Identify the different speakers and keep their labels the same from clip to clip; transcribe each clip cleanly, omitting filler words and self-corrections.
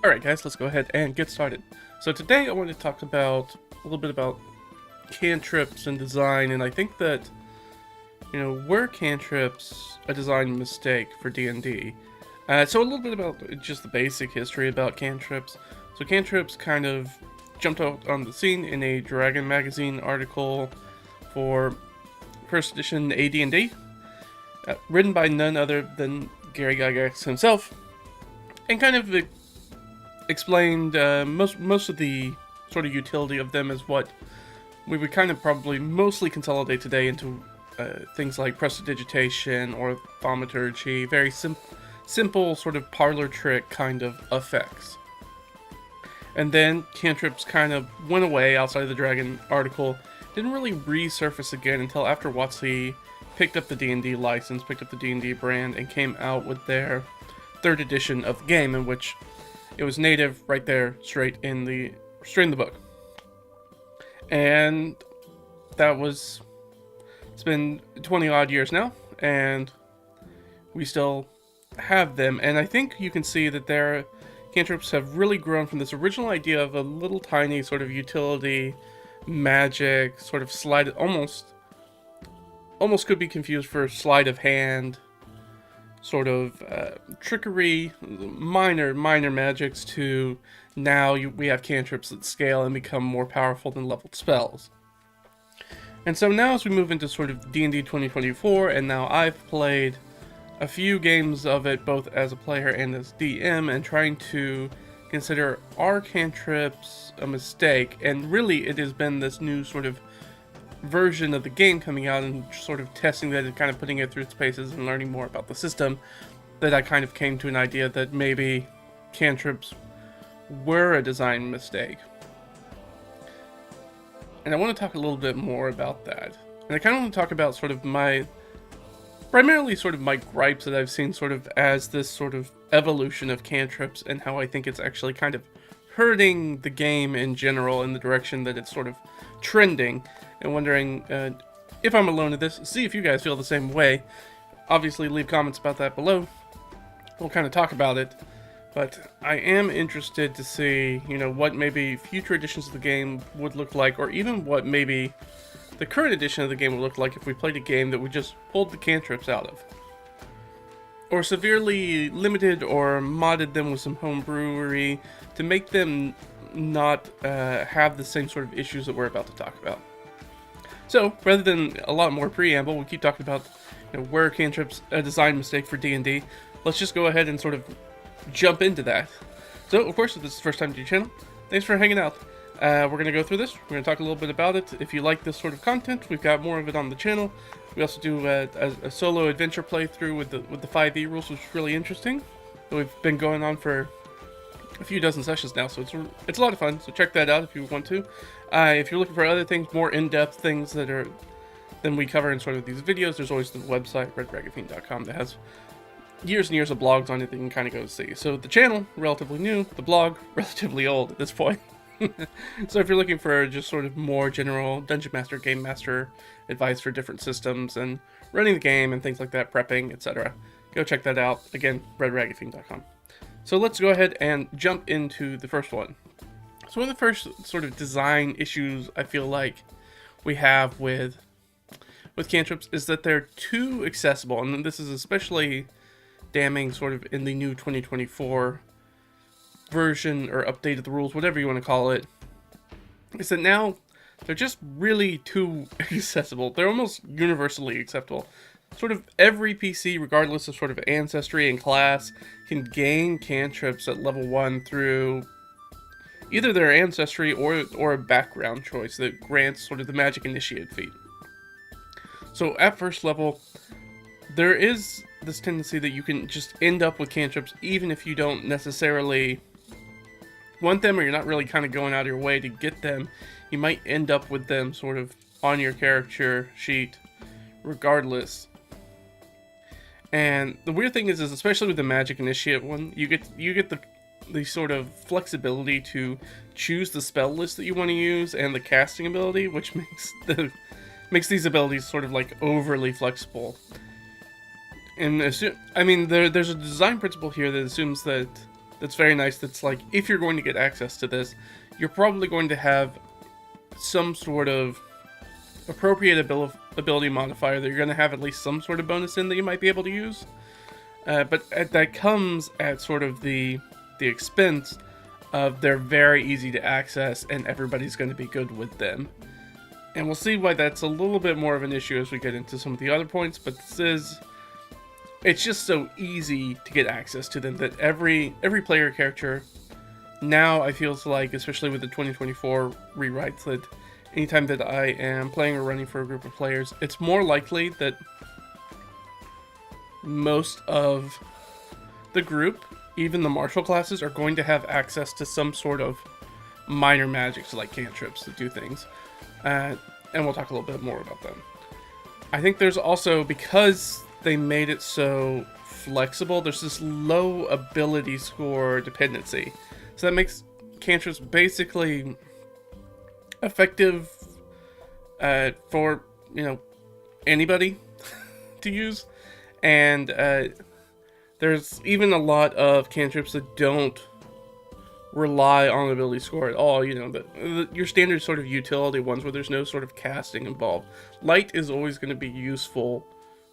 Speaker 1: Alright guys, let's go ahead and get started. So today I want to talk about a little bit about cantrips and design, and I think that, were cantrips a design mistake for D&D? So a little bit about just the basic history about cantrips. So cantrips kind of jumped out on the scene in a Dragon magazine article for first edition AD&D, written by none other than Gary Gygax himself, and kind of explained most of the sort of utility of them as what we would kind of probably mostly consolidate today into things like prestidigitation or thaumaturgy, very simple sort of parlor trick kind of effects. And then cantrips kind of went away outside of the Dragon article, didn't really resurface again until after WoTC picked up the D&D license, picked up the D&D brand, and came out with their third edition of the game, in which it was native right there, straight in the book. And it's been 20 odd years now, and we still have them. And I think you can see that their cantrips have really grown from this original idea of a little tiny sort of utility magic, sort of sleight, almost could be confused for sleight of hand, sort of trickery, minor magics, to now we have cantrips that scale and become more powerful than leveled spells. And so now as we move into sort of D&D 2024, and now I've played a few games of it both as a player and as DM, and trying to consider, are cantrips a mistake? And really it has been this new sort of version of the game coming out and sort of testing that and kind of putting it through its paces and learning more about the system, that I kind of came to an idea that maybe cantrips were a design mistake. And I want to talk a little bit more about that. And I kind of want to talk about sort of primarily sort of my gripes that I've seen sort of as this sort of evolution of cantrips, and how I think it's actually kind of hurting the game in general in the direction that it's sort of trending, and wondering if I'm alone in this. See if you guys feel the same way. Obviously leave comments about that below. We'll kind of talk about it, but I am interested to see, what maybe future editions of the game would look like, or even what maybe the current edition of the game would look like if we played a game that we just pulled the cantrips out of, or severely limited or modded them with some homebrewery to make them not have the same sort of issues that we're about to talk about. So, rather than a lot more preamble, we'll keep talking about were cantrips a design mistake for D&D. Let's just go ahead and sort of jump into that. So, of course, if this is the first time to your channel, thanks for hanging out. We're going to go through this. We're going to talk a little bit about it. If you like this sort of content, we've got more of it on the channel. We also do a solo adventure playthrough with the 5e rules, which is really interesting. We've been going on for a few dozen sessions now, so it's a lot of fun. So check that out if you want to. If you're looking for other things, more in-depth things than we cover in sort of these videos, there's always the website reddragonfiend.com that has years and years of blogs on it that you can kind of go see. So the channel, relatively new, the blog, relatively old at this point. So if you're looking for just sort of more general Dungeon Master, Game Master advice for different systems and running the game and things like that, prepping, etc., go check that out. Again, reddragonfiend.com. So let's go ahead and jump into the first one. So one of the first sort of design issues I feel like we have with cantrips is that they're too accessible, and this is especially damning sort of in the new 2024 version, or update of the rules, whatever you want to call it, is that now they're just really too accessible. They're almost universally acceptable. Sort of every PC, regardless of sort of ancestry and class, can gain cantrips at level 1 through either their ancestry or a background choice that grants sort of the Magic Initiate feat. So at first level, there is this tendency that you can just end up with cantrips even if you don't necessarily want them, or you're not really kind of going out of your way to get them. You might end up with them sort of on your character sheet regardless. And the weird thing is especially with the Magic Initiate one, you get the sort of flexibility to choose the spell list that you want to use and the casting ability, which makes these abilities sort of like overly flexible. And there's a design principle here that assumes that that's very nice. That's like, if you're going to get access to this, you're probably going to have some sort of appropriate ability modifier that you're going to have at least some sort of bonus in that you might be able to use. But that comes at sort of the expense of they're very easy to access and everybody's going to be good with them. And we'll see why that's a little bit more of an issue as we get into some of the other points, but it's just so easy to get access to them that every player character now, I feels like, especially with the 2024 rewrites, that anytime that I am playing or running for a group of players, it's more likely that most of the group, even the martial classes, are going to have access to some sort of minor magics like cantrips that do things. And we'll talk a little bit more about them. I think there's also, because they made it so flexible, there's this low ability score dependency. So that makes cantrips basically effective for, anybody to use. And there's even a lot of cantrips that don't rely on ability score at all. Your standard sort of utility ones where there's no sort of casting involved. Light is always going to be useful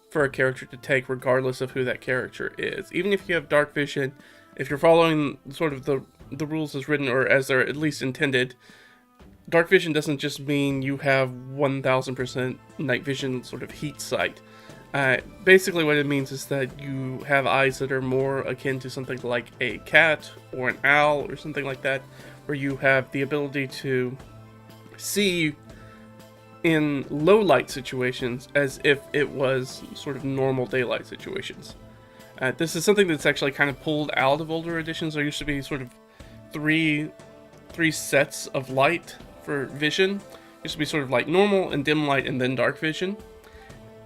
Speaker 1: for a character to take regardless of who that character is. Even if you have dark vision, if you're following sort of the rules as written, or as they're at least intended, dark vision doesn't just mean you have 1000% night vision sort of heat sight. Basically what it means is that you have eyes that are more akin to something like a cat or an owl or something like that, where you have the ability to see in low light situations as if it was sort of normal daylight situations. This is something that's actually kind of pulled out of older editions. There used to be sort of three sets of light for vision. It used to be sort of like normal and dim light and then dark vision.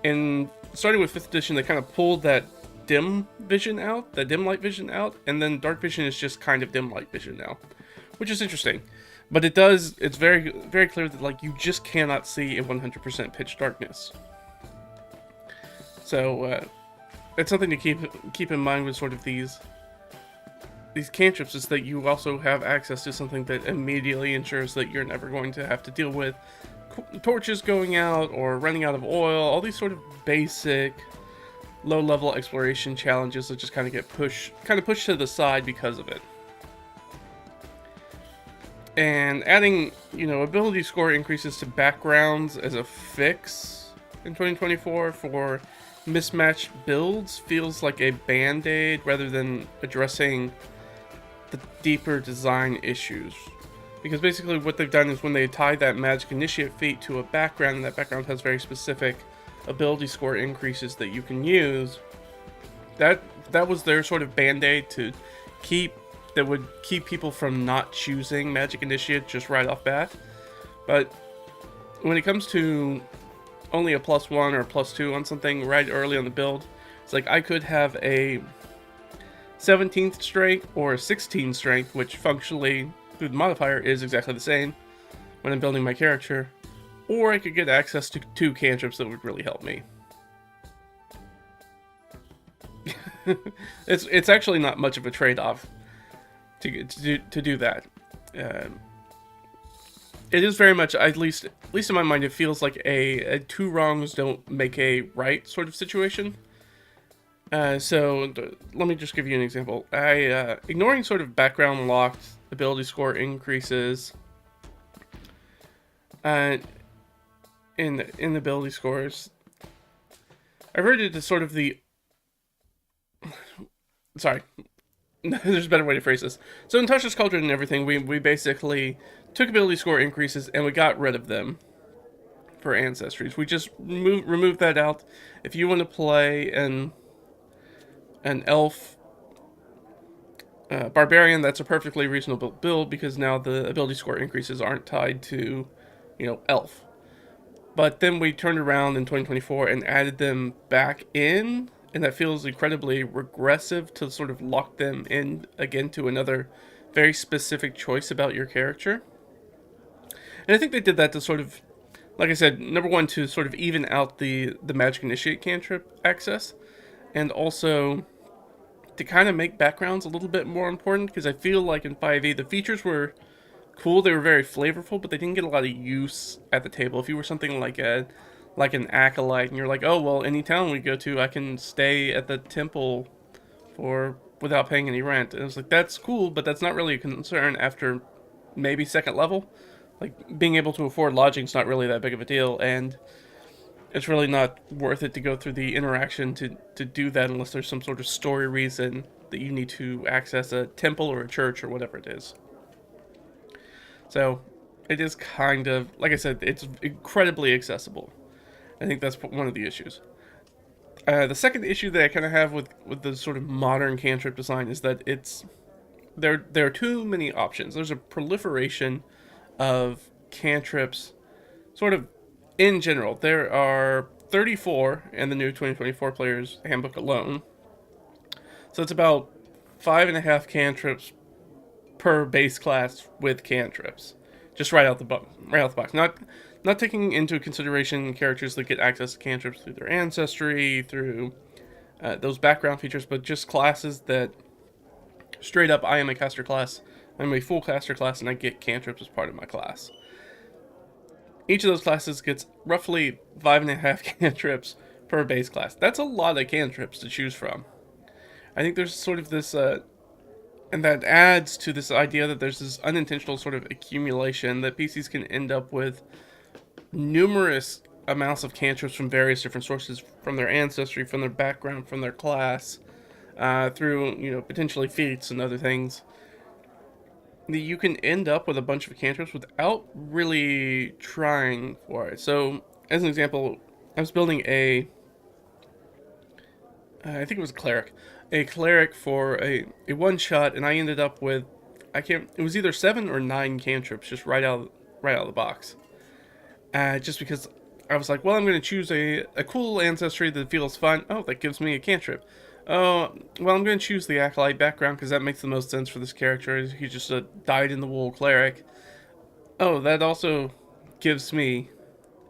Speaker 1: And starting with 5th edition, they kind of pulled that dim vision out, that dim light vision out, and then dark vision is just kind of dim light vision now, which is interesting. But it's very, very clear that, like, you just cannot see in 100% pitch darkness. So it's something to keep in mind with sort of these cantrips, is that you also have access to something that immediately ensures that you're never going to have to deal with torches going out or running out of oil, all these sort of basic low-level exploration challenges that just kind of get pushed to the side because of it. And adding, ability score increases to backgrounds as a fix in 2024 for mismatched builds feels like a band-aid rather than addressing the deeper design issues. Because basically what they've done is when they tie that magic initiate feat to a background, and that background has very specific ability score increases that you can use, that was their sort of band-aid that would keep people from not choosing magic initiate just right off bat. But when it comes to only a +1 or +2 on something right early on the build, it's like I could have a 17th strength or a 16th strength, which functionally through the modifier is exactly the same when I'm building my character, or I could get access to 2 cantrips that would really help me. It's actually not much of a trade-off to do that. It is very much, at least in my mind, it feels like a 2 wrongs don't make a right sort of situation. So let me just give you an example. Ignoring sort of background locked ability score increases in ability scores, I rated it to sort of the... Sorry. There's a better way to phrase this. So in Tasha's Cauldron and everything, we basically took ability score increases and we got rid of them for ancestries. We just removed that out. If you want to play an elf barbarian, that's a perfectly reasonable build, because now the ability score increases aren't tied to, elf. But then we turned around in 2024 and added them back in, and that feels incredibly regressive to sort of lock them in again to another very specific choice about your character. And I think they did that to sort of, like I said, number one, to sort of even out the magic initiate cantrip access, and also to kind of make backgrounds a little bit more important, because I feel like in 5e the features were cool, they were very flavorful, but they didn't get a lot of use at the table. If you were something like an acolyte and you're like, oh well, any town we go to I can stay at the temple for without paying any rent. And it was like, that's cool, but that's not really a concern after maybe second level. Like, being able to afford lodging's not really that big of a deal, and it's really not worth it to go through the interaction to do that unless there's some sort of story reason that you need to access a temple or a church or whatever it is. So, it is kind of, like I said, it's incredibly accessible. I think that's one of the issues. The second issue that I kind of have with the sort of modern cantrip design is that there are too many options. There's a proliferation of cantrips, sort of in general. There are 34 in the new 2024 Player's Handbook alone. So it's about 5.5 cantrips per base class with cantrips, just right out the box. Not taking into consideration characters that get access to cantrips through their ancestry, through those background features, but just classes that straight up, I am a caster class, I'm a full caster class, and I get cantrips as part of my class. Each of those classes gets roughly 5.5 cantrips per base class. That's a lot of cantrips to choose from. I think there's sort of this, and that adds to this idea that there's this unintentional sort of accumulation that PCs can end up with numerous amounts of cantrips from various different sources, from their ancestry, from their background, from their class, through, potentially feats and other things. You can end up with a bunch of cantrips without really trying for it. So, as an example, I was building I think it was a cleric for a one-shot, and I ended up with, it was either 7 or 9 cantrips just right out of the box. Just because I was like, well, I'm going to choose a cool ancestry that feels fun. Oh, that gives me a cantrip. Oh, well, I'm going to choose the acolyte background because that makes the most sense for this character. He's just a dyed-in-the-wool cleric. Oh, that also gives me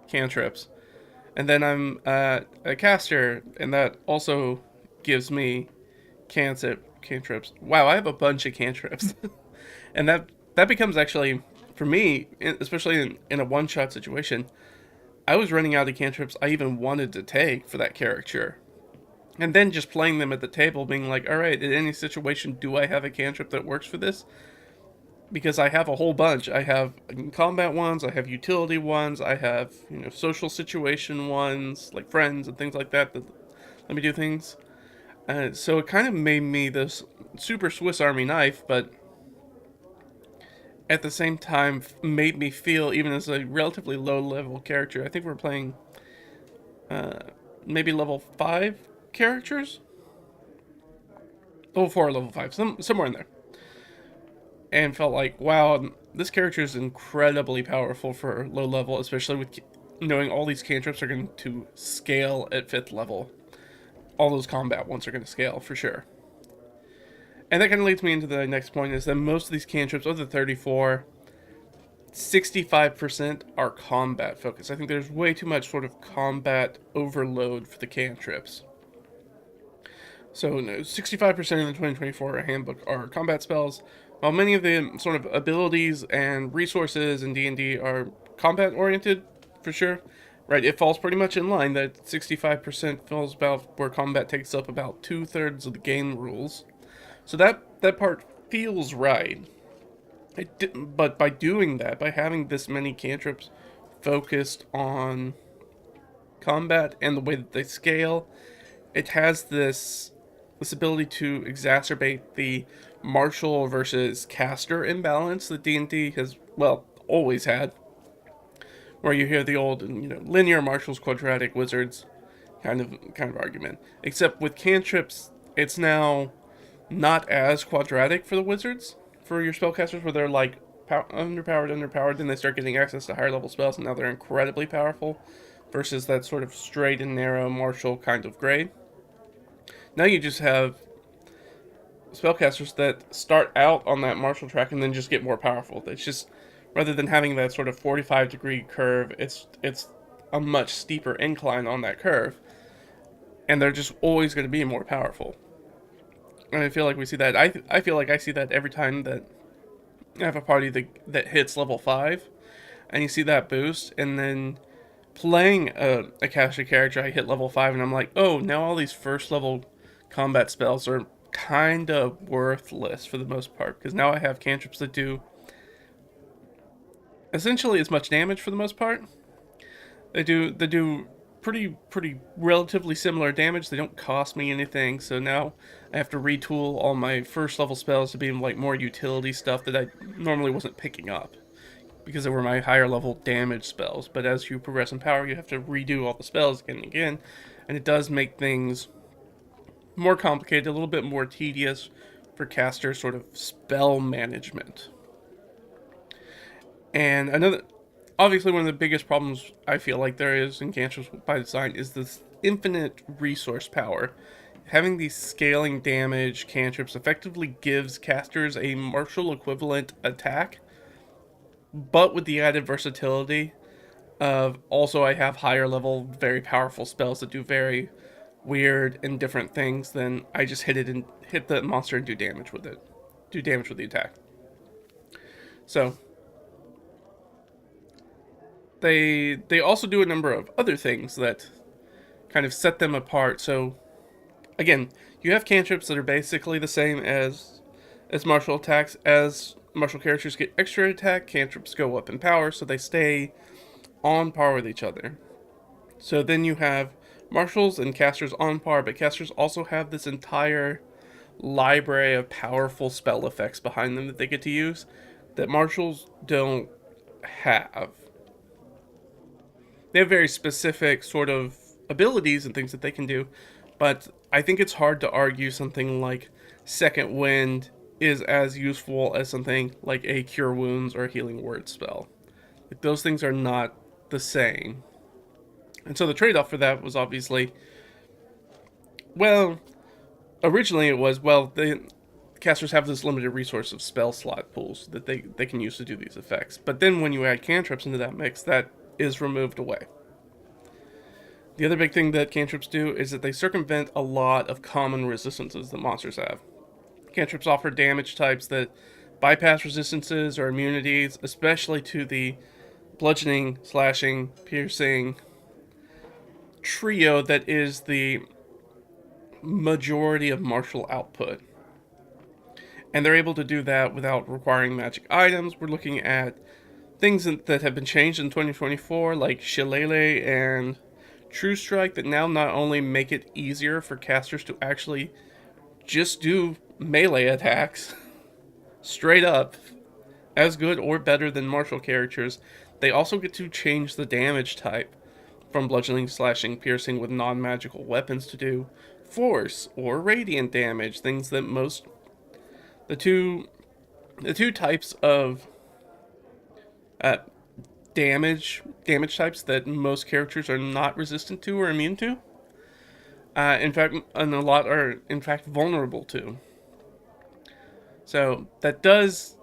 Speaker 1: cantrips. And then I'm a caster, and that also gives me cantrips. Wow, I have a bunch of cantrips. And that becomes actually, for me, especially in a one-shot situation, I was running out of cantrips I even wanted to take for that character. And then just playing them at the table, being like, alright, in any situation, do I have a cantrip that works for this? Because I have a whole bunch. I have combat ones, I have utility ones, I have, social situation ones, like friends and things like that let me do things. So it kind of made me this super Swiss Army knife, but at the same time made me feel, even as a relatively low-level character, I think we're playing maybe level 5 characters? Level 4 or level 5, somewhere in there. And felt like, wow, this character is incredibly powerful for low level, especially with knowing all these cantrips are going to scale at 5th level. All those combat ones are going to scale, for sure. And that kind of leads me into the next point, is that most of these cantrips, of the 34, 65% are combat focused. I think there's way too much sort of combat overload for the cantrips. So 65% of the 2024 handbook are combat spells, while many of the sort of abilities and resources in D&D are combat oriented, for sure. Right, it falls pretty much in line that 65% falls about where combat takes up about 2/3 of the game rules. So that part feels right. But by doing that, by having this many cantrips focused on combat and the way that they scale, it has this ability to exacerbate the martial versus caster imbalance that D&D has, well, always had. Where you hear the old, linear martials, quadratic wizards kind of argument. Except with cantrips, it's now not as quadratic for the wizards, for your spellcasters, where they're like underpowered, then they start getting access to higher level spells, and now they're incredibly powerful, versus that sort of straight and narrow martial kind of grade. Now you just have spellcasters that start out on that martial track and then just get more powerful. It's just, rather than having that sort of 45-degree curve, it's a much steeper incline on that curve, and they're just always going to be more powerful. And I feel like we see that. I feel like I see that every time that I have a party that hits level 5, and you see that boost, and then playing a caster character, I hit level 5, and I'm like, oh, now all these first level combat spells are kind of worthless for the most part, because now I have cantrips that do essentially as much damage for the most part. They do pretty relatively similar damage. They don't cost me anything, so now I have to retool all my first level spells to be like more utility stuff that I normally wasn't picking up because they were my higher level damage spells. But as you progress in power, you have to redo all the spells again and again, and it does make things more complicated, a little bit more tedious for caster sort of spell management. And another, obviously, one of the biggest problems I feel like there is in cantrips by design is this infinite resource power. Having these scaling damage cantrips effectively gives casters a martial equivalent attack, but with the added versatility of also I have higher level, very powerful spells that do very weird and different things. Then I just hit it and hit the monster and do damage with it, do damage with the attack. So they also do a number of other things that kind of set them apart. So again, you have cantrips that are basically the same as martial attacks. As martial characters get extra attack, cantrips go up in power, so they stay on par with each other. So then you have martials and casters on par, but casters also have this entire library of powerful spell effects behind them that they get to use that martials don't have. They have very specific sort of abilities and things that they can do, but I think it's hard to argue something like Second Wind is as useful as something like a Cure Wounds or a Healing Word spell. Like, those things are not the same. And so the trade-off for that was obviously, well, originally it was, well, the casters have this limited resource of spell slot pools that they can use to do these effects. But then when you add cantrips into that mix, that is removed away. The other big thing that cantrips do is that they circumvent a lot of common resistances that monsters have. Cantrips offer damage types that bypass resistances or immunities, especially to the bludgeoning, slashing, piercing trio that is the majority of martial output. And they're able to do that without requiring magic items. We're looking at things that have been changed in 2024, like Shillelagh and True Strike, that now not only make it easier for casters to actually just do melee attacks straight up as good or better than martial characters, they also get to change the damage type from bludgeoning, slashing, piercing with non-magical weapons to do force or radiant damage, things that most the two types of damage types that most characters are not resistant to or immune to. In fact, and a lot are in fact vulnerable to. So that does,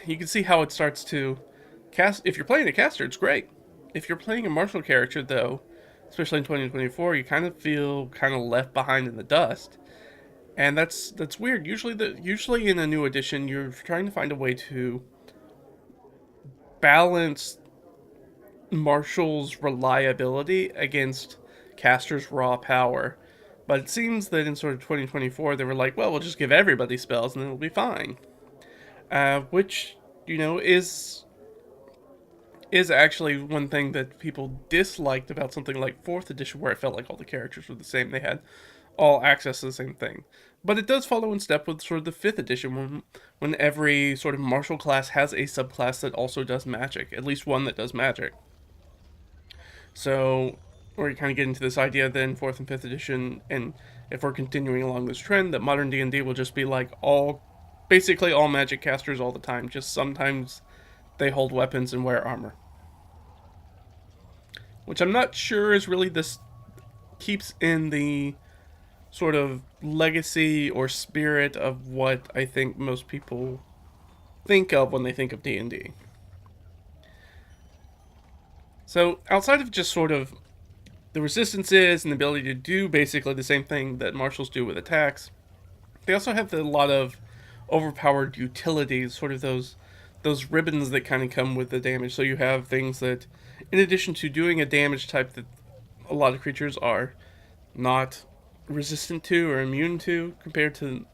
Speaker 1: you can see how it starts to cast. If you're playing a caster, it's great. If you're playing a martial character, though, especially in 2024, you kind of feel kind of left behind in the dust, and that's weird. Usually in a new edition, you're trying to find a way to balance martial's reliability against caster's raw power. But it seems that in sort of 2024, they were like, well, we'll just give everybody spells and then it'll be fine. Which, is actually one thing that people disliked about something like 4th edition, where it felt like all the characters were the same. They had all access to the same thing. But it does follow in step with sort of the 5th edition, when every sort of martial class has a subclass that also does magic. At least one that does magic. So where you kind of get into this idea then 4th and 5th edition, and if we're continuing along this trend, that modern D&D will just be like basically all magic casters all the time, just sometimes they hold weapons and wear armor. Which I'm not sure is really this keeps in the sort of legacy or spirit of what I think most people think of when they think of D&D. So outside of just sort of the resistances and the ability to do basically the same thing that martials do with attacks, They also have a lot of overpowered utilities, sort of those ribbons that kind of come with the damage. So you have things that, in addition to doing a damage type that a lot of creatures are not resistant to or immune to, compared to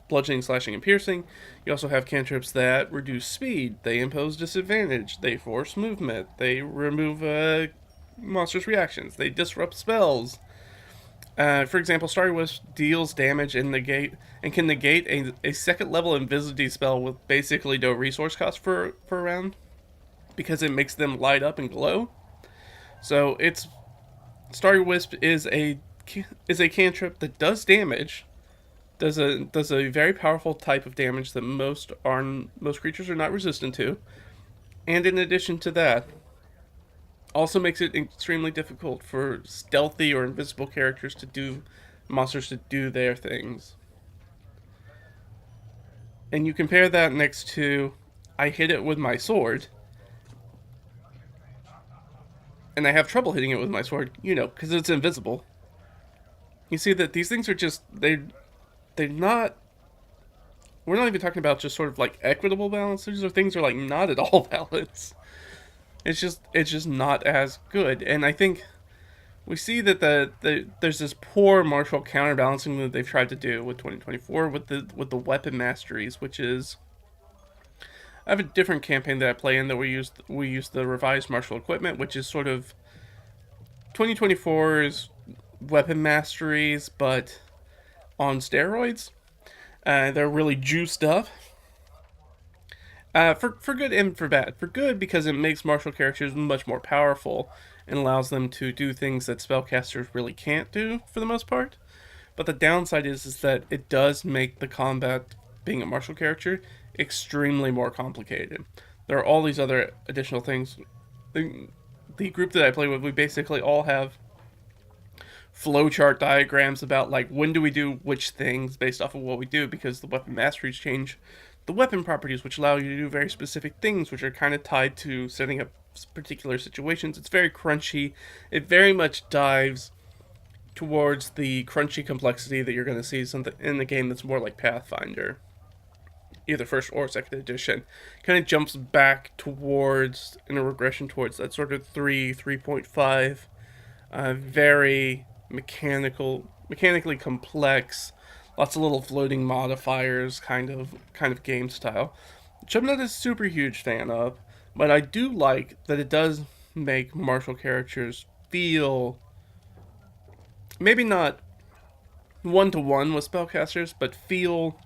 Speaker 1: bludgeoning, slashing, and piercing, you also have cantrips that reduce speed, they impose disadvantage, they force movement, they remove monsters' reactions, they disrupt spells. For example, Starry Wisp deals damage and can negate a second level invisibility spell with basically no resource cost for a round, because it makes them light up and glow. So Starry Wisp is a cantrip that does damage, does a very powerful type of damage that most creatures are not resistant to, and in addition to that, also makes it extremely difficult for stealthy or invisible monsters to do their things. And you compare that next to, I hit it with my sword, and I have trouble hitting it with my sword, because it's invisible. You see that these things are just, they're not, we're not even talking about just sort of like equitable balance. These are things are like not at all balanced. It's just not as good. And I think we see that there's this poor martial counterbalancing that they've tried to do with 2024 with the weapon masteries, which is, I have a different campaign that I play in that we use the revised martial equipment, which is sort of 2024's weapon masteries, but on steroids. They're really juiced up. For good and for bad. For good, because it makes martial characters much more powerful and allows them to do things that spellcasters really can't do for the most part. But the downside is that it does make the combat, being a martial character, extremely more complicated. There are all these other additional things. The group that I play with, we basically all have flowchart diagrams about like when do we do which things based off of what we do, because the weapon masteries change the weapon properties, which allow you to do very specific things, which are kind of tied to setting up particular situations. It's very crunchy. It very much dives towards the crunchy complexity that you're going to see something in the game that's more like Pathfinder, either first or second edition. Kind of jumps back towards, in a regression towards that sort of 3.5, very mechanically complex, lots of little floating modifiers kind of game style, which I'm not a super huge fan of, but I do like that it does make martial characters feel maybe not one-to-one with spellcasters, but feel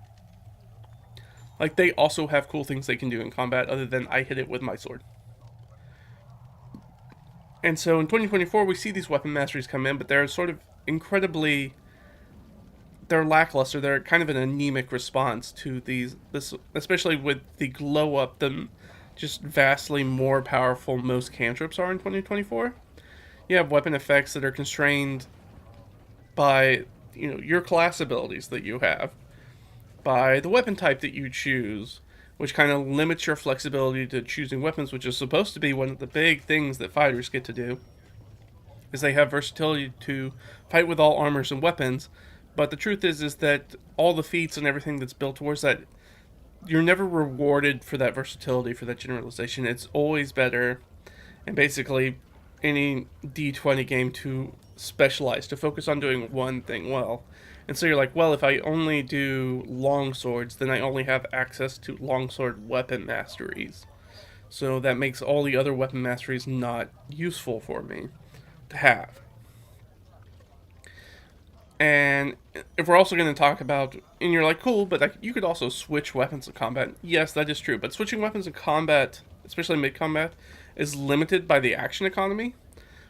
Speaker 1: like they also have cool things they can do in combat other than I hit it with my sword. And so in 2024, we see these weapon masteries come in, but they're sort of they're lackluster. They're kind of an anemic response to this, especially with the glow up, the just vastly more powerful most cantrips are in 2024. You have weapon effects that are constrained by, your class abilities that you have, by the weapon type that you choose, which kind of limits your flexibility to choosing weapons, which is supposed to be one of the big things that fighters get to do, is they have versatility to fight with all armors and weapons. But the truth is that all the feats and everything that's built towards that, you're never rewarded for that versatility, for that generalization. It's always better, and basically any D20 game, to specialize, to focus on doing one thing well. And so you're like, well, if I only do long swords, then I only have access to longsword weapon masteries. So that makes all the other weapon masteries not useful for me to have. And if we're also going to talk about, and you're like, cool, but you could also switch weapons in combat. Yes, that is true, but switching weapons in combat, especially mid-combat, is limited by the action economy,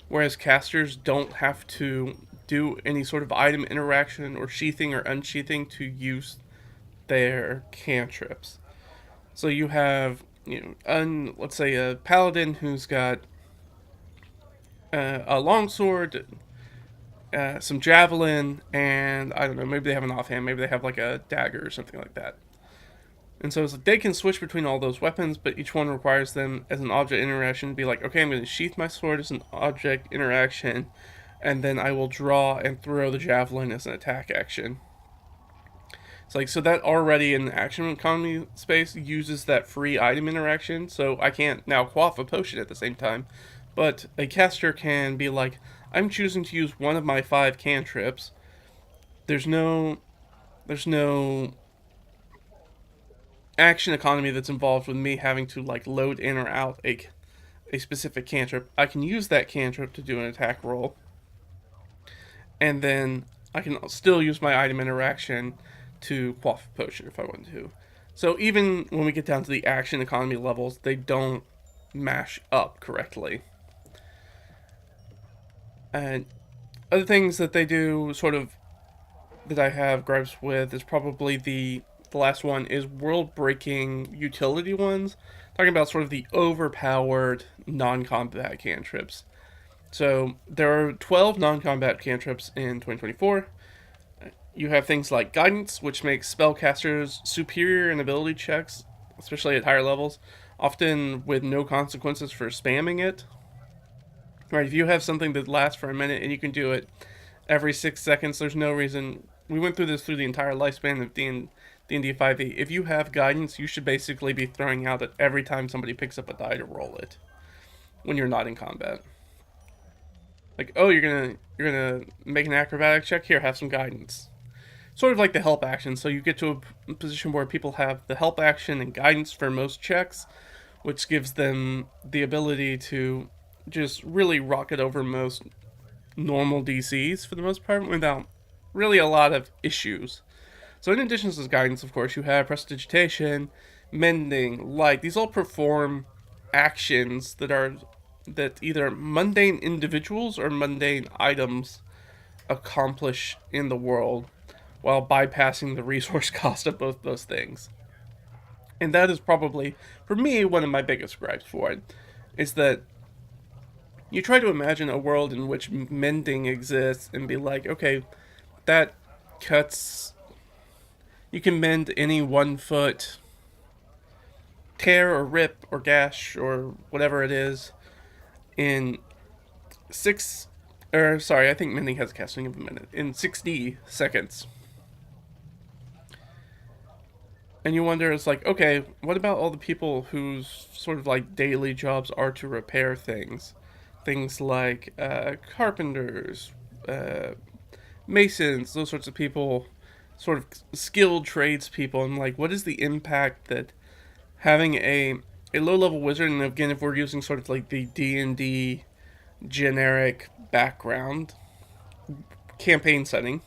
Speaker 1: whereas casters don't have to do any sort of item interaction or sheathing or unsheathing to use their cantrips. So you have, let's say a paladin who's got a longsword, some javelin, and I don't know, maybe they have an offhand, maybe they have like a dagger or something like that. And so it's like they can switch between all those weapons, but each one requires them as an object interaction to be like, okay, I'm going to sheath my sword as an object interaction, and then I will draw and throw the javelin as an attack action. It's like, so that already in the action economy space uses that free item interaction, so I can't now quaff a potion at the same time. But a caster can be like, I'm choosing to use one of my 5 cantrips. There's no action economy that's involved with me having to like load in or out a specific cantrip. I can use that cantrip to do an attack roll, and then I can still use my item interaction to quaff a potion if I want to. So even when we get down to the action economy levels, they don't mash up correctly. And other things that they do sort of that I have gripes with is probably the last one is world-breaking utility ones. Talking about sort of the overpowered non-combat cantrips. So there are 12 non-combat cantrips in 2024. You have things like Guidance, which makes spellcasters superior in ability checks, especially at higher levels, often with no consequences for spamming it. Right, if you have something that lasts for a minute and you can do it every 6 seconds, there's no reason. We went through this through the entire lifespan of D&D 5e. If you have Guidance, you should basically be throwing out it every time somebody picks up a die to roll it when you're not in combat. Like, oh, you're gonna make an acrobatic check? Here, have some Guidance. Sort of like the help action, so you get to a position where people have the help action and Guidance for most checks, which gives them the ability to just really rocket over most normal DCs for the most part without really a lot of issues. So in addition to this Guidance, of course, you have Prestidigitation, Mending, Light. These all perform actions that either mundane individuals or mundane items accomplish in the world while bypassing the resource cost of both those things. And that is probably, for me, one of my biggest gripes for it, is that you try to imagine a world in which mending exists and be like, okay, that cuts. You can mend any 1 foot tear or rip or gash or whatever it is in I think mending has a casting of a minute, in 60 seconds. And you wonder, it's like, okay, what about all the people whose sort of like daily jobs are to repair things? Things like carpenters, masons, those sorts of people, sort of skilled tradespeople. And like, what is the impact that having a low-level wizard, and again, if we're using sort of like the D&D generic background campaign setting,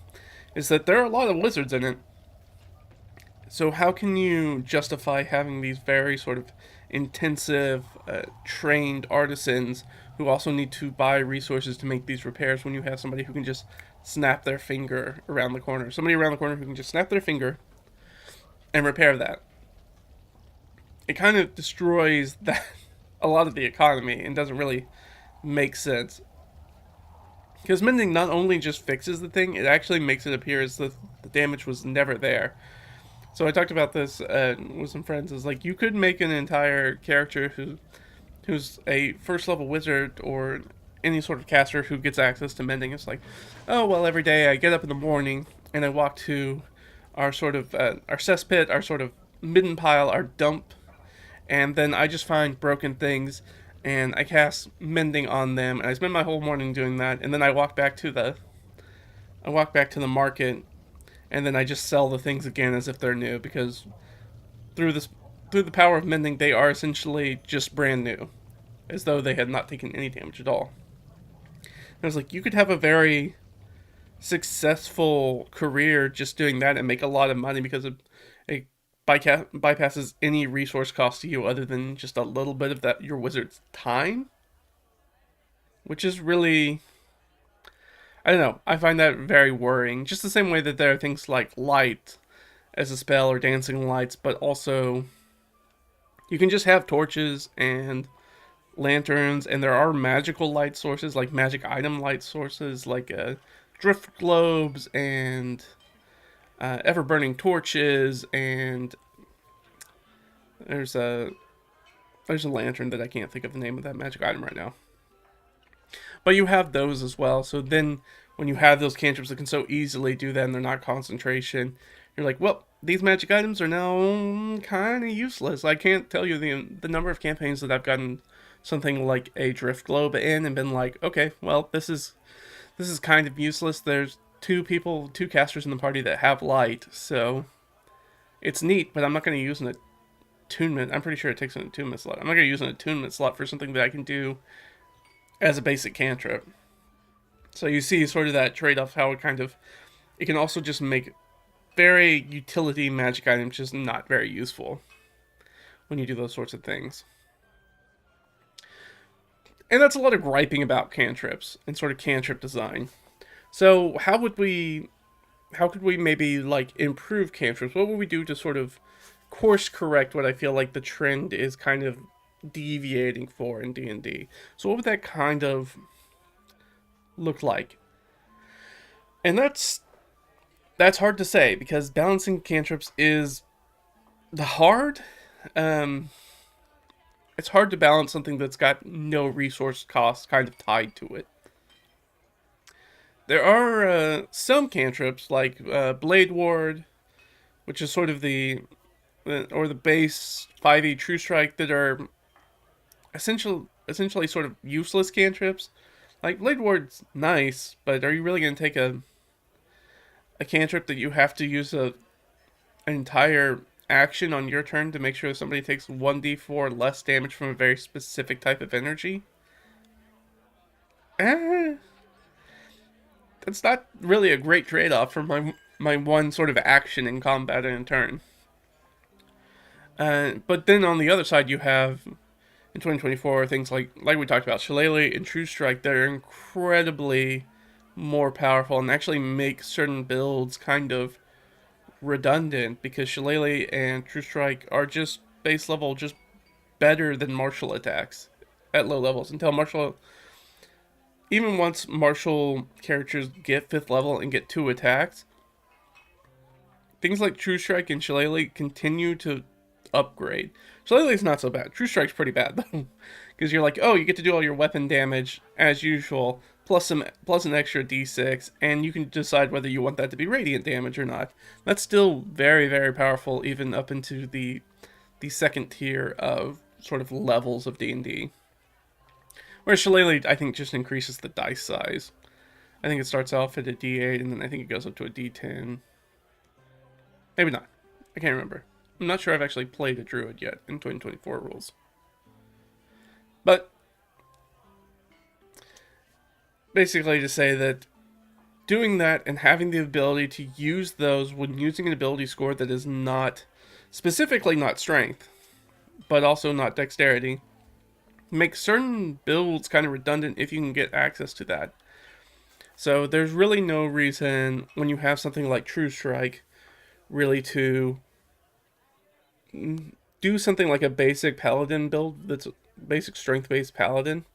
Speaker 1: is that there are a lot of wizards in it. So how can you justify having these very sort of intensive, trained artisans who also need to buy resources to make these repairs when you have somebody who can just snap their finger around the corner? Somebody around the corner who can just snap their finger and repair that. It kind of destroys that a lot of the economy and doesn't really make sense. Because mending not only just fixes the thing, it actually makes it appear as if the damage was never there. So I talked about this with some friends. Is like, you could make an entire character who's a first level wizard or any sort of caster who gets access to mending. It's like, oh well, every day I get up in the morning and I walk to our sort of our cesspit, our sort of midden pile, our dump, and then I just find broken things and I cast mending on them, and I spend my whole morning doing that, and then I walk back to the market, and then I just sell the things again as if they're new, because through the power of mending, they are essentially just brand new, as though they had not taken any damage at all. And I was like, you could have a very successful career just doing that and make a lot of money because it bypasses any resource cost to you other than just a little bit of that your wizard's time, which is really, I don't know, I find that very worrying. Just the same way that there are things like light as a spell or dancing lights, but also you can just have torches and lanterns, and there are magical light sources, like magic item light sources, like drift globes and ever-burning torches, and there's a lantern that I can't think of the name of that magic item right now. But you have those as well, so then when you have those cantrips that can so easily do that and they're not concentration, you're like, well, these magic items are now kind of useless. I can't tell you the number of campaigns that I've gotten something like a drift globe in and been like, okay, well, this is kind of useless. There's two casters in the party that have light, so it's neat, but I'm not going to use an attunement. I'm pretty sure it takes an attunement slot. I'm not going to use an attunement slot for something that I can do as a basic cantrip. So you see sort of that trade-off, how it can also just make very utility magic items just not very useful when you do those sorts of things. And that's a lot of griping about cantrips and sort of cantrip design. So how could we maybe like improve cantrips? What would we do to sort of course correct what I feel like the trend is kind of deviating for in D&D? So what would that kind of look like? And that's hard to say, because balancing cantrips is hard. It's hard to balance something that's got no resource cost kind of tied to it. There are some cantrips like Blade Ward, which is sort of the base 5e True Strike, that are essentially sort of useless cantrips. Like Blade Ward's nice, but are you really going to take a cantrip that you have to use an entire action on your turn to make sure somebody takes 1d4 less damage from a very specific type of energy? That's not really a great trade-off for my one sort of action in combat in a turn. But then on the other side, you have in 2024 things like we talked about, Shillelagh and True Strike, that are incredibly more powerful and actually make certain builds kind of redundant, because Shillelagh and True Strike are just base level, just better than martial attacks at low levels, until even once martial characters get 5th level and get 2 attacks, things like True Strike and Shillelagh continue to upgrade. Shillelagh's not so bad. True Strike's pretty bad though, because you're like, oh, you get to do all your weapon damage as usual, plus an extra d6, and you can decide whether you want that to be radiant damage or not. That's still very, very powerful, even up into the second tier of sort of levels of D&D. Whereas Shillelagh, I think, just increases the dice size. I think it starts off at a d8, and then I think it goes up to a d10. Maybe not. I can't remember. I'm not sure I've actually played a druid yet in 2024 rules. But basically to say that doing that and having the ability to use those when using an ability score that is not, specifically not strength, but also not dexterity, makes certain builds kind of redundant if you can get access to that. So there's really no reason when you have something like True Strike really to do something like a basic paladin build that's basic strength-based paladin.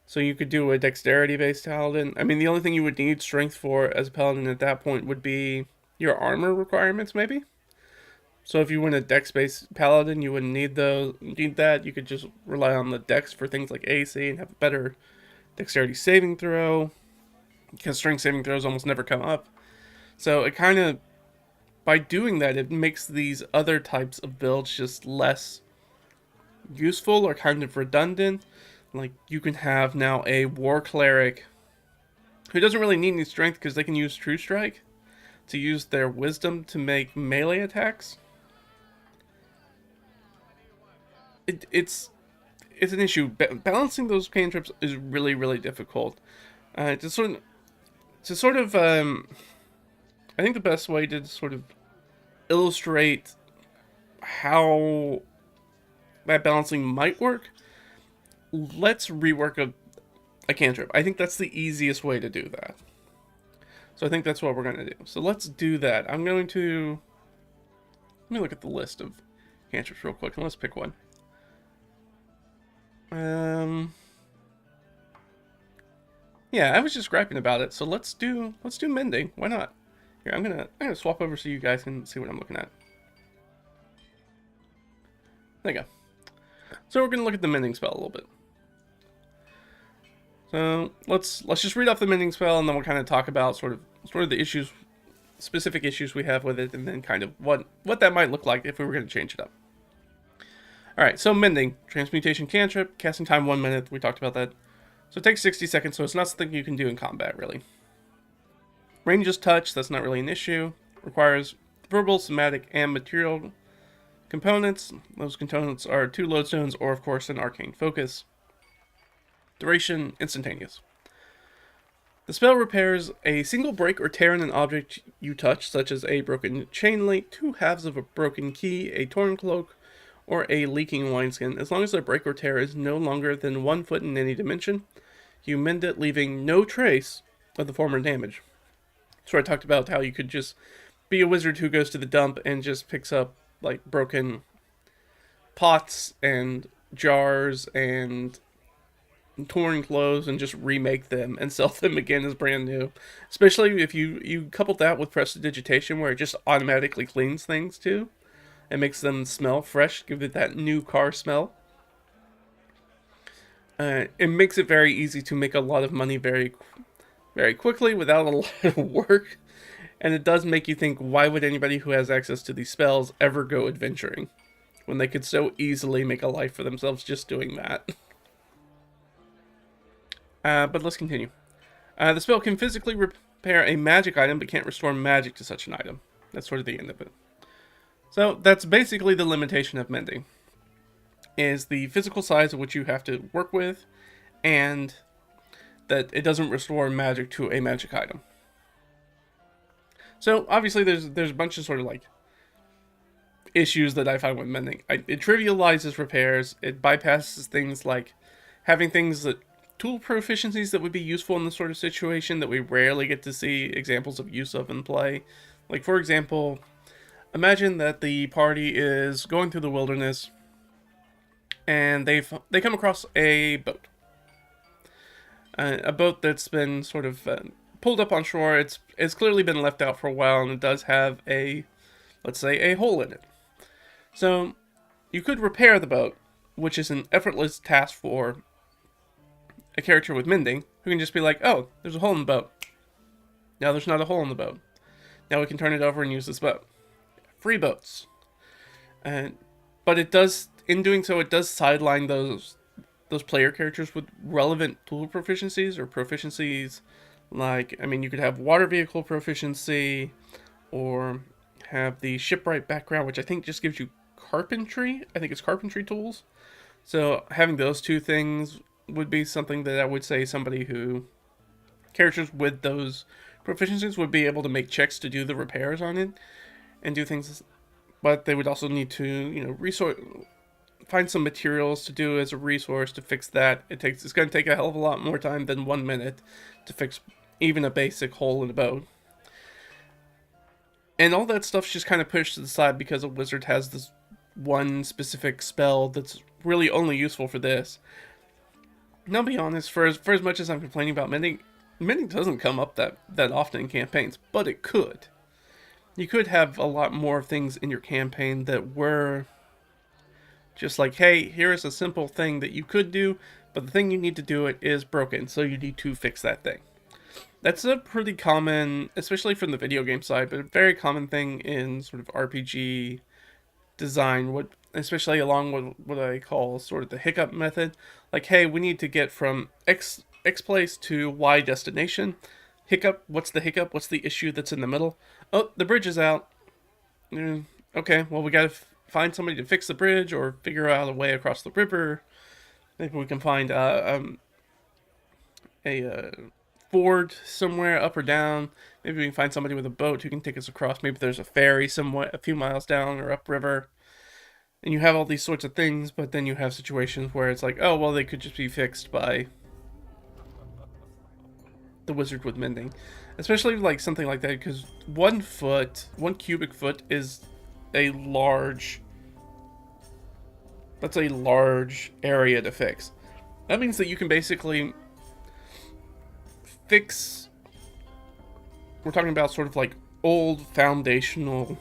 Speaker 1: So you could do a dexterity-based paladin. I mean, the only thing you would need strength for as a paladin at that point would be your armor requirements, maybe. So if you went a dex-based paladin, you wouldn't need that. You could just rely on the dex for things like AC and have a better dexterity saving throw, because strength saving throws almost never come up. So it kind of, by doing that, it makes these other types of builds just less useful or kind of redundant. Like, you can have now a war cleric who doesn't really need any strength because they can use True Strike to use their wisdom to make melee attacks. It's an issue. Balancing those cantrips is really, really difficult. I think the best way to sort of illustrate how that balancing might work, let's rework a cantrip. I think that's the easiest way to do that. So I think that's what we're going to do. So let's do that. Let me look at the list of cantrips real quick, and let's pick one. Yeah, I was just griping about it, so let's do mending. Why not? Here, I'm gonna swap over so you guys can see what I'm looking at. There you go. So we're gonna look at the mending spell a little bit. So let's just read off the mending spell, and then we'll kind of talk about sort of the issues specific issues we have with it, and then kind of what that might look like if we were going to change it up. Alright, so Mending. Transmutation cantrip, casting time 1 minute, we talked about that. So it takes 60 seconds, so it's not something you can do in combat, really. Range is touch, that's not really an issue. Requires verbal, somatic, and material components. Those components are 2 lodestones or, of course, an arcane focus. Duration, instantaneous. The spell repairs a single break or tear in an object you touch, such as a broken chain link, 2 halves of a broken key, a torn cloak, or a leaking wineskin. As long as the break or tear is no longer than 1 foot in any dimension, you mend it, leaving no trace of the former damage. So I talked about how you could just be a wizard who goes to the dump and just picks up like broken pots and jars and torn clothes and just remake them and sell them again as brand new. Especially if you couple that with prestidigitation, where it just automatically cleans things too and makes them smell fresh, give it that new car smell. It makes it very easy to make a lot of money very quickly without a lot of work. And it does make you think, why would anybody who has access to these spells ever go adventuring when they could so easily make a life for themselves just doing that? But let's continue. The spell can physically repair a magic item, but can't restore magic to such an item. That's sort of the end of it. So that's basically the limitation of Mending, is the physical size of which you have to work with, and that it doesn't restore magic to a magic item. So obviously there's a bunch of sort of like issues that I find with Mending. It trivializes repairs. It bypasses things like having things that tool proficiencies that would be useful in this sort of situation that we rarely get to see examples of use of in play. Like, for example, imagine that the party is going through the wilderness and they come across a boat. A boat that's been sort of pulled up on shore. It's clearly been left out for a while, and it does have let's say, a hole in it. So you could repair the boat, which is an effortless task for a character with Mending, who can just be like, oh, there's a hole in the boat. Now there's not a hole in the boat. Now we can turn it over and use this boat. Free boats. But it does, in doing so, it does sideline those player characters with relevant tool proficiencies, or proficiencies like, I mean, you could have water vehicle proficiency, or have the shipwright background, which I think just gives you carpentry. I think it's carpentry tools. So having those 2 things would be something that I would say somebody who, characters with those proficiencies would be able to make checks to do the repairs on it and do things, but they would also need to, find some materials to do as a resource to fix that. It's going to take a hell of a lot more time than 1 minute to fix even a basic hole in a boat. And all that stuff's just kind of pushed to the side because a wizard has this one specific spell that's really only useful for this. And I'll be honest, for as much as I'm complaining about Mending doesn't come up that often in campaigns, but it could. You could have a lot more things in your campaign that were just like, hey, here's a simple thing that you could do, but the thing you need to do it is broken, so you need to fix that thing. That's a pretty common, especially from the video game side, but a very common thing in sort of RPG design, especially along with what I call sort of the hiccup method. Like, hey, we need to get from X place to Y destination. Hiccup, what's the hiccup? What's the issue that's in the middle? Oh, the bridge is out. Okay, well, we gotta find somebody to fix the bridge or figure out a way across the river. Maybe we can find a ford somewhere up or down. Maybe we can find somebody with a boat who can take us across. Maybe there's a ferry somewhere a few miles down or upriver. And you have all these sorts of things, but then you have situations where it's like, oh, well, they could just be fixed by the wizard with Mending. Especially like something like that, because 1 cubic foot is a large... That's a large area to fix. That means that you can basically fix... We're talking about sort of like old foundational,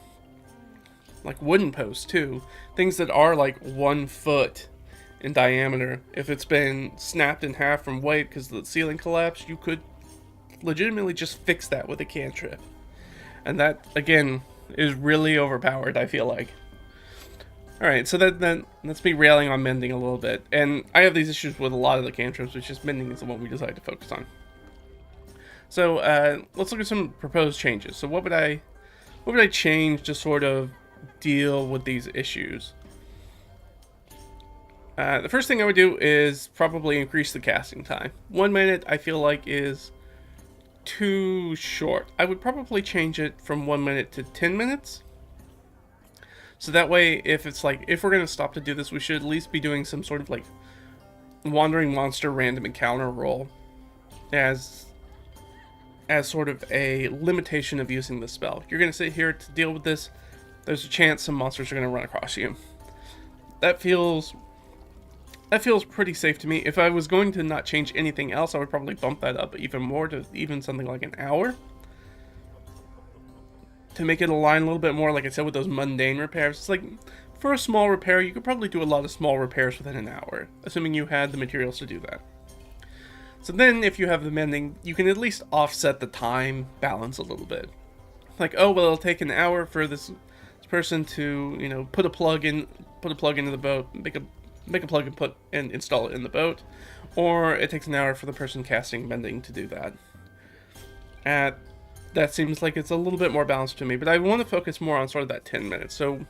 Speaker 1: like wooden posts too. Things that are like 1 foot in diameter. If it's been snapped in half from weight because the ceiling collapsed, you could legitimately just fix that with a cantrip. And that, again, is really overpowered, I feel like. Alright, so then let's be railing on mending a little bit. And I have these issues with a lot of the cantrips, which is mending is the one we decided to focus on. So let's look at some proposed changes. So what would I change to sort of deal with these issues? The first thing I would do is probably increase the casting time. 1 minute I feel like is too short. I would probably change it from 1 minute to 10 minutes. So that way, if it's like, if we're going to stop to do this, we should at least be doing some sort of like wandering monster random encounter roll as sort of a limitation of using the spell. You're going to sit here to deal with this, there's a chance some monsters are going to run across you. That feels pretty safe to me. If I was going to not change anything else, I would probably bump that up even more to even something like an hour. To make it align a little bit more, like I said, with those mundane repairs. It's like, for a small repair, you could probably do a lot of small repairs within an hour, assuming you had the materials to do that. So then, if you have the mending, you can at least offset the time balance a little bit. Like, oh, well, it'll take an hour for this person to, you know, put a plug into the boat, make a plug and install it in the boat, or it takes an hour for the person casting mending to do that. That seems like it's a little bit more balanced to me, but I want to focus more on sort of that 10 minutes. So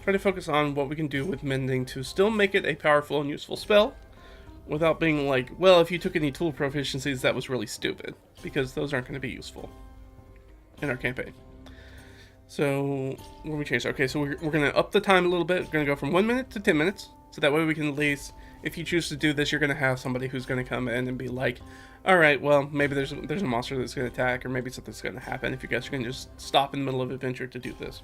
Speaker 1: try to focus on what we can do with mending to still make it a powerful and useful spell without being like, well, if you took any tool proficiencies, that was really stupid, because those aren't going to be useful in our campaign. So what do we change? Okay, so we're going to up the time a little bit. We're going to go from 1 minute to 10 minutes. So that way we can at least, if you choose to do this, you're going to have somebody who's going to come in and be like, all right, well, maybe there's a monster that's going to attack, or maybe something's going to happen if you guys are going to just stop in the middle of adventure to do this.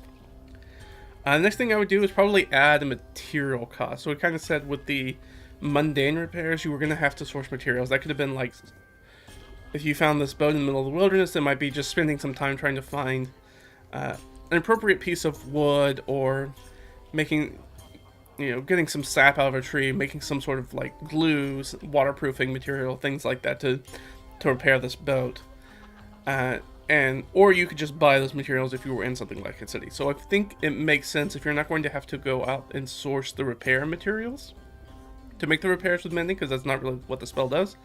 Speaker 1: The next thing I would do is probably add a material cost. So we kind of said with the mundane repairs, you were going to have to source materials. That could have been like, if you found this boat in the middle of the wilderness, it might be just spending some time trying to find an appropriate piece of wood, or making, you know, getting some sap out of a tree, making some sort of like glue, waterproofing material, things like that to repair this boat. Or you could just buy those materials if you were in something like a city. So I think it makes sense, if you're not going to have to go out and source the repair materials to make the repairs with mending, because that's not really what the spell does.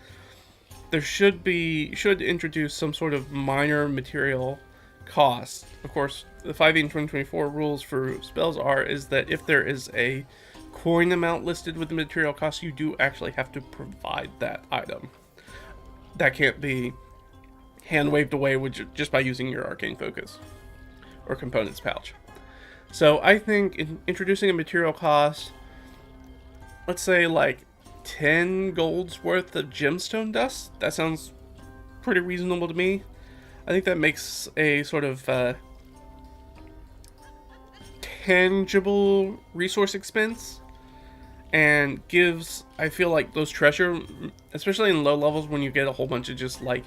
Speaker 1: There should introduce some sort of minor material cost. Of course, the 5e and 2024 rules for spells is that if there is a coin amount listed with the material cost, you do actually have to provide that item. That can't be hand waved away just by using your arcane focus or components pouch. So I think introducing a material cost, let's say like 10 gold's worth of gemstone dust, that sounds pretty reasonable to me. I think that makes a sort of tangible resource expense, and gives, I feel like those treasure, especially in low levels when you get a whole bunch of just like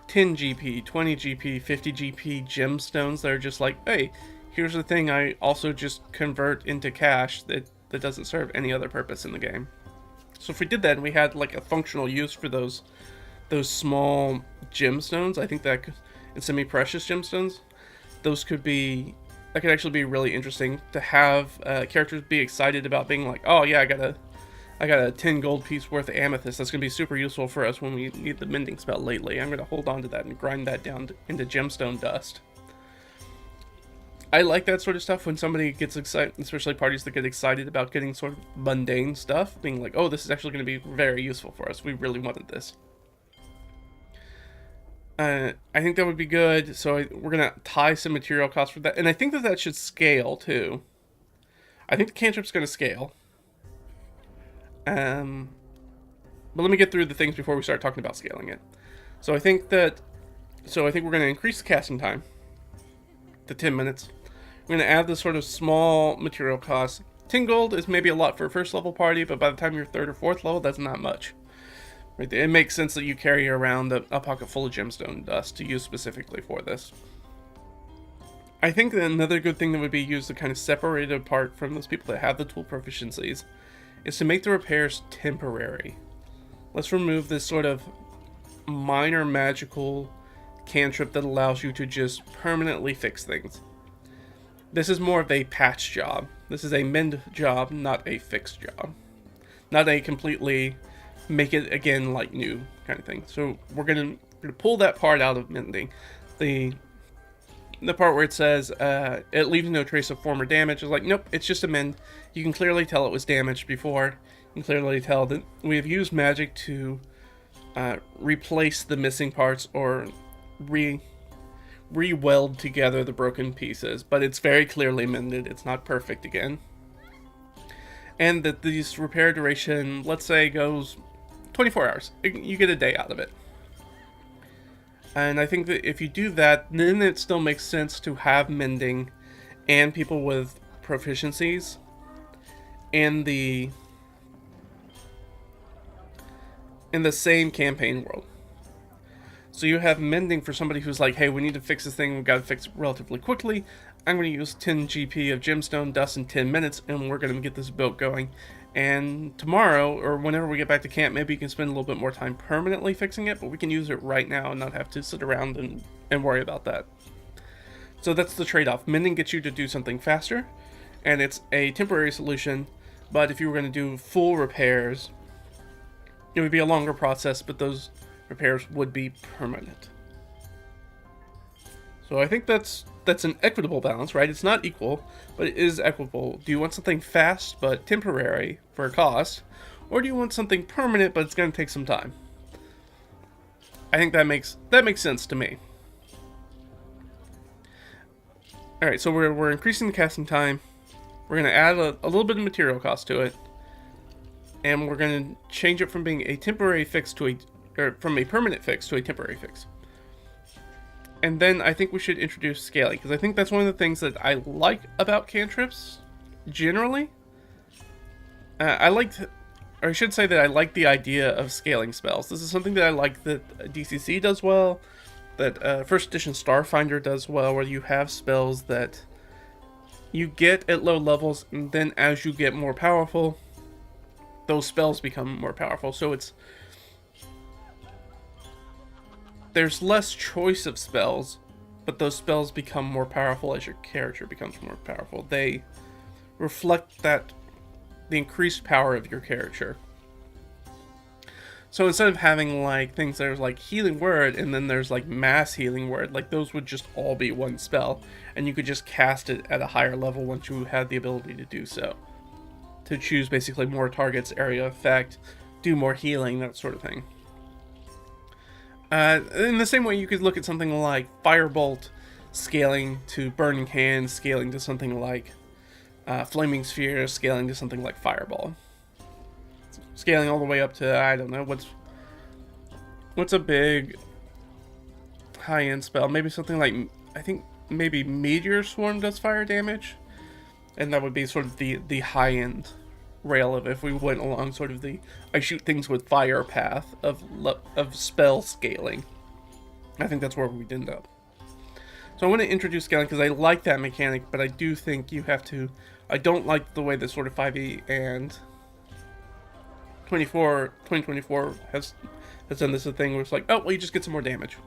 Speaker 1: 10 GP, 20 GP, 50 GP gemstones that are just like, hey, here's the thing I also just convert into cash that doesn't serve any other purpose in the game. So if we did that and we had like a functional use for those small gemstones, I think that and semi-precious gemstones, that could actually be really interesting to have characters be excited about, being like, oh yeah, I got a 10 gold piece worth of amethyst. That's going to be super useful for us when we need the mending spell lately. I'm going to hold on to that and grind that down into gemstone dust. I like that sort of stuff when somebody gets excited, especially parties that get excited about getting sort of mundane stuff, being like, oh, this is actually going to be very useful for us. We really wanted this. I think that would be good. So we're going to tie some material costs for that. And I think that should scale too. I think the cantrip's going to scale. But let me get through the things before we start talking about scaling it. So I think we're going to increase the casting time to 10 minutes. We're going to add this sort of small material cost. 10 gold is maybe a lot for a first level party, but by the time you're 3rd or 4th level, that's not much. Right? It makes sense that you carry around a pocket full of gemstone dust to use specifically for this. I think that another good thing that would be used to kind of separate it apart from those people that have the tool proficiencies is to make the repairs temporary. Let's remove this sort of minor magical cantrip that allows you to just permanently fix things. This is more of a patch job. This is a mend job, not a fix job. Not a completely make it again like new kind of thing. So we're gonna pull that part out of mending. The part where it says it leaves no trace of former damage is like, nope, it's just a mend. You can clearly tell it was damaged before. You can clearly tell that we have used magic to replace the missing parts or re-weld together the broken pieces, but it's very clearly mended. It's not perfect again. And that this repair duration, let's say, goes 24 hours. You get a day out of it. And I think that if you do that, then it still makes sense to have mending and people with proficiencies in the same campaign world. So you have mending for somebody who's like, hey, we need to fix this thing, we've got to fix it relatively quickly. I'm going to use 10 GP of gemstone dust in 10 minutes, and we're going to get this build going. And tomorrow, or whenever we get back to camp, maybe you can spend a little bit more time permanently fixing it, but we can use it right now and not have to sit around and worry about that. So that's the trade-off. Mending gets you to do something faster, and it's a temporary solution, but if you were going to do full repairs, it would be a longer process, but those repairs would be permanent. So I think that's an equitable balance, right? It's not equal, but it is equitable. Do you want something fast but temporary for a cost, or do you want something permanent but it's going to take some time? I think that makes sense to me. All right, so we're increasing the casting time. We're going to add a little bit of material cost to it, and we're going to change it from being a temporary fix to from a permanent fix to a temporary fix. And then I think we should introduce scaling, because I think that's one of the things that I like about cantrips, generally. I should say that I like the idea of scaling spells. This is something that I like that DCC does well, that First Edition Starfinder does well, where you have spells that you get at low levels, and then as you get more powerful, those spells become more powerful. So there's less choice of spells, but those spells become more powerful as your character becomes more powerful. They reflect the increased power of your character. So instead of having like things that are like healing word and then there's like mass healing word, like those would just all be one spell, and you could just cast it at a higher level once you had the ability to do so. To choose basically more targets, area effect, do more healing, that sort of thing. In the same way, you could look at something like Firebolt scaling to Burning Hands, scaling to something like Flaming Sphere, scaling to something like Fireball. Scaling all the way up to, I don't know, what's a big high-end spell? Maybe something like, I think maybe Meteor Swarm does fire damage? And that would be sort of the high-end rail of if we went along sort of the I shoot things with fire path of spell scaling. I think that's where we'd end up. So I want to introduce scaling because I like that mechanic, but I do think you have to. I don't like the way that sort of 5e and 2024 has done this thing where it's like, oh well, you just get some more damage,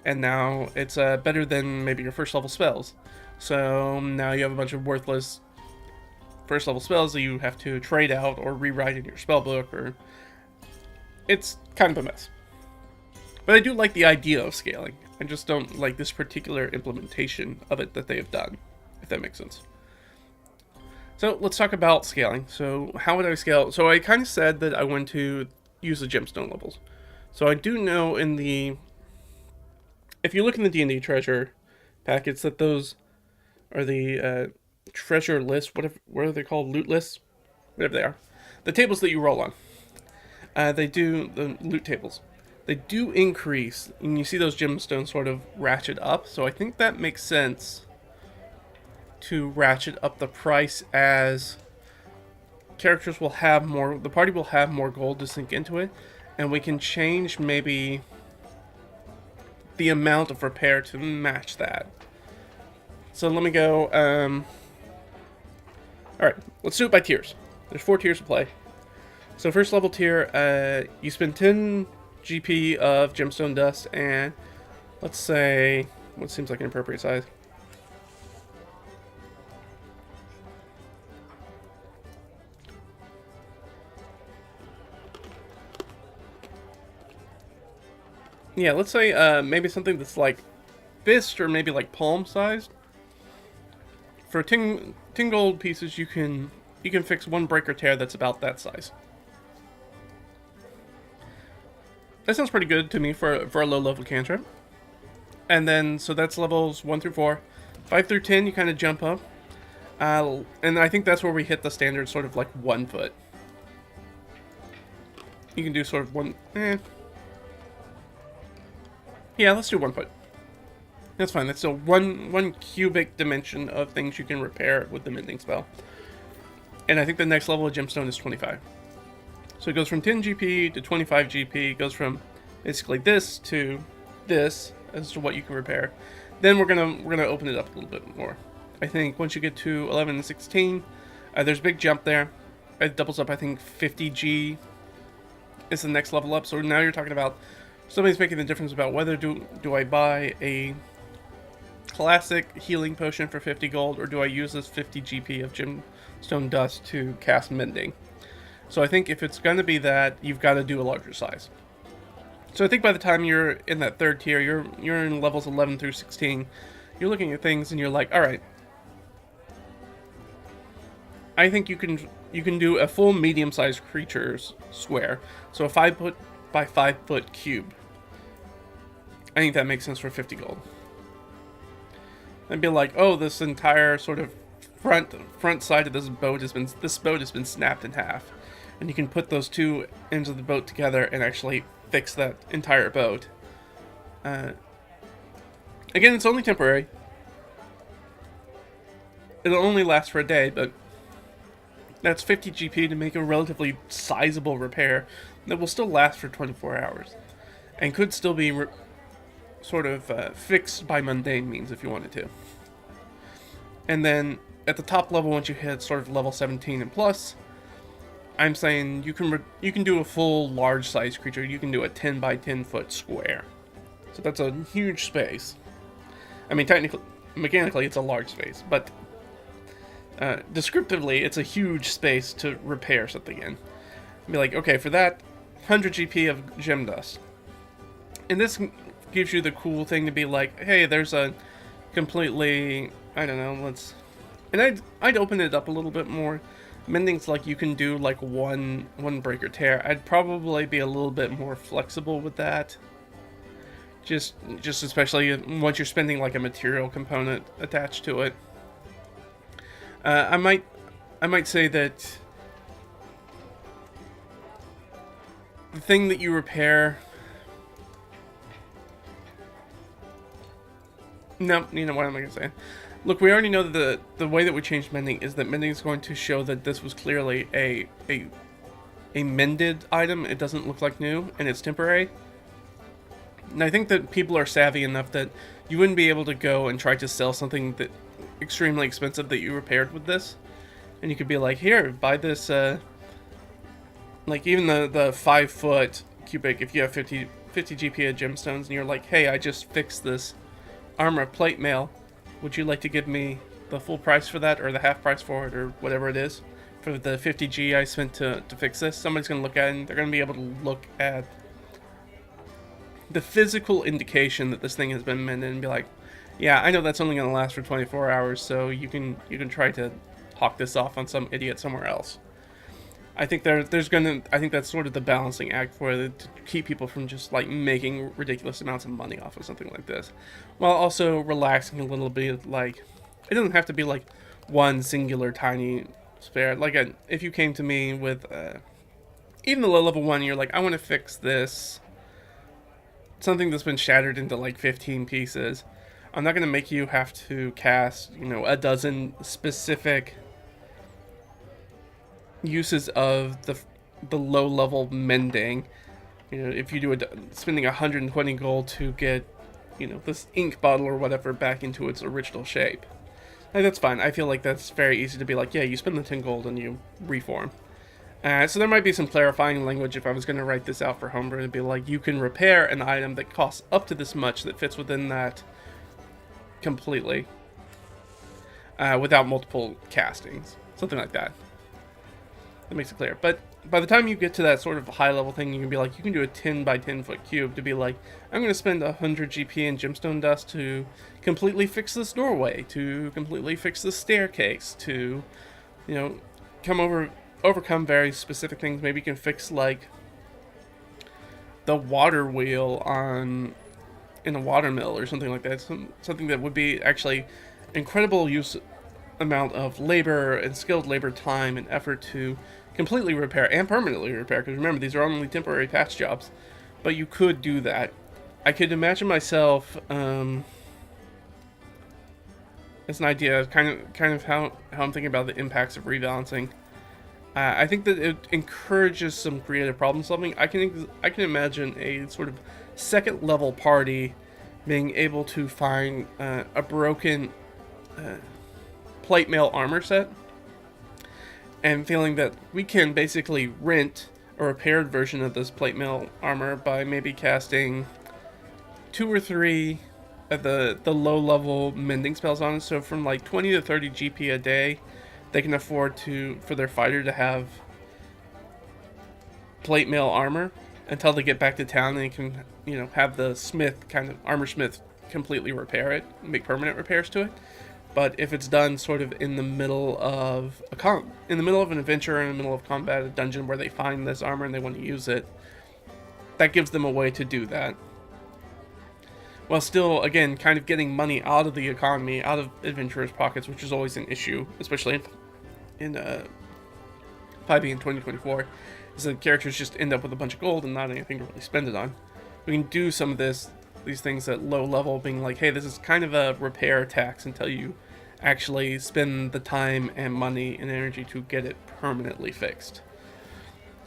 Speaker 1: and now it's better than maybe your first level spells. So now you have a bunch of worthless first level spells that you have to trade out or rewrite in your spellbook, or it's kind of a mess. But I do like the idea of scaling. I just don't like this particular implementation of it that they have done, if that makes sense. So let's talk about scaling. So how would I scale? So I kind of said that I want to use the gemstone levels. So I do know if you look in the D&D treasure packets, that those are the treasure lists, what are they called? Loot lists? Whatever they are. The tables that you roll on. They do, the loot tables. They do increase, and you see those gemstones sort of ratchet up, so I think that makes sense to ratchet up the price as characters will have more, the party will have more gold to sink into it, and we can change maybe the amount of repair to match that. So let me go, alright, let's do it by tiers. There's 4 tiers to play. So first level tier, you spend 10 GP of gemstone dust and Let's say, what seems like an appropriate size? Yeah, let's say maybe something that's like fist or maybe like palm sized. For 10 gold pieces, you can fix one break or tear that's about that size. That sounds pretty good to me for a low level cantrip. And then, so that's levels 1 through 4. 5 through 10, you kind of jump up. And I think that's where we hit the standard sort of like 1 foot. You can do sort of one, yeah, let's do 1 foot. That's fine. That's still one cubic dimension of things you can repair with the mending spell. And I think the next level of gemstone is 25. So it goes from 10 GP to 25 GP. It goes from basically this to this as to what you can repair. Then we're gonna open it up a little bit more. I think once you get to 11 and 16, there's a big jump there. It doubles up. I think 50 G is the next level up. So now you're talking about somebody's making the difference about whether do I buy a classic healing potion for 50 gold, or do I use this 50 GP of gemstone dust to cast mending? So I think if it's going to be that, you've got to do a larger size. So I think by the time you're in that third tier, you're in levels 11 through 16, you're looking at things and you're like, all right, I think you can do a full medium-sized creature's square. So a 5 foot by 5 foot cube. I think that makes sense for 50 gold. And be like, oh, this entire sort of front side of this boat has been snapped in half, and you can put those two ends of the boat together and actually fix that entire boat. Again, it's only temporary. It'll only last for a day, but that's 50 GP to make a relatively sizable repair that will still last for 24 hours, and could still be sort of fixed by mundane means if you wanted to. And then at the top level, once you hit sort of level 17 and plus, I'm saying you can do a full large size creature. You can do a 10 by 10 foot square. So that's a huge space. I mean, technically, mechanically, it's a large space, but descriptively, it's a huge space to repair something in. Be like, okay, for that, 100 GP of gem dust. And this gives you the cool thing to be like, hey, there's a completely, I don't know, and I'd open it up a little bit more. Mending's like you can do like one break or tear. I'd probably be a little bit more flexible with that. Just especially once you're spending like a material component attached to it. I might say that the thing that you repair. No, you know what am I gonna say? Look, we already know that the way that we changed mending is that mending is going to show that this was clearly a mended item. It doesn't look like new, and it's temporary. And I think that people are savvy enough that you wouldn't be able to go and try to sell something that extremely expensive that you repaired with this, and you could be like, here, buy this. Like even the 5 foot cubic, if you have 50 GP of gemstones, and you're like, hey, I just fixed this armor plate mail. Would you like to give me the full price for that, or the half price for it, or whatever it is, for the 50 G I spent to fix this? Somebody's going to look at it, and they're going to be able to look at the physical indication that this thing has been mended and be like, yeah, I know that's only going to last for 24 hours, so you can try to hawk this off on some idiot somewhere else. I think I think that's sort of the balancing act for it, to keep people from just like making ridiculous amounts of money off of something like this, while also relaxing a little bit. Like, it doesn't have to be like one singular tiny spare. Like, if you came to me with even the low level one, you're like, I want to fix this, something that's been shattered into like 15 pieces. I'm not going to make you have to cast, a dozen specific uses of the low level mending. If you do spending 120 gold to get this ink bottle or whatever back into its original shape, that's fine. I feel like that's very easy to be like, yeah, you spend the 10 gold and you reform. So there might be some clarifying language if I was going to write this out for homebrew. It'd be like, you can repair an item that costs up to this much that fits within that completely without multiple castings. Something like that. That makes it clear. But by the time you get to that sort of high level thing, you can be like, you can do a 10 by 10 foot cube to be like, I'm going to spend 100 GP in gemstone dust to completely fix this doorway, to completely fix this staircase, to, you know, overcome very specific things. Maybe you can fix like the water wheel in a water mill or something like that. Something that would be actually incredible amount of labor and skilled labor time and effort to completely repair and permanently repair, because remember, these are only temporary patch jobs, but you could do that. I could imagine myself as an idea, kind of how I'm thinking about the impacts of rebalancing. I think that it encourages some creative problem solving. I can imagine a sort of second level party being able to find a broken plate mail armor set, and feeling that we can basically rent a repaired version of this plate mail armor by maybe casting 2 or 3 of the low level mending spells on it. So from like 20 to 30 GP a day, they can afford for their fighter to have plate mail armor until they get back to town, and they can, you know, have the armor smith completely repair it, make permanent repairs to it. But if it's done sort of in the middle of an adventure, or in the middle of combat, a dungeon where they find this armor and they want to use it, that gives them a way to do that, while still, again, kind of getting money out of the economy, out of adventurers' pockets, which is always an issue, especially in 5e in 2024, is that characters just end up with a bunch of gold and not anything to really spend it on. We can do some of these things at low level, being like, hey, this is kind of a repair tax until you actually spend the time and money and energy to get it permanently fixed.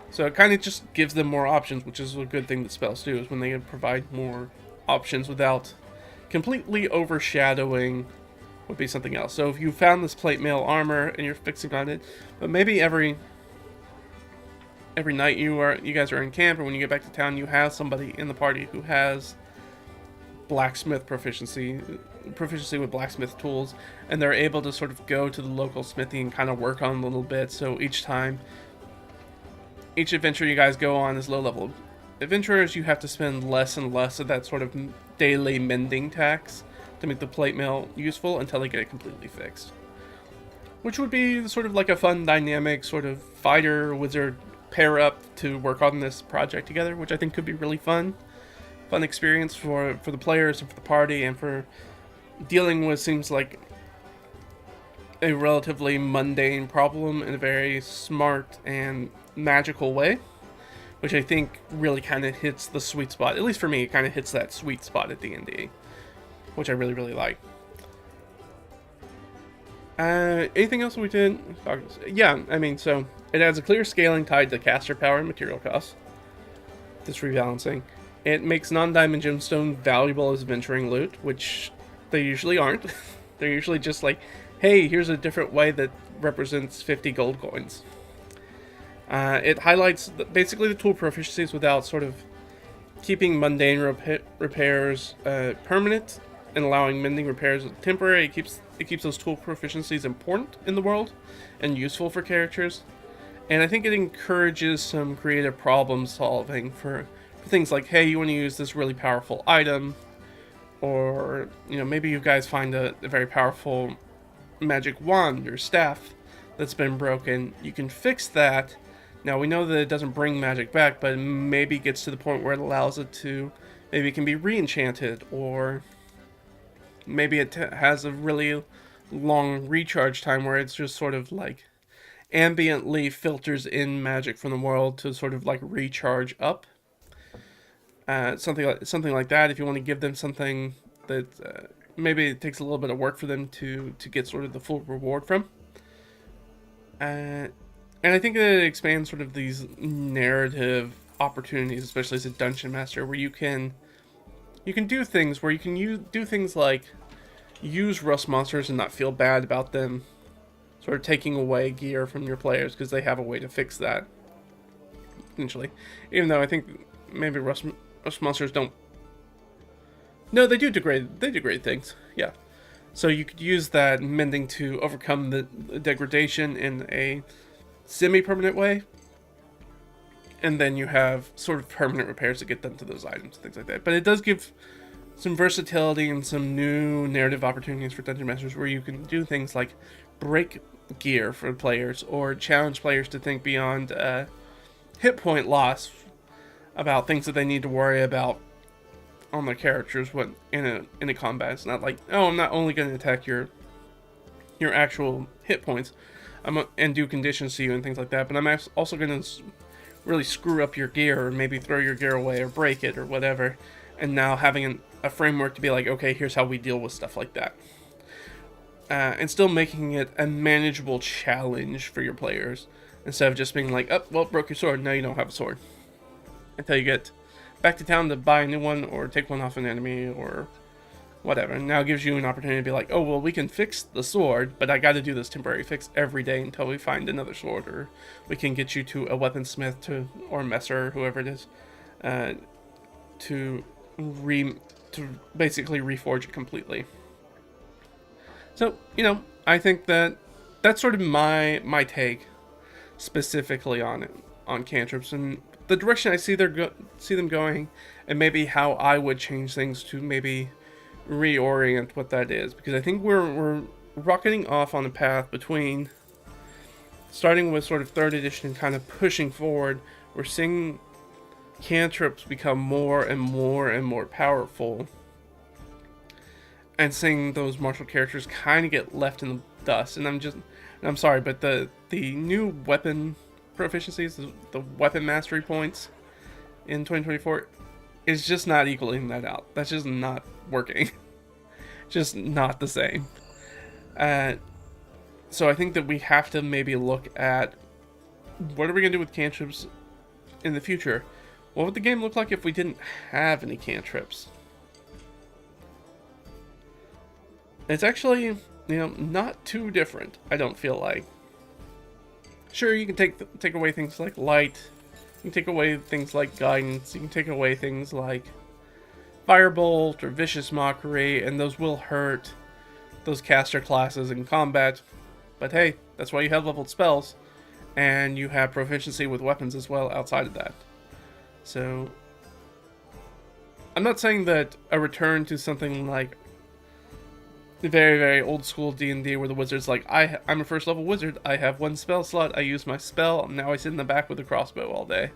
Speaker 1: So it kind of just gives them more options, which is a good thing that spells do, is when they provide more options without completely overshadowing would be something else. So if you found this plate mail armor and you're fixing on it, but maybe every night you guys are in camp, or when you get back to town, you have somebody in the party who has blacksmith proficiency with blacksmith tools, and they're able to sort of go to the local smithy and kind of work on a little bit. So each adventure you guys go on as low level adventurers, you have to spend less and less of that sort of daily mending tax to make the plate mail useful until they get it completely fixed, which would be sort of like a fun dynamic sort of fighter wizard pair up to work on this project together, which I think could be really fun experience for the players and for the party, and for dealing with seems like a relatively mundane problem in a very smart and magical way, which I think really kind of hits the sweet spot. At least for me, it kind of hits that sweet spot at D&D, which I really, really like. Anything else we did? Yeah, I mean, so it adds a clear scaling tied to caster power and material costs. This rebalancing. It makes non-diamond gemstone valuable as adventuring loot, which they usually aren't. They're usually just like, hey, here's a different way that represents 50 gold coins. It highlights basically the tool proficiencies without sort of keeping mundane repairs permanent and allowing mending repairs temporary. It keeps those tool proficiencies important in the world and useful for characters. And I think it encourages some creative problem solving for things like, hey, you want to use this really powerful item, or, you know, maybe you guys find a very powerful magic wand or staff that's been broken. You can fix that. Now, we know that it doesn't bring magic back, but maybe it gets to the point where it allows it to, maybe it can be re-enchanted, or maybe it has a really long recharge time where it's just sort of like ambiently filters in magic from the world to sort of like recharge up. Something like that. If you want to give them something that maybe it takes a little bit of work for them to get sort of the full reward from. And I think that it expands sort of these narrative opportunities, especially as a dungeon master, where you can do things where you can do things like use rust monsters and not feel bad about them sort of taking away gear from your players, because they have a way to fix that. potentially. Even though I think maybe rust monsters don't. No, they do degrade. They degrade things. Yeah. So you could use that mending to overcome the degradation in a semi-permanent way. And then you have sort of permanent repairs to get them to those items, things like that. But it does give some versatility and some new narrative opportunities for Dungeon Masters where you can do things like break gear for players or challenge players to think beyond hit point loss about things that they need to worry about on their characters in a combat. It's not like, oh, I'm not only going to attack your actual hit points and do conditions to you and things like that, but I'm also going to really screw up your gear or maybe throw your gear away or break it or whatever. And now having a framework to be like, okay, here's how we deal with stuff like that. And still making it a manageable challenge for your players. Instead of just being like, oh, well, broke your sword, now you don't have a sword. Until you get back to town to buy a new one or take one off an enemy or whatever. And now it gives you an opportunity to be like, oh, well, we can fix the sword, but I got to do this temporary fix every day until we find another sword. Or we can get you to a weaponsmith or a messer or whoever it is to basically reforge it completely. So, I think that's sort of my take specifically on cantrips and the direction I see them going, and maybe how I would change things to maybe reorient what that is, because I think we're rocketing off on a path between starting with sort of 3rd edition and kind of pushing forward. We're seeing cantrips become more and more and more powerful, and seeing those martial characters kind of get left in the dust. And I'm sorry, but the new weapon proficiencies, the weapon mastery points in 2024 is just not equaling that out. That's just not working. Just not the same. So I think that we have to maybe look at what are we going to do with cantrips in the future. What would the game look like if we didn't have any cantrips? It's actually, not too different, I don't feel like. Sure, you can take away things like light, you can take away things like guidance, you can take away things like firebolt or vicious mockery, and those will hurt those caster classes in combat. But hey, that's why you have leveled spells, and you have proficiency with weapons as well outside of that. So, I'm not saying that a return to something like very, very old school D&D where the wizard's like, I'm a first level wizard, I have one spell slot, I use my spell, and now I sit in the back with a crossbow all day.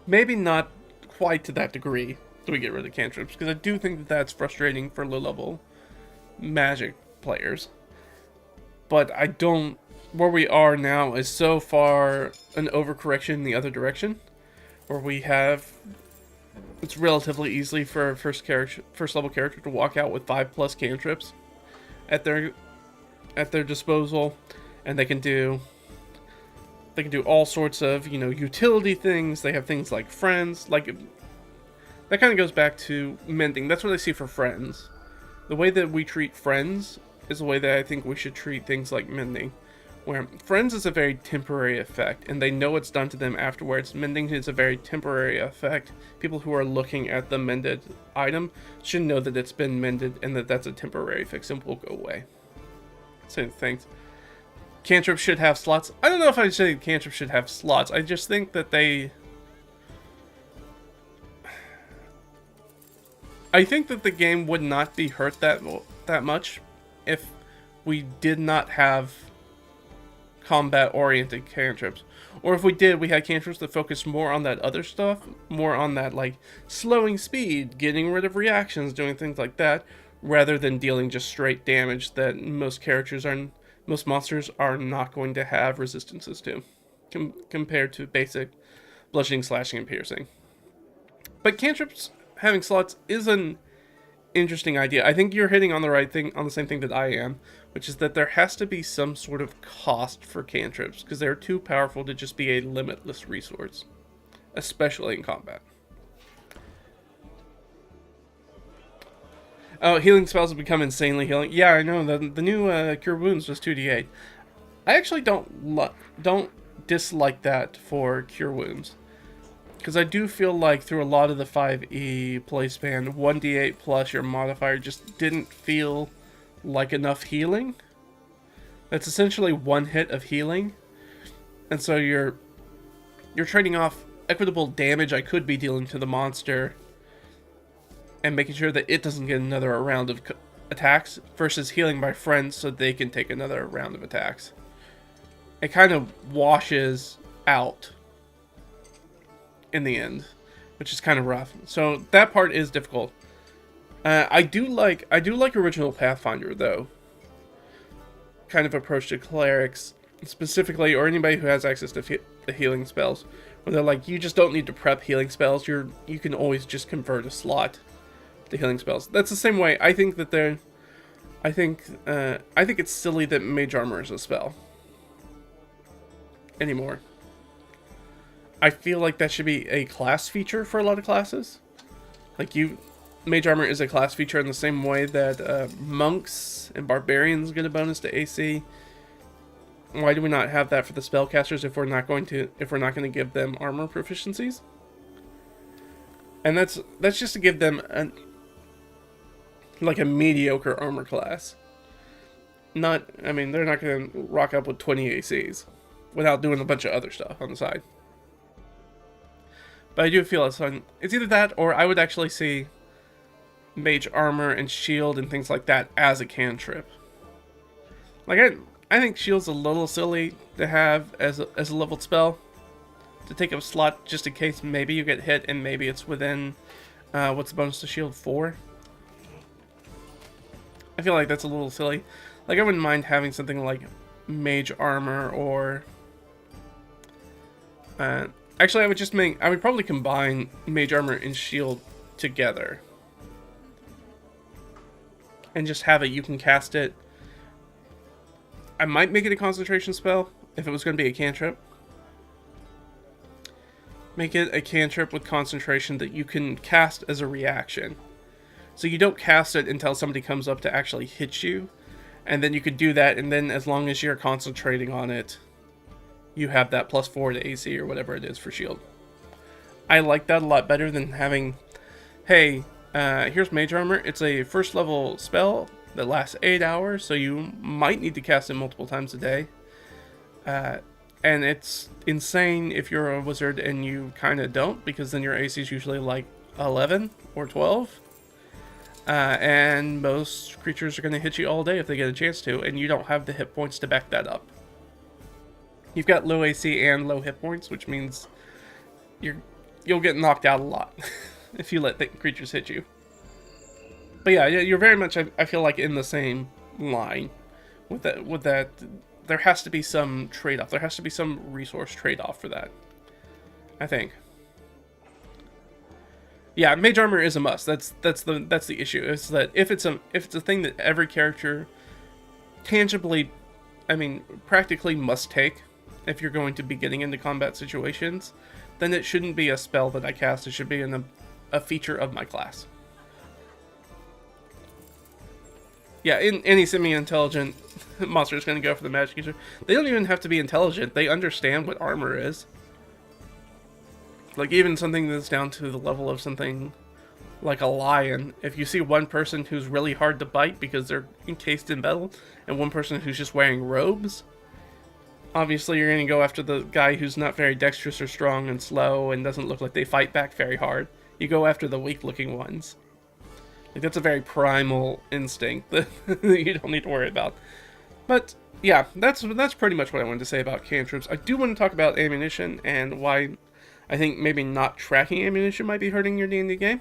Speaker 1: Maybe not quite to that degree do we get rid of cantrips, because I do think that that's frustrating for low level magic players. But where we are now is so far an overcorrection in the other direction, where we have, it's relatively easy for a first level character to walk out with 5+ cantrips at their disposal, and they can do all sorts of utility things. They have things like friends, like that kind of goes back to mending. That's what I see for friends. The way that we treat friends is the way that I think we should treat things like mending. Where friends is a very temporary effect, and they know it's done to them afterwards. Mending is a very temporary effect. People who are looking at the mended item should know that it's been mended and that that's a temporary fix and will go away. Same things. Cantrips should have slots. I don't know if I say cantrips should have slots. I just think that I think that the game would not be hurt that much if we did not have combat-oriented cantrips. Or if we did, we had cantrips that focused more on that other stuff, more on that, like, slowing speed, getting rid of reactions, doing things like that, rather than dealing just straight damage that most monsters are not going to have resistances to, compared to basic bludgeoning, slashing, and piercing. But cantrips having slots is an interesting idea. I think you're hitting on the right thing, on the same thing that I am, which is that there has to be some sort of cost for cantrips, because they're too powerful to just be a limitless resource, especially in combat. Oh, healing spells have become insanely healing. Yeah, I know, the new Cure Wounds was 2d8. I actually don't dislike that for Cure Wounds. Because I do feel like through a lot of the 5e play span, 1d8 plus your modifier just didn't feel like enough healing. That's essentially one hit of healing. And so you're trading off equitable damage I could be dealing to the monster and making sure that it doesn't get another round of attacks versus healing my friends so they can take another round of attacks. It kind of washes out in the end, which is kind of rough. So that part is difficult. I do like original Pathfinder though. Kind of approach to clerics specifically, or anybody who has access to the healing spells, where they're like, you just don't need to prep healing spells. You can always just convert a slot to healing spells. That's the same way. I think that I think it's silly that Mage Armor is a spell anymore. I feel like that should be a class feature for a lot of classes. Like Mage Armor is a class feature in the same way that monks and barbarians get a bonus to AC. Why do we not have that for the spellcasters if we're not going to give them armor proficiencies? And that's just to give them a mediocre armor class. I mean, they're not going to rock up with 20 ACs without doing a bunch of other stuff on the side. But I do feel it's either that, or I would actually see Mage Armor and Shield and things like that as a cantrip. Like, I think Shield's a little silly to have as a leveled spell. To take a slot just in case maybe you get hit and maybe it's within, what's the bonus to Shield, 4? I feel like that's a little silly. Like, I wouldn't mind having something like Mage Armor or... actually, I would probably combine Mage Armor and Shield together. And just have it, you can cast it. I might make it a concentration spell if it was going to be a cantrip. Make it a cantrip with concentration that you can cast as a reaction. So you don't cast it until somebody comes up to actually hit you. And then you could do that, and then as long as you're concentrating on it, you have that +4 to AC or whatever it is for shield. I like that a lot better than having, hey, here's Mage Armor. It's a first level spell that lasts 8 hours, so you might need to cast it multiple times a day. And it's insane if you're a wizard and you kind of don't, because then your AC is usually like 11 or 12. And most creatures are going to hit you all day if they get a chance to, and you don't have the hit points to back that up. You've got low AC and low hit points, which means you'll get knocked out a lot if you let the creatures hit you. But yeah, you're very much, I feel like, in the same line with that. There has to be some trade-off. There has to be some resource trade-off for that, I think. Yeah, Mage Armor is a must. That's the issue. Is that if it's a thing that every character tangibly, practically must take if you're going to be getting into combat situations, then it shouldn't be a spell that I cast. It should be a feature of my class. Yeah, in any semi-intelligent monster is going to go for the magic user. They don't even have to be intelligent. They understand what armor is. Like, even something that's down to the level of something like a lion. If you see one person who's really hard to bite because they're encased in metal, and one person who's just wearing robes, obviously you're going to go after the guy who's not very dexterous or strong and slow and doesn't look like they fight back very hard. You go after the weak-looking ones. Like, that's a very primal instinct that you don't need to worry about. But yeah, that's pretty much what I wanted to say about cantrips. I do want to talk about ammunition and why I think maybe not tracking ammunition might be hurting your D&D game.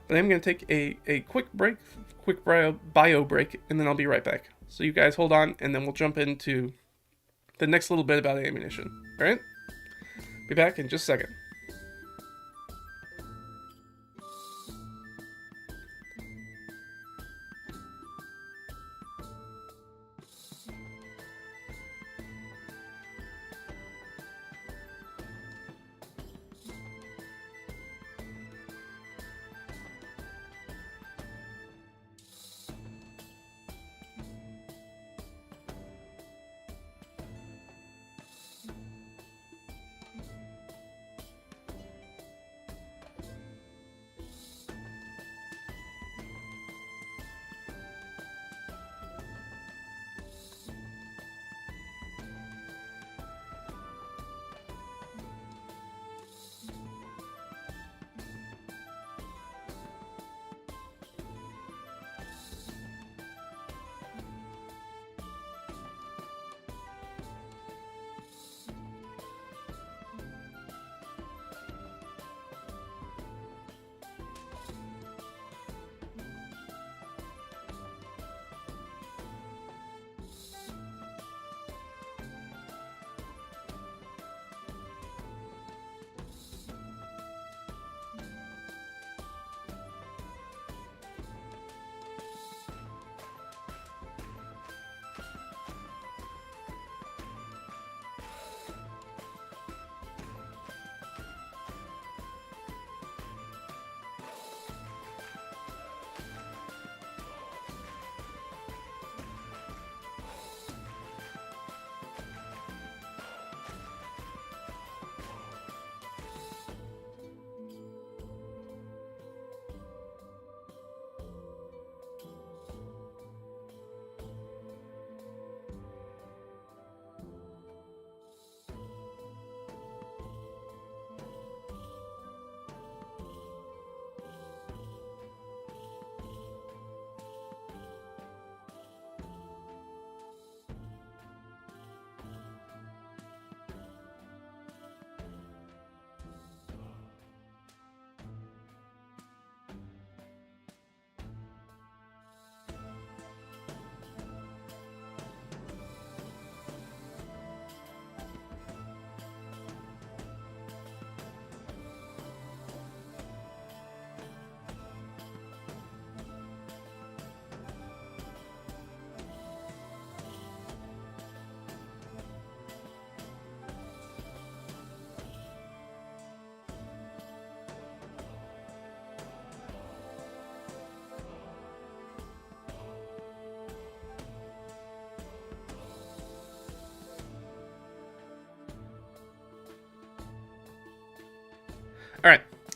Speaker 1: But I'm going to take a quick bio break, and then I'll be right back. So you guys hold on, and then we'll jump into the next little bit about ammunition. Alright? Be back in just a second.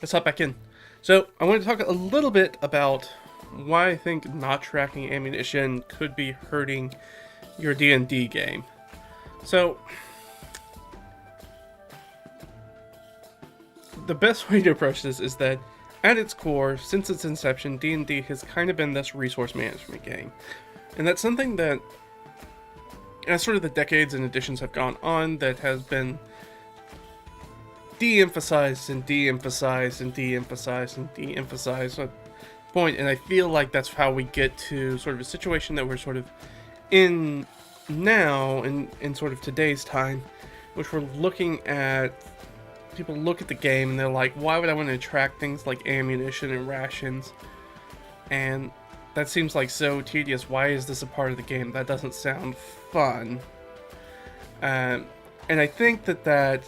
Speaker 1: let's hop back in. So I want to talk a little bit about why I think not tracking ammunition could be hurting your D&D game. So the best way to approach this is that at its core, since its inception, D&D has kind of been this resource management game. And that's something that, as sort of the decades and editions have gone on, that has been de-emphasized and de-emphasized and de-emphasized and de-emphasized at point. And I feel like that's how we get to sort of a situation that we're sort of in now, in sort of today's time, which we're looking at. People look at the game and they're like, why would I want to track things like ammunition and rations? And that seems like so tedious. Why is this a part of the game? That doesn't sound fun. And I think that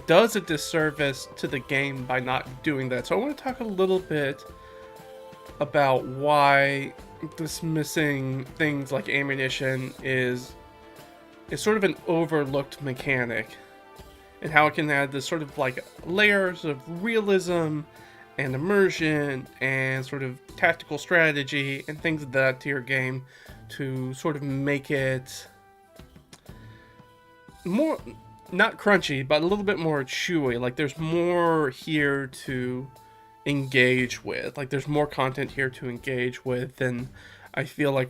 Speaker 1: does a disservice to the game by not doing that. So I want to talk a little bit about why dismissing things like ammunition is sort of an overlooked mechanic, and how it can add this sort of like layers of realism and immersion and sort of tactical strategy and things like that to your game to sort of make it more, not crunchy, but a little bit more chewy. Like there's more here to engage with. Like there's more content here to engage with than I feel like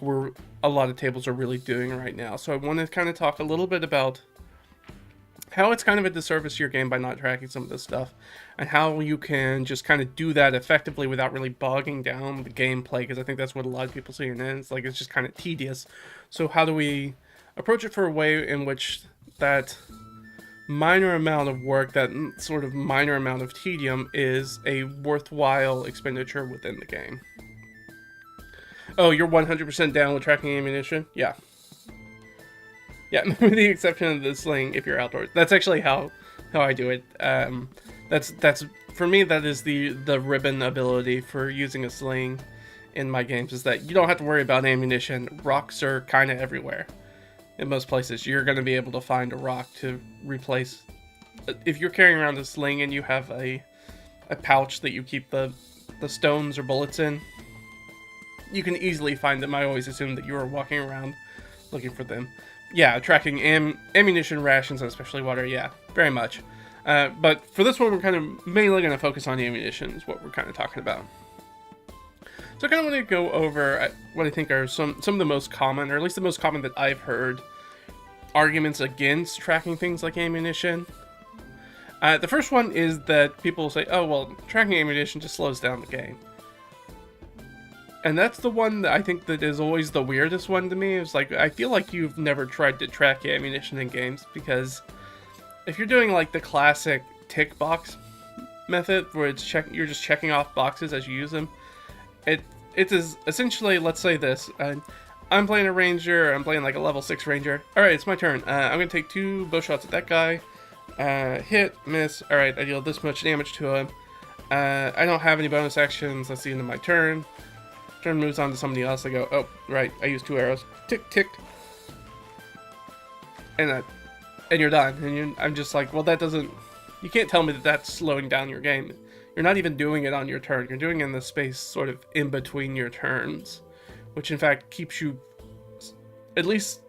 Speaker 1: a lot of tables are really doing right now. So I want to kind of talk a little bit about how it's kind of a disservice to your game by not tracking some of this stuff, and how you can just kind of do that effectively without really bogging down the gameplay, because I think that's what a lot of people see, and it's like it's just kind of tedious. So how do we approach it for a way in which that minor amount of work, that sort of minor amount of tedium, is a worthwhile expenditure within the game? Oh, you're 100% down with tracking ammunition? Yeah. Yeah, with the exception of the sling if you're outdoors. That's actually how I do it. That's for me, that is the ribbon ability for using a sling in my games, is that you don't have to worry about ammunition. Rocks are kind of everywhere. In most places, you're going to be able to find a rock to replace. If you're carrying around a sling and you have a pouch that you keep the stones or bullets in, you can easily find them. I always assume that you are walking around looking for them. Yeah, tracking ammunition, rations, and especially water, yeah, very much. But for this one, we're kind of mainly going to focus on ammunition, is what we're kind of talking about. So I kind of want to go over what I think are some of the most common, or at least the most common that I've heard, arguments against tracking things like ammunition. The first one is that people say, oh, well, tracking ammunition just slows down the game. And that's the one that I think that is always the weirdest one to me. It's like, I feel like you've never tried to track ammunition in games, because if you're doing like the classic tick box method, where it's you're just checking off boxes as you use them, it is essentially, let's say this, I'm playing a ranger, I'm playing like a level 6 ranger. Alright, it's my turn. I'm going to take 2 bow shots at that guy. Hit, miss. Alright, I deal this much damage to him. I don't have any bonus actions. That's the end of my turn. Turn moves on to somebody else. I go, oh, right, I used 2 arrows. Tick, tick. And you're done. And I'm just like, well, that doesn't... You can't tell me that that's slowing down your game. You're not even doing it on your turn. You're doing it in the space sort of in between your turns, which in fact keeps you, at least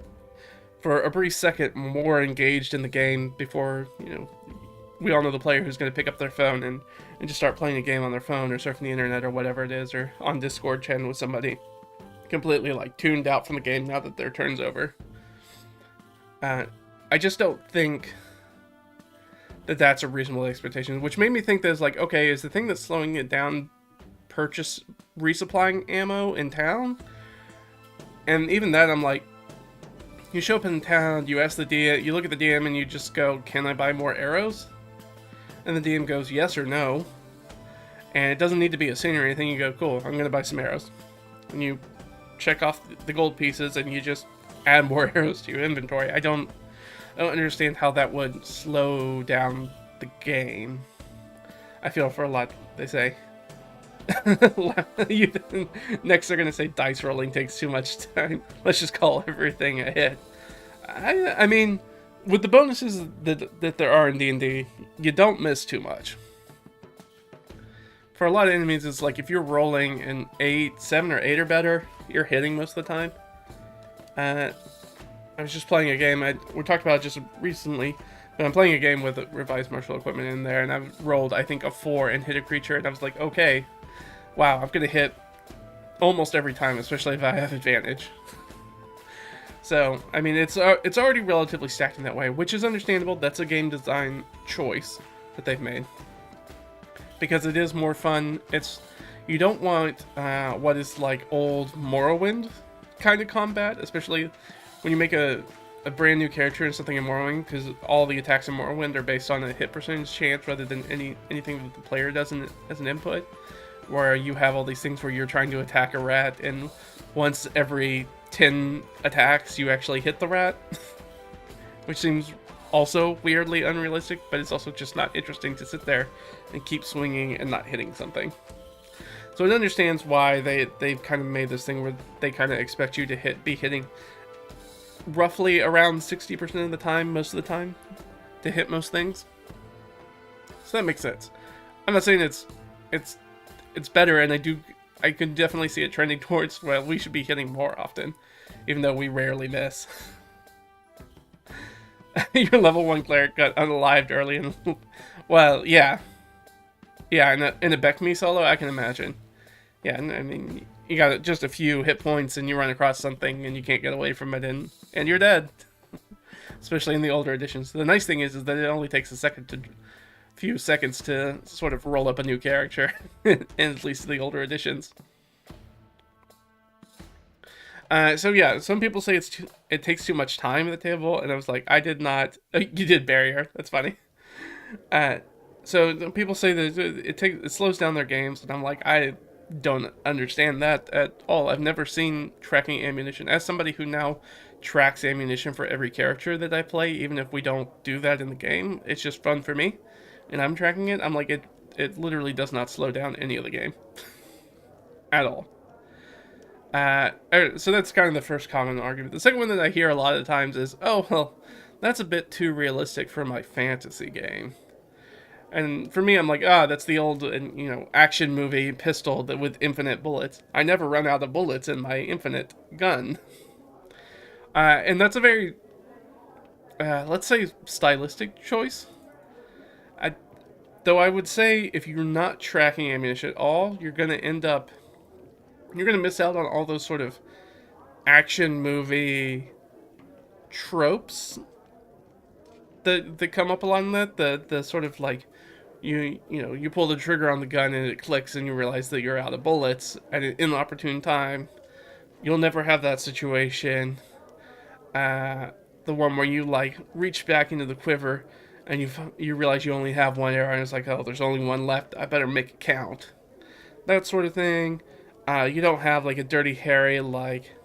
Speaker 1: for a brief second, more engaged in the game before, we all know the player who's going to pick up their phone and just start playing a game on their phone, or surfing the internet, or whatever it is, or on Discord chatting with somebody, completely like tuned out from the game now that their turn's over. I just don't think that that's a reasonable expectation, which made me think that it's like, okay, is the thing that's slowing it down resupplying ammo in town? And even that, I'm like, you show up in town, you ask the DM, you look at the DM and you just go, can I buy more arrows? And the DM goes yes or no. And it doesn't need to be a scene or anything. You go, cool, I'm going to buy some arrows. And you check off the gold pieces and you just add more arrows to your inventory. I don't understand how that would slow down the game. I feel for a lot, they say. Next they're going to say dice rolling takes too much time. Let's just call everything a hit. I mean, with the bonuses that there are in D&D, you don't miss too much. for a lot of enemies, it's like if you're rolling an 8, 7 or 8 or better, you're hitting most of the time. I was just playing a game, we talked about it just recently, but I'm playing a game with revised martial equipment in there, and I rolled, I think, a 4 and hit a creature, and I was like, okay, wow, I'm going to hit almost every time, especially if I have advantage. So, I mean, it's already relatively stacked in that way, which is understandable. That's a game design choice that they've made. Because it is more fun. You don't want what is like old Morrowind kind of combat, especially when you make a brand new character and something in Morrowind, because all the attacks in Morrowind are based on a hit percentage chance rather than anything that the player does as an input, where you have all these things where you're trying to attack a rat, and once every 10 attacks you actually hit the rat, which seems also weirdly unrealistic, but it's also just not interesting to sit there and keep swinging and not hitting something. So it understands why they've kind of made this thing where they kind of expect you to be hitting roughly around 60% of the time, most of the time, to hit most things. So that makes sense. I'm not saying it's better, and I can definitely see it trending towards, well, we should be hitting more often, even though we rarely miss. Your level 1 cleric got unalived early, and well, yeah, in a Beck Me solo, I can imagine. Yeah, I mean, you got just a few hit points, and you run across something, and you can't get away from it, and you're dead. Especially in the older editions. The nice thing is that it only takes a few seconds to sort of roll up a new character, in at least the older editions. So yeah, some people say it takes too much time at the table, and I was like, I did not. You did barrier. That's funny. So people say that it slows down their games, and I'm like, I don't understand that at all. I've never seen tracking ammunition. As somebody who now tracks ammunition for every character that I play, even if we don't do that in the game, it's just fun for me, and I'm tracking it. I'm like, it literally does not slow down any of the game at all. So that's kind of the first common argument. The second one that I hear a lot of times is, oh, well, that's a bit too realistic for my fantasy game. And for me, I'm like, that's the old, action movie pistol with infinite bullets. I never run out of bullets in my infinite gun. And that's a very, let's say, stylistic choice. Though I would say if you're not tracking ammunition at all, you're going to miss out on all those sort of action movie tropes that come up along that. The sort of like, you pull the trigger on the gun and it clicks and you realize that you're out of bullets at an inopportune time. You'll never have that situation. The one where you like reach back into the quiver and you realize you only have one arrow and it's like, oh, there's only one left. I better make it count. That sort of thing. You don't have like a Dirty Harry like,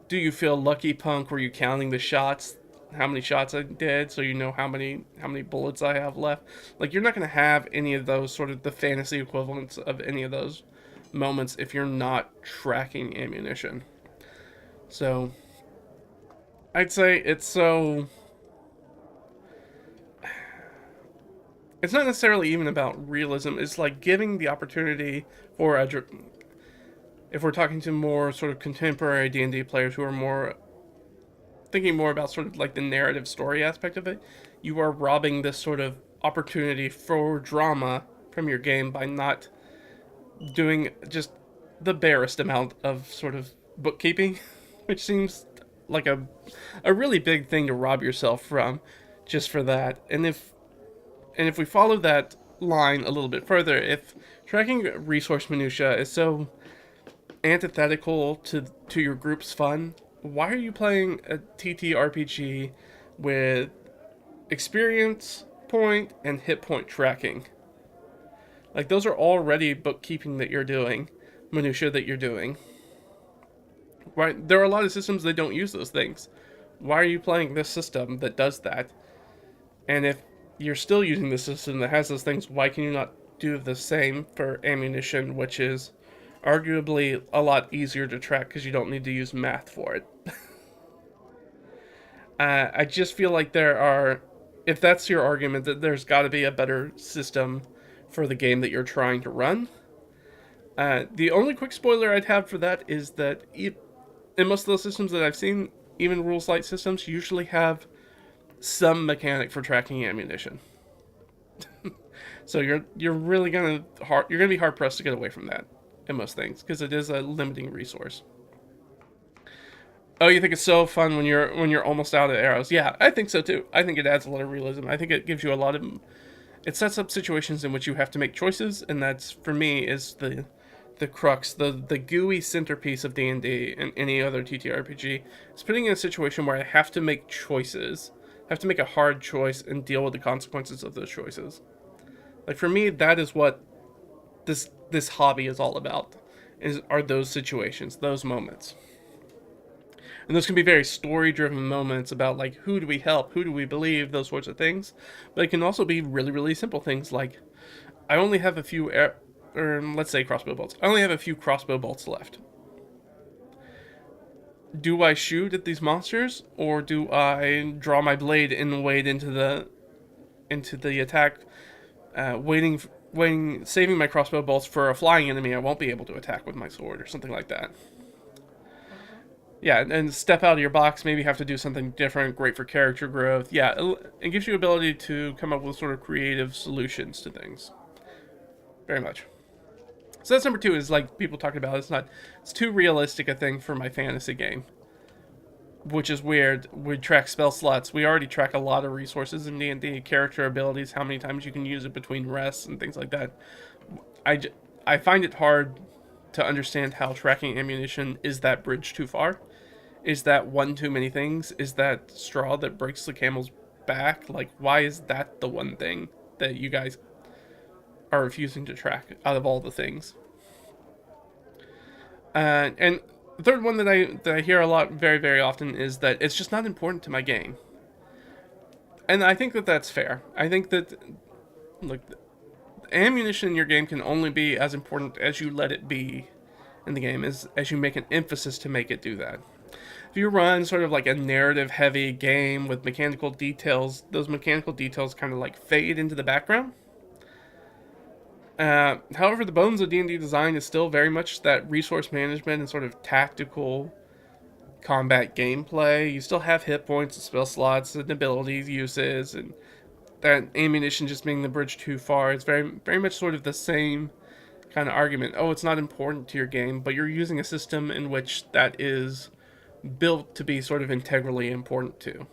Speaker 1: do you feel lucky punk where you're counting the shots, how many shots I did, so you know how many bullets I have left. Like, you're not going to have any of those sort of the fantasy equivalents of any of those moments if you're not tracking ammunition. So I'd say it's not necessarily even about realism. It's like giving the opportunity for if we're talking to more sort of contemporary D&D players who are thinking more about sort of like the narrative story aspect of it, you are robbing this sort of opportunity for drama from your game by not doing just the barest amount of sort of bookkeeping, which seems like a really big thing to rob yourself from just for that. And if we follow that line a little bit further, if tracking resource minutia is so antithetical to your group's fun, why are you playing a TTRPG with experience point and hit point tracking? Like, those are already bookkeeping that you're doing, minutia that you're doing. Right? There are a lot of systems that don't use those things. Why are you playing this system that does that? And if you're still using the system that has those things, why can you not do the same for ammunition, which is arguably a lot easier to track because you don't need to use math for it? I just feel like if that's your argument, that there's got to be a better system for the game that you're trying to run. The only quick spoiler I'd have for that is that in most of those systems that I've seen, even rules light systems usually have some mechanic for tracking ammunition. So you're really gonna be hard pressed to get away from that in most things, because it is a limiting resource. Oh, you think it's so fun when you're almost out of arrows? Yeah, I think so too. I think it adds a lot of realism. I think it gives you a lot of. It sets up situations in which you have to make choices, and that's, for me, is the crux, the gooey centerpiece of D&D and any other TTRPG. It's putting in a situation where I have to make choices, have to make a hard choice and deal with the consequences of those choices. Like, for me, that is what this hobby is all about. Are those situations, those moments. And those can be very story-driven moments about, like, who do we help, who do we believe, those sorts of things. But it can also be really, really simple things like, I only have a few, or let's say crossbow bolts. I only have a few crossbow bolts left. Do I shoot at these monsters, or do I draw my blade and wade into the attack, saving my crossbow bolts for a flying enemy I won't be able to attack with my sword, or something like that. Yeah, and step out of your box, maybe have to do something different, great for character growth. Yeah, it gives you ability to come up with sort of creative solutions to things. Very much. So that's number 2, is like people talking about it's too realistic a thing for my fantasy game. Which is weird. We track spell slots. We already track a lot of resources in D&D, character abilities, how many times you can use it between rests and things like that. I find it hard to understand how tracking ammunition is that bridge too far. Is that one too many things? Is that straw that breaks the camel's back? Like, why is that the one thing that you guys are refusing to track out of all the things? And the third one that I hear a lot, very, very often, is that it's just not important to my game. And I think that that's fair. I think that, look, ammunition in your game can only be as important as you let it be in the game, as you make an emphasis to make it do that. If you run sort of like a narrative-heavy game with mechanical details, those mechanical details kind of like fade into the background. However, the bones of D&D design is still very much that resource management and sort of tactical combat gameplay. You still have hit points and spell slots and abilities uses, and that ammunition just being the bridge too far. It's very, very much sort of the same kind of argument. Oh, it's not important to your game, but you're using a system in which that is built to be sort of integrally important to.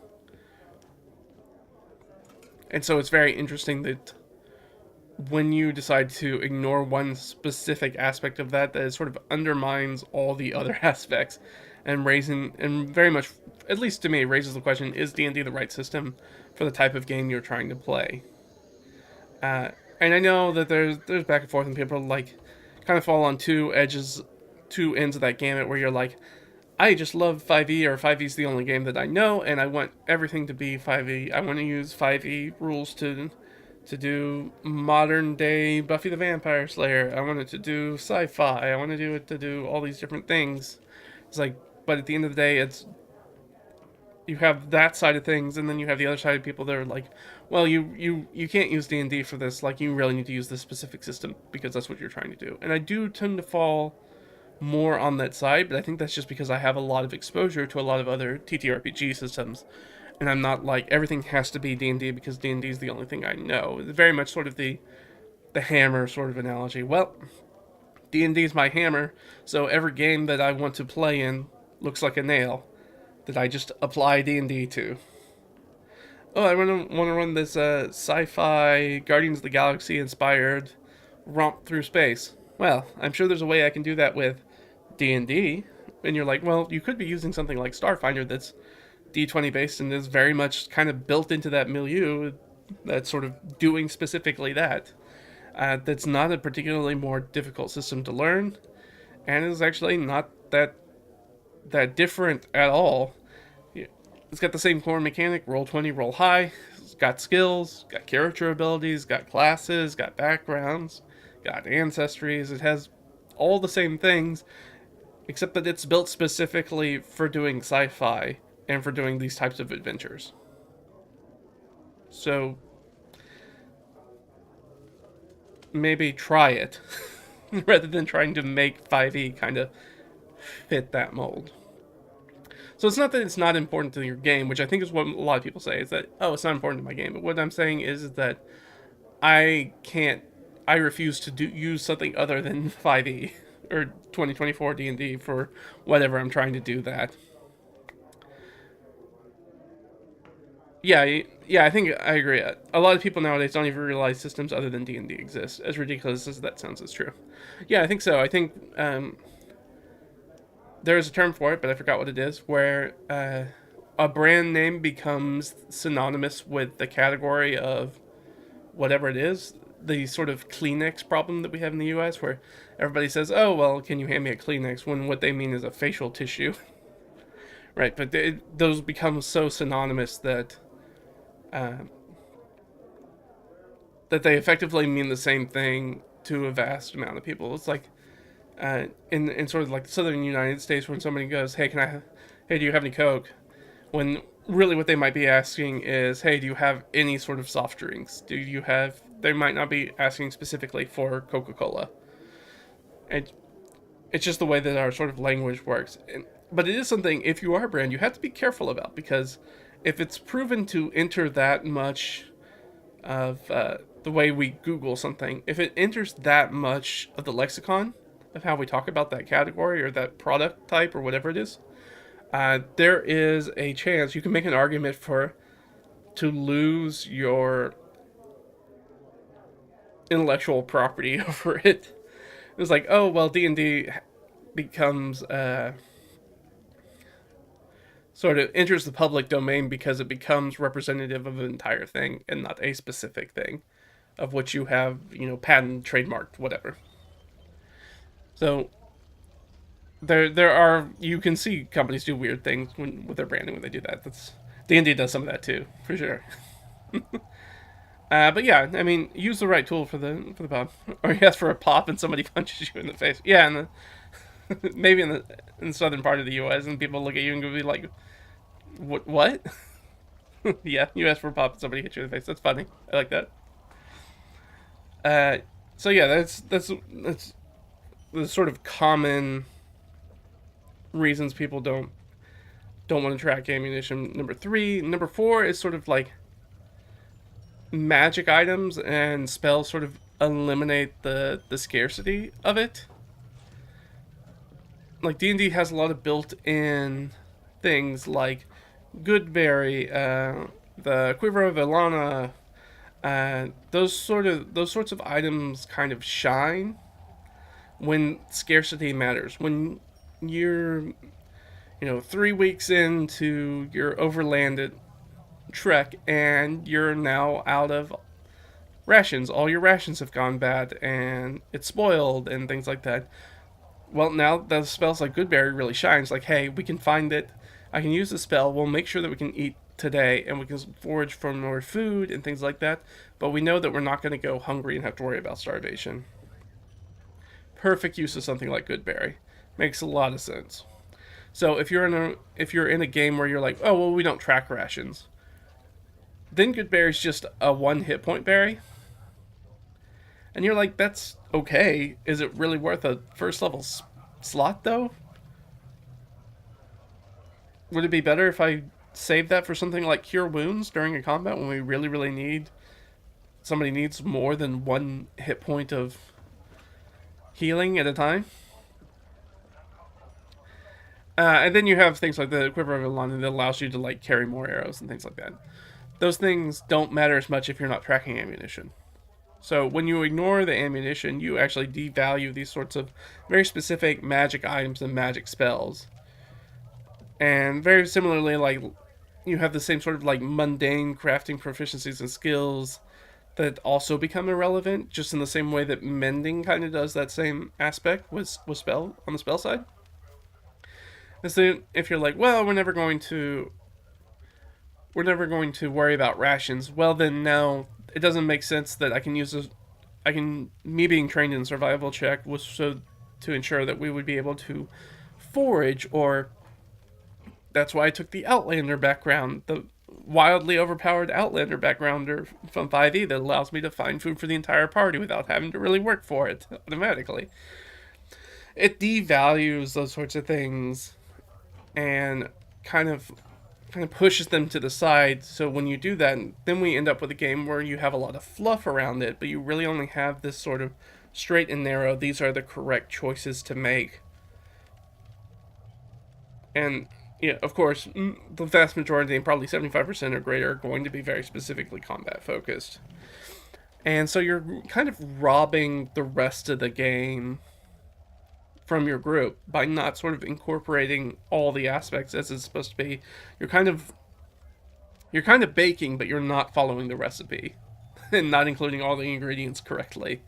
Speaker 1: And so it's very interesting that when you decide to ignore one specific aspect of that, it sort of undermines all the other aspects, and very much, at least to me, raises the question: is D&D the right system for the type of game you're trying to play? And I know that there's back and forth, and people like kind of fall on two ends of that gamut, where you're like, I just love 5e, or 5e is the only game that I know, and I want everything to be 5e. I want to use 5e rules to do modern day Buffy the Vampire Slayer. I want it to do sci-fi. I want to do it to do all these different things. It's like, but at the end of the day, you have that side of things, and then you have the other side of people that are like, well, you can't use D&D for this. Like, you really need to use this specific system because that's what you're trying to do. And I do tend to fall more on that side, but I think that's just because I have a lot of exposure to a lot of other TTRPG systems, and I'm not like, everything has to be D&D because D&D is the only thing I know. It's very much sort of the hammer sort of analogy. Well, D&D is my hammer, so every game that I want to play in looks like a nail that I just apply D&D to. Oh, I want to run this sci-fi Guardians of the Galaxy inspired romp through space. Well, I'm sure there's a way I can do that with D&D. And you're like, well, you could be using something like Starfinder that's D20 based and is very much kind of built into that milieu that's sort of doing specifically that. That's not a particularly more difficult system to learn, and is actually not that different at all. It's got the same core mechanic: roll 20, roll high. It's got skills, got character abilities, got classes, got backgrounds, got ancestries. It has all the same things, except that it's built specifically for doing sci-fi and for doing these types of adventures. So maybe try it rather than trying to make 5e kind of fit that mold. So it's not that it's not important to your game, which I think is what a lot of people say, is that, oh, it's not important to my game. But what I'm saying is that I can't, I refuse to use something other than 5e or 2024 D&D for whatever I'm trying to do that. Yeah, I think I agree. A lot of people nowadays don't even realize systems other than D&D exist. As ridiculous as that sounds, it's true. Yeah, I think so. I think there is a term for it, but I forgot what it is, where a brand name becomes synonymous with the category of whatever it is. The sort of Kleenex problem that we have in the U.S., where everybody says, "Oh, well, can you hand me a Kleenex?" when what they mean is a facial tissue, right? But those become so synonymous that that they effectively mean the same thing to a vast amount of people. It's like in sort of like the southern United States, when somebody goes, "Hey, hey, do you have any Coke?" When really what they might be asking is, "Hey, do you have any sort of soft drinks? Do you have?" They might not be asking specifically for Coca-Cola. And it's just the way that our sort of language works. But it is something, if you are a brand, you have to be careful about, because if it's proven to enter that much of the way we Google something, if it enters that much of the lexicon of how we talk about that category or that product type or whatever it is, there is a chance you can make an argument to lose your intellectual property over it. It's like, oh, well, D&D becomes sort of enters the public domain because it becomes representative of an entire thing and not a specific thing of which you have, patent, trademarked, whatever. So there are, you can see companies do weird things with their branding when they do that. That's D&D does some of that too, for sure. But yeah, I mean, use the right tool for the pop. Or you ask for a pop and somebody punches you in the face. Yeah, and maybe in the southern part of the U.S. and people look at you and go be like, "What?" Yeah, you ask for a pop and somebody hits you in the face. That's funny. I like that. So yeah, that's the sort of common reasons people don't want to track ammunition. Number 3, number 4 is sort of like magic items and spells sort of eliminate the scarcity of it. Like D&D has a lot of built-in things like Goodberry, the Quiver of Ilana. Those sorts of items kind of shine when scarcity matters. When you're 3 weeks into your overlanded trek and you're now out of rations. All your rations have gone bad and it's spoiled and things like that. Well, now the spells like Goodberry really shines. Like, hey, we can find it. I can use the spell. We'll make sure that we can eat today and we can forage for more food and things like that. But we know that we're not going to go hungry and have to worry about starvation. Perfect use of something like Goodberry. Makes a lot of sense. So if you're in a game where you're like, oh well, we don't track rations, then Goodberry's just a 1 hit point berry. And you're like, that's okay. Is it really worth a first level slot though? Would it be better if I save that for something like Cure Wounds during a combat when we really, really need... Somebody needs more than 1 hit point of healing at a time? And then you have things like the Quiver of Ilana that allows you to like carry more arrows and things like that. Those things don't matter as much if you're not tracking ammunition. So when you ignore the ammunition, you actually devalue these sorts of very specific magic items and magic spells. And very similarly, like, you have the same sort of like mundane crafting proficiencies and skills that also become irrelevant, just in the same way that mending kind of does that same aspect with spell on the spell side. And so if you're like, well, we're never going to worry about rations, well then now it doesn't make sense that me being trained in survival check was so to ensure that we would be able to forage, or that's why I took the Outlander background. wildly overpowered Outlander backgrounder from 5e that allows me to find food for the entire party without having to really work for it automatically. It devalues those sorts of things and kind of pushes them to the side. So when you do that, then we end up with a game where you have a lot of fluff around it, but you really only have this sort of straight and narrow, these are the correct choices to make. And yeah, of course, the vast majority, and probably 75% or greater, are going to be very specifically combat focused. And so you're kind of robbing the rest of the game from your group by not sort of incorporating all the aspects as it's supposed to be. You're kind of baking, but you're not following the recipe and not including all the ingredients correctly.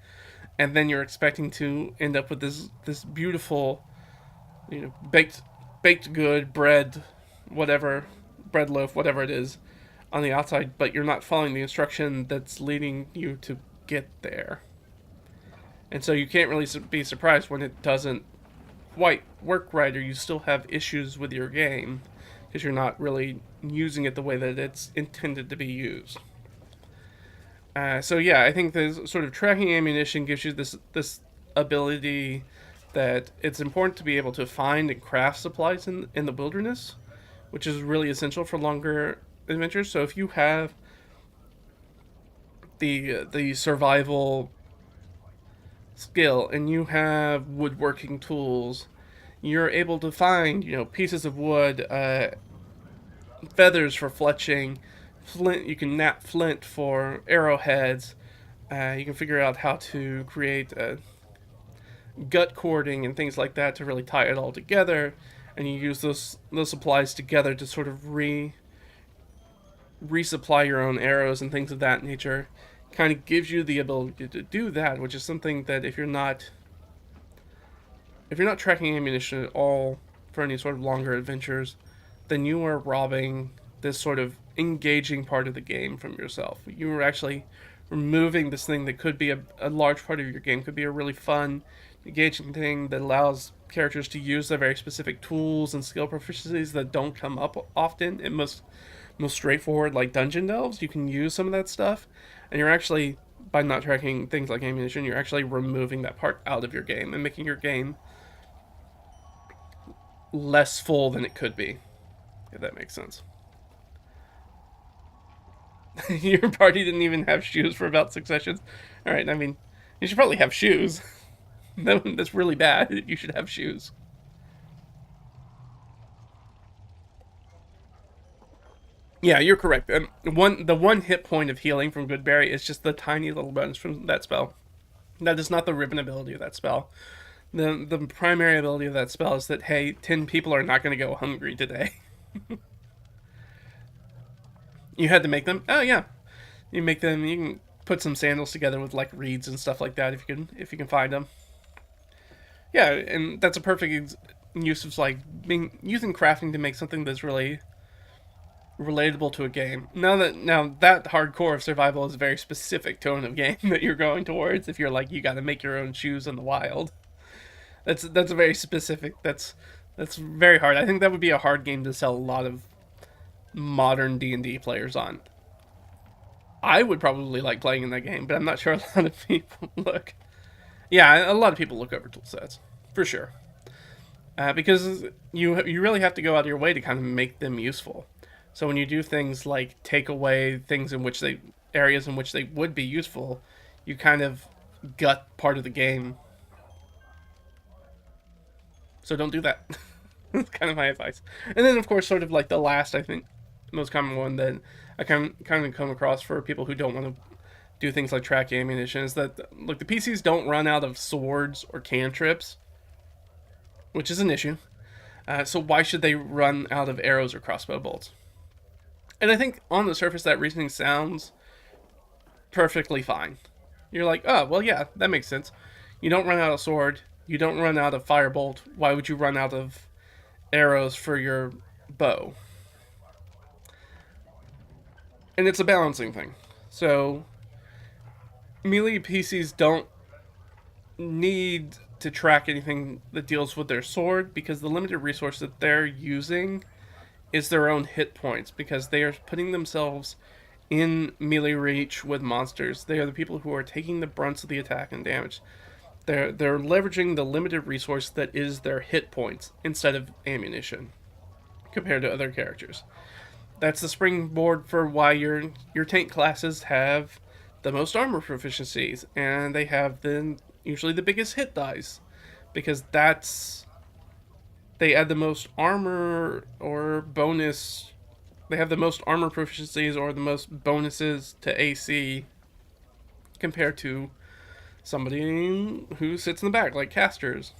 Speaker 1: And then you're expecting to end up with this beautiful, baked good bread, whatever, bread loaf, whatever it is, on the outside, but you're not following the instruction that's leading you to get there. And so you can't really be surprised when it doesn't quite work right, or you still have issues with your game because you're not really using it the way that it's intended to be used. So yeah, I think the sort of tracking ammunition gives you this ability that it's important to be able to find and craft supplies in the wilderness, which is really essential for longer adventures. So if you have the survival skill and you have woodworking tools, you're able to find pieces of wood, feathers for fletching, flint. You can knap flint for arrowheads. You can figure out how to create gut cording and things like that to really tie it all together, and you use those supplies together to sort of resupply your own arrows and things of that nature. Kind of gives you the ability to do that, which is something that if you're not tracking ammunition at all for any sort of longer adventures, then you are robbing this sort of engaging part of the game from yourself. You are actually removing this thing that could be a large part of your game, could be a really fun, engaging thing that allows characters to use their very specific tools and skill proficiencies that don't come up often. It most straightforward, like dungeon delves, you can use some of that stuff, and you're actually, by not tracking things like ammunition, you're actually removing that part out of your game and making your game less full than it could be, if that makes sense. Your party didn't even have shoes for about 6 sessions. Alright, I mean, you should probably have shoes. That's really bad. You should have shoes. Yeah, you're correct. The one hit point of healing from Goodberry is just the tiny little bonus from that spell. That is not the ribbon ability of that spell. The primary ability of that spell is that, hey, 10 people are not going to go hungry today. You had to make them? Oh yeah, you make them. You can put some sandals together with like reeds and stuff like that if you can find them. Yeah, and that's a perfect use of like using crafting to make something that's really relatable to a game. Now that hardcore of survival is a very specific tone of game that you're going towards. If you're like, you got to make your own shoes in the wild, that's a very specific. That's very hard. I think that would be a hard game to sell a lot of modern D&D players on. I would probably like playing in that game, but I'm not sure a lot of people look. Yeah, a lot of people look over tool sets for sure, because you really have to go out of your way to kind of make them useful. So when you do things like take away things in which areas in which they would be useful, you kind of gut part of the game. So don't do that. That's kind of my advice. And then of course, sort of like the last, I think, most common one that I kind of come across for people who don't want to do things like track ammunition is that, look, the PCs don't run out of swords or cantrips, which is an issue. So why should they run out of arrows or crossbow bolts? And I think on the surface that reasoning sounds perfectly fine. You're like, oh, well, yeah, that makes sense. You don't run out of sword. You don't run out of firebolt. Why would you run out of arrows for your bow? And it's a balancing thing. So melee PCs don't need to track anything that deals with their sword because the limited resource that they're using is their own hit points, because they are putting themselves in melee reach with monsters. They are the people who are taking the brunts of the attack and damage. They're leveraging the limited resource that is their hit points instead of ammunition compared to other characters. That's the springboard for why your tank classes have the most armor proficiencies, and they have usually the biggest hit dice, because they add the most armor or bonus. They have the most armor proficiencies or the most bonuses to AC compared to somebody who sits in the back, like casters.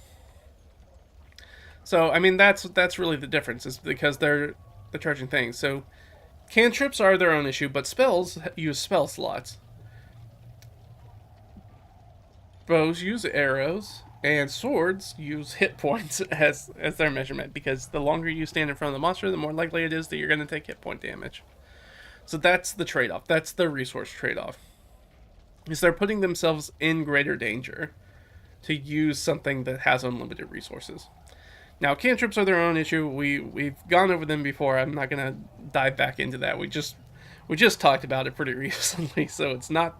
Speaker 1: So I mean that's really the difference, is because they're charging things. So cantrips are their own issue, but spells use spell slots. Bows use arrows, and swords use hit points as their measurement, because the longer you stand in front of the monster, the more likely it is that you're going to take hit point damage. So that's the trade-off. That's the resource trade-off. Is they're putting themselves in greater danger to use something that has unlimited resources. Now, cantrips are their own issue. We've gone over them before. I'm not gonna dive back into that. We just talked about it pretty recently, so it's not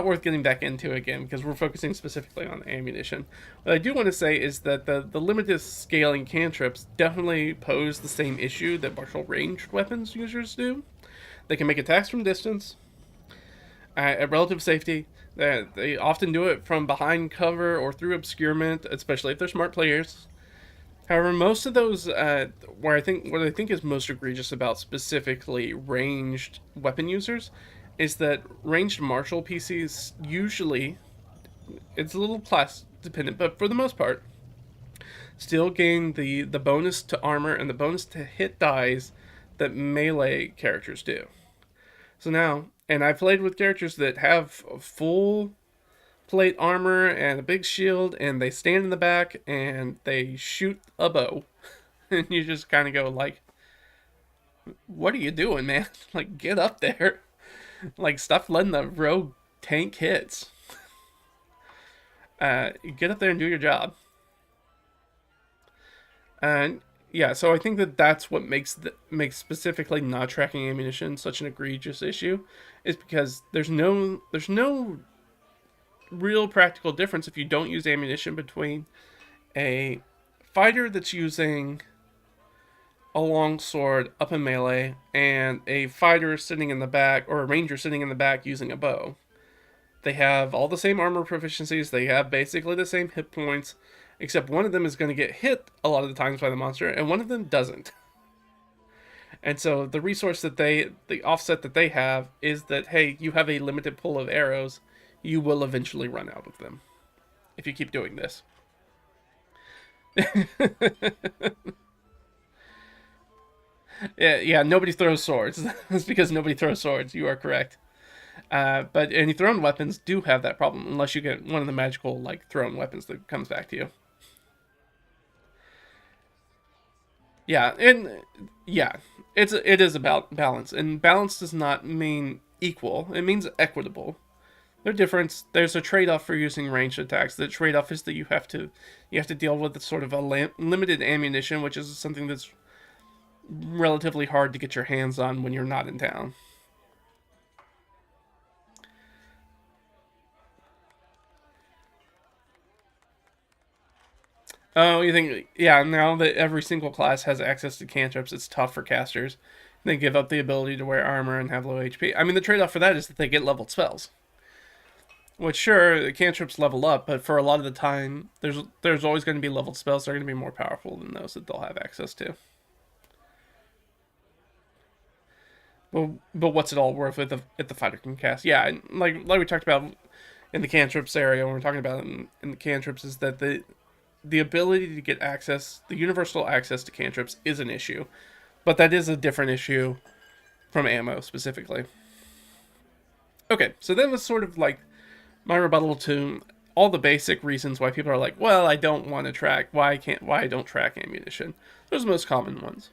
Speaker 1: worth getting back into again, because we're focusing specifically on ammunition. What I do want to say is that the limited scaling cantrips definitely pose the same issue that martial ranged weapons users do. They can make attacks from distance at relative safety. They often do it from behind cover or through obscurement, especially if they're smart players. However, most of those, what I think is most egregious about specifically ranged weapon users, is that ranged martial PCs usually, it's a little class dependent, but for the most part, still gain the bonus to armor and the bonus to hit dies that melee characters do. So now, and I've played with characters that have full plate armor and a big shield, and they stand in the back and they shoot a bow, and you just kind of go like, "What are you doing, man? Like, get up there! Like, stop letting the rogue tank hits. Get up there and do your job." And yeah, so I think that's what makes specifically not tracking ammunition such an egregious issue, is because there's no real practical difference if you don't use ammunition between a fighter that's using a long sword up in melee and a fighter sitting in the back, or a ranger sitting in the back using a bow. They have all the same armor proficiencies, they have basically the same hit points, except one of them is going to get hit a lot of the times by the monster, and one of them doesn't. And so the resource the offset that they have is that, hey, you have a limited pool of arrows, you will eventually run out of them if you keep doing this. Yeah, nobody throws swords. That's because nobody throws swords. You are correct. But any thrown weapons do have that problem, unless you get one of the magical like thrown weapons that comes back to you. Yeah, and yeah, it is about balance, and balance does not mean equal. It means equitable. There's a trade-off for using ranged attacks. The trade-off is that you have to deal with sort of a limited ammunition, which is something that's relatively hard to get your hands on when you're not in town. Oh, you think, yeah, now that every single class has access to cantrips, it's tough for casters. They give up the ability to wear armor and have low HP. I mean, the trade-off for that is that they get leveled spells. Which, sure, the cantrips level up, but for a lot of the time, there's always going to be leveled spells that are going to be more powerful than those that they'll have access to. But what's it all worth if the fighter can cast? Yeah, and like we talked about in the cantrips area, when we're talking about in the cantrips, is that the ability to get access, the universal access to cantrips, is an issue. But that is a different issue from ammo, specifically. Okay, so that was sort of like my rebuttal to all the basic reasons why people are like, well, I don't want to track, why I don't track ammunition. Those are the most common ones.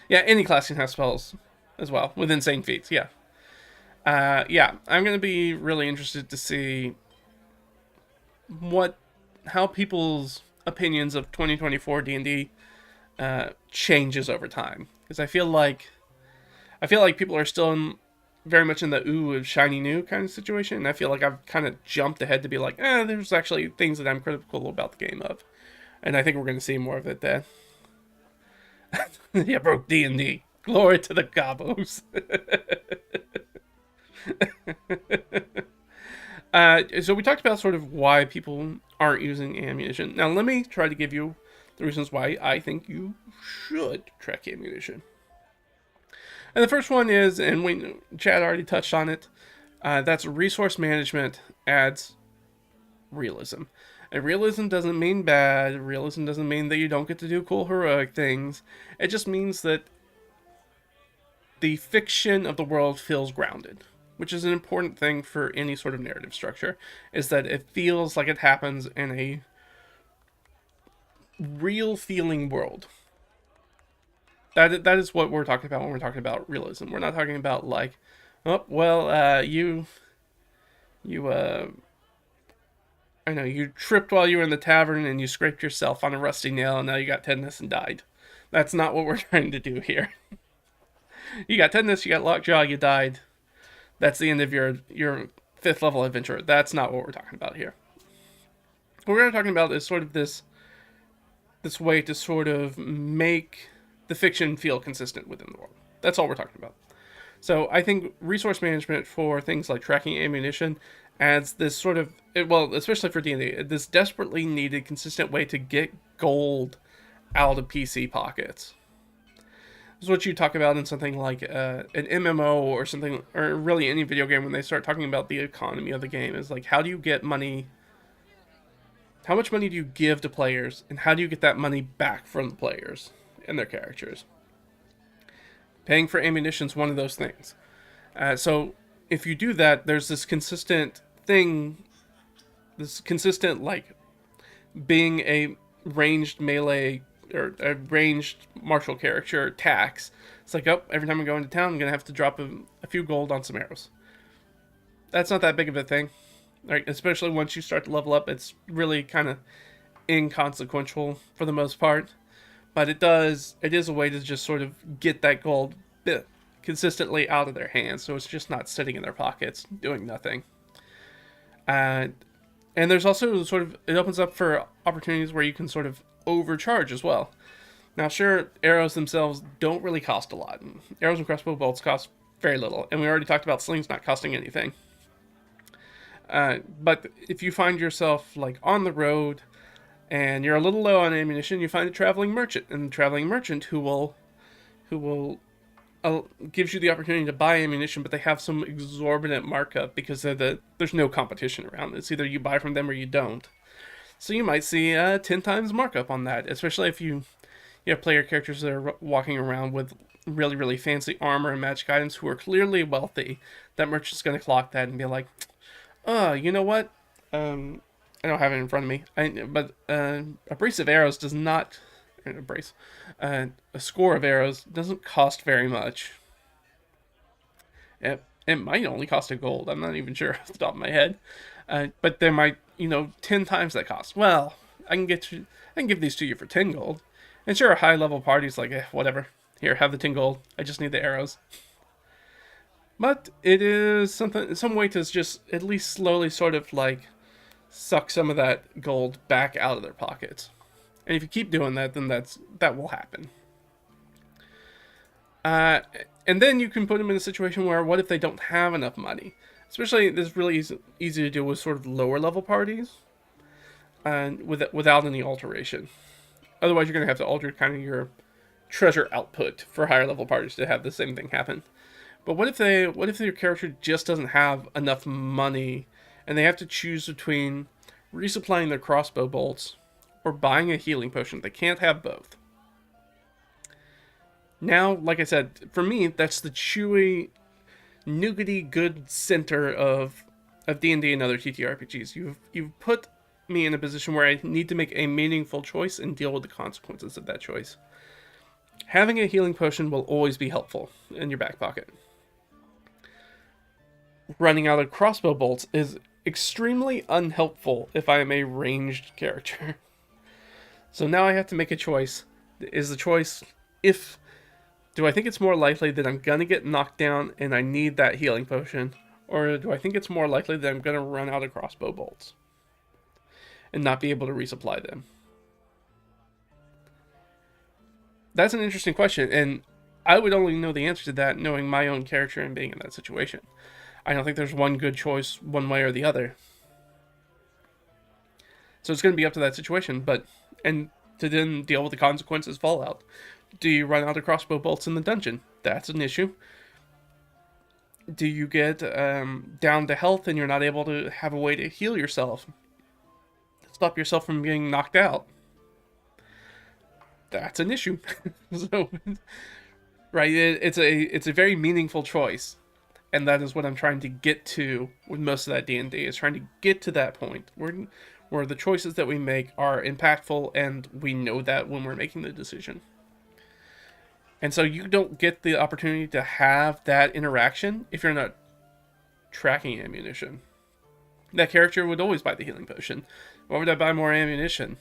Speaker 1: Yeah, any class can have spells as well, with insane feats, yeah. Yeah, I'm going to be really interested to see how people's opinions of 2024 D&D changes over time, because I feel like people are still very much in the ooh of shiny new kind of situation, and I feel like I've kind of jumped ahead to be like, there's actually things that I'm critical about the game of, and I think we're going to see more of it then. Yeah, broke D&D. Glory to the gobos. So we talked about sort of why people aren't using ammunition. Now let me try to give you the reasons why I think you should track ammunition. And the first one is, and Chad already touched on it, that's resource management adds realism. And realism doesn't mean bad. Realism doesn't mean that you don't get to do cool heroic things. It just means that the fiction of the world feels grounded, which is an important thing for any sort of narrative structure, is that it feels like it happens in a real feeling world. That is what we're talking about when we're talking about realism. We're not talking about like, oh well, you I know you tripped while you were in the tavern and you scraped yourself on a rusty nail and now you got tetanus and died. That's not what we're trying to do here. You got tetanus, you got lockjaw, you died. That's the end of your 5th level adventure. That's not what we're talking about here. What we're talking about is sort of this way to sort of make the fiction feel consistent within the world. That's all we're talking about. So I think resource management for things like tracking ammunition adds this sort of, well, especially for D&D, this desperately needed consistent way to get gold out of PC pockets. This is what you talk about in something like an MMO or something, or really any video game when they start talking about the economy of the game. Is like, how do you get money? How much money do you give to players, and how do you get that money back from the players and their characters? Paying for ammunition is one of those things. So if you do that, there's this consistent thing, like being a ranged melee or a ranged martial character tax. It's like, oh, every time I go into town, I'm going to have to drop a few gold on some arrows. That's not that big of a thing. Right? Especially once you start to level up, it's really kind of inconsequential for the most part. But it is a way to just sort of get that gold bit consistently out of their hands, so it's just not sitting in their pockets doing nothing. And there's also sort of, it opens up for opportunities where you can sort of overcharge as well. Now sure, arrows themselves don't really cost a lot. Arrows and crossbow bolts cost very little, and we already talked about slings not costing anything. But if you find yourself like on the road and you're a little low on ammunition, you find a traveling merchant, and the traveling merchant who will gives you the opportunity to buy ammunition, but they have some exorbitant markup because there's no competition around. It's either you buy from them or you don't. So you might see 10 times markup on that, especially if you have player characters that are walking around with really, really fancy armor and magic items who are clearly wealthy. That merchant's going to clock that and be like, oh, you know what? I don't have it in front of me. But a brace of arrows does not... a score of arrows doesn't cost very much. It might only cost a gold. I'm not even sure off the top of my head. But there might, 10 times that cost. Well, I can give these to you for 10 gold. And sure, a high level party's like, whatever. Here, have the 10 gold. I just need the arrows. But it is some way to just at least slowly sort of like suck some of that gold back out of their pockets. And if you keep doing that, then that will happen. And then you can put them in a situation where, what if they don't have enough money? Especially, this is really easy to do with sort of lower level parties, and without any alteration. Otherwise, you're going to have to alter kind of your treasure output for higher level parties to have the same thing happen. But what if your character just doesn't have enough money, and they have to choose between resupplying their crossbow bolts or buying a healing potion? They can't have both. Now, like I said, for me, that's the chewy, nougaty good center of D&D and other TTRPGs. You've put me in a position where I need to make a meaningful choice and deal with the consequences of that choice. Having a healing potion will always be helpful in your back pocket. Running out of crossbow bolts is extremely unhelpful if I am a ranged character. So now I have to make a choice. Is the choice, if do I think it's more likely that I'm gonna get knocked down and I need that healing potion, or do I think it's more likely that I'm gonna run out of crossbow bolts and not be able to resupply them? That's an interesting question, and I would only know the answer to that knowing my own character and being in that situation. I don't think there's one good choice one way or the other. So it's going to be up to that situation, and to then deal with the consequences fallout. Do you run out of crossbow bolts in the dungeon? That's an issue. Do you get down to health and you're not able to have a way to heal yourself? Stop yourself from getting knocked out? That's an issue. So, right, it's a very meaningful choice, and that is what I'm trying to get to with most of that D&D, is trying to get to that point where the choices that we make are impactful, and we know that when we're making the decision. And so you don't get the opportunity to have that interaction if you're not tracking ammunition. That character would always buy the healing potion. Why would I buy more ammunition?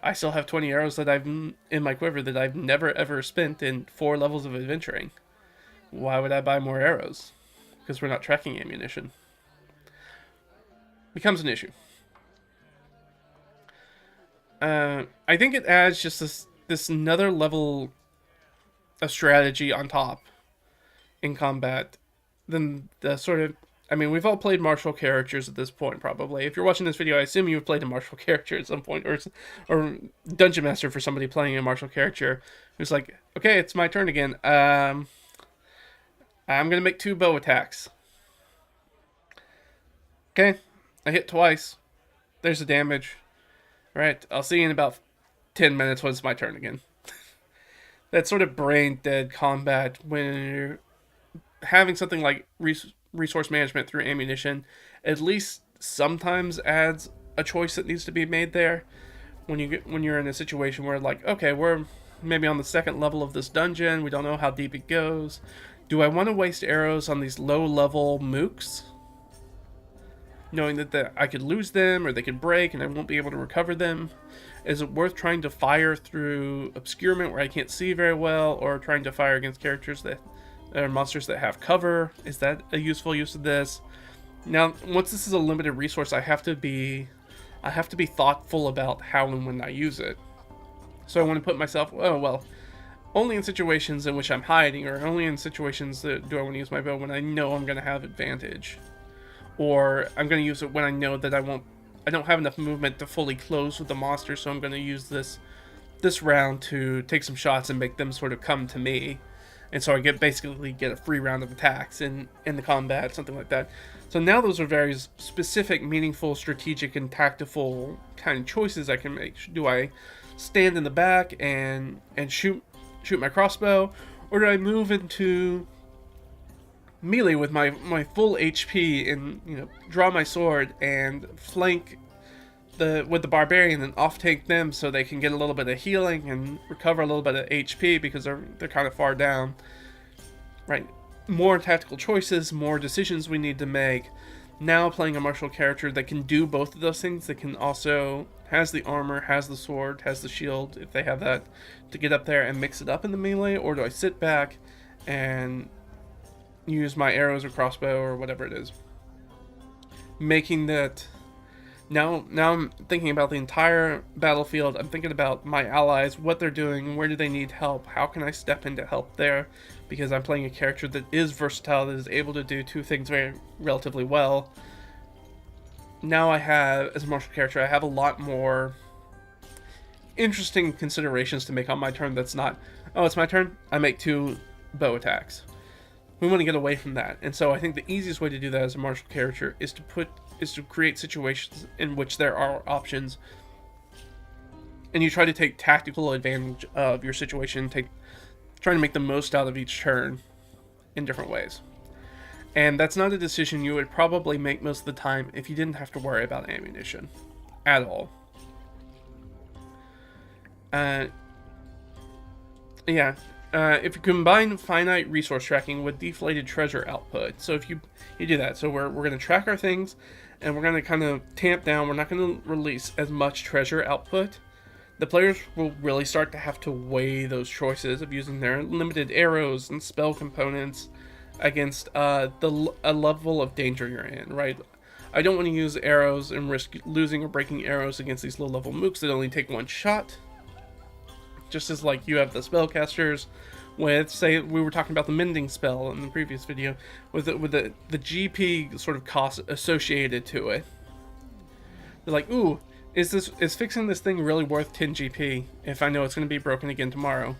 Speaker 1: I still have 20 arrows that I've in my quiver that I've never ever spent in 4 levels of adventuring. Why would I buy more arrows? Because we're not tracking ammunition. Becomes an issue. I think it adds just this another level of strategy on top in combat than the sort of... I mean, we've all played martial characters at this point, probably. If you're watching this video, I assume you've played a martial character at some point, or Dungeon Master for somebody playing a martial character who's like, okay, it's my turn again. I'm gonna make 2 bow attacks. Okay, I hit twice. There's the damage. Right, I'll see you in about 10 minutes when it's my turn again. That sort of brain-dead combat when you're having something like resource management through ammunition, at least sometimes adds a choice that needs to be made there. When you're in a situation where, like, okay, we're maybe on the 2nd level of this dungeon, we don't know how deep it goes. Do I want to waste arrows on these low-level mooks, knowing that I could lose them or they could break and I won't be able to recover them? Is it worth trying to fire through obscurement where I can't see very well, or trying to fire against characters that are monsters that have cover? Is that a useful use of this? Now, once this is a limited resource, I have to be thoughtful about how and when I use it. So I want to put myself, oh well, only in situations in which I'm hiding, or only in situations that do I want to use my bow when I know I'm going to have advantage, or I'm going to use it when I know that I don't have enough movement to fully close with the monster, so I'm going to use this round to take some shots and make them sort of come to me. And so I basically get a free round of attacks in the combat, something like that. So now those are very specific, meaningful, strategic, and tactical kind of choices I can make. Do I stand in the back and shoot my crossbow, or do I move into melee with my full HP and draw my sword and flank with the barbarian and off tank them so they can get a little bit of healing and recover a little bit of HP because they're kind of far down, right? More tactical choices, more decisions we need to make. Now playing a martial character that can do both of those things, that can also has the armor, has the sword, has the shield, if they have that, to get up there and mix it up in the melee, or do I sit back and use my arrows or crossbow or whatever it is? Making that... Now I'm thinking about the entire battlefield. I'm thinking about my allies, what they're doing, where do they need help, how can I step in to help there, because I'm playing a character that is versatile, that is able to do 2 things relatively well. Now I have, as a martial character, I have a lot more interesting considerations to make on my turn that's not, oh, it's my turn, I make 2 bow attacks. We want to get away from that. And so I think the easiest way to do that as a martial character is to create situations in which there are options, and you try to take tactical advantage of your situation, trying to make the most out of each turn in different ways. And that's not a decision you would probably make most of the time if you didn't have to worry about ammunition at all. If you combine finite resource tracking with deflated treasure output, so if you do that, so we're going to track our things, and we're going to kind of tamp down, we're not going to release as much treasure output the players will really start to have to weigh those choices of using their limited arrows and spell components against a level of danger you're in, right? I don't want to use arrows and risk losing or breaking arrows against these low-level mooks that only take one shot. Just as like you have the spellcasters with, say, we were talking about the mending spell in the previous video, with the GP sort of cost associated to it. They're like, ooh, is fixing this thing really worth 10 GP if I know it's going to be broken again tomorrow?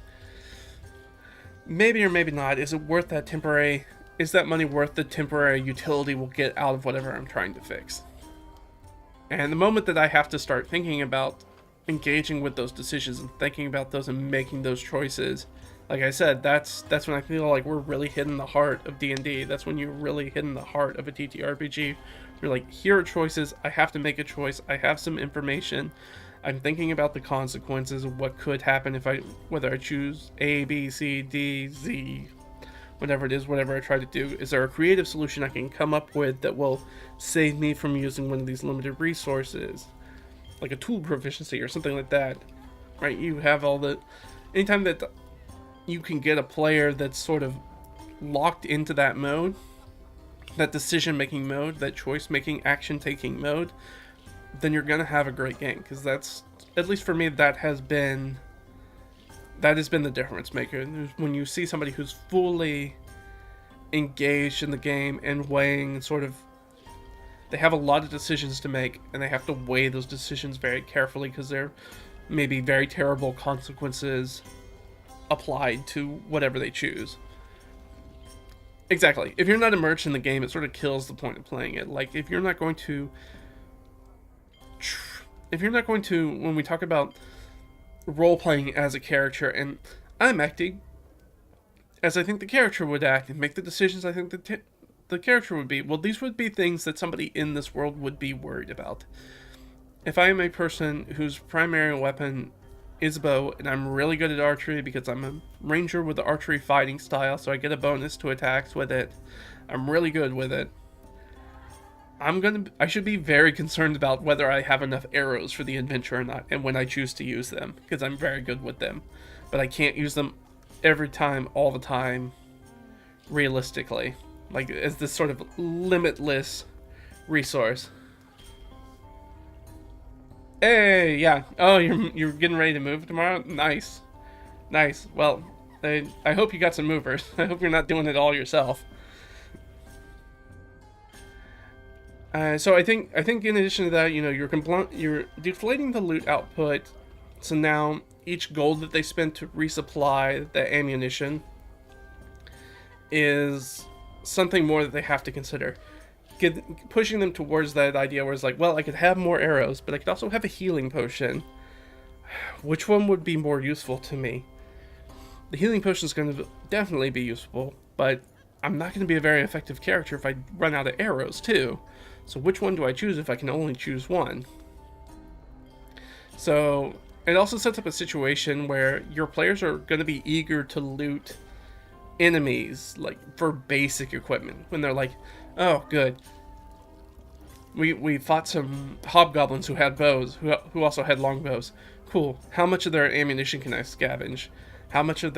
Speaker 1: Maybe or maybe not. Is it worth that temporary? Is that money worth the temporary utility we'll get out of whatever I'm trying to fix? And the moment that I have to start thinking about engaging with those decisions and thinking about those and making those choices, like I said, that's when I feel like we're really hitting the heart of D&D. That's when you're really hitting the heart of a TTRPG. You're like, here are choices. I have to make a choice. I have some information. I'm thinking about the consequences of what could happen if whether I choose A, B, C, D, Z, whatever it is, whatever I try to do. Is there a creative solution I can come up with that will save me from using one of these limited resources, like a tool proficiency or something like that, right? You have all the, anytime that you can get a player that's sort of locked into that mode, that decision-making mode, that choice-making, action-taking mode, then you're gonna have a great game, because that's, at least for me, that has been the difference maker. When you see somebody who's fully engaged in the game and weighing sort of, they have a lot of decisions to make, and they have to weigh those decisions very carefully, because there may be very terrible consequences applied to whatever they choose. Exactly. If you're not immersed in the game, it sort of kills the point of playing it. Like, if you're not going to, when we talk about role-playing as a character, and I'm acting as I think the character would act, and make the decisions I think the character would be, well, these would be things that somebody in this world would be worried about. If I am a person whose primary weapon is bow, and I'm really good at archery because I'm a ranger with the archery fighting style, so I get a bonus to attacks with it. I'm really good with it. I should be very concerned about whether I have enough arrows for the adventure or not, and when I choose to use them, because I'm very good with them. But I can't use them every time, all the time, realistically. Like, as this sort of limitless resource. Hey, yeah. Oh, you're getting ready to move tomorrow? Nice. Nice. Well, I hope you got some movers. I hope you're not doing it all yourself. So I think in addition to that, you're deflating the loot output. So now each gold that they spend to resupply the ammunition is something more that they have to consider. Pushing them towards that idea where it's like, well, I could have more arrows, but I could also have a healing potion. Which one would be more useful to me? The healing potion is going to definitely be useful, but I'm not going to be a very effective character if I run out of arrows too. So which one do I choose if I can only choose one? So it also sets up a situation where your players are going to be eager to loot enemies, like, for basic equipment, when they're like, oh, good, we fought some hobgoblins who had bows, who also had longbows. Cool. How much of their ammunition can I scavenge? How many of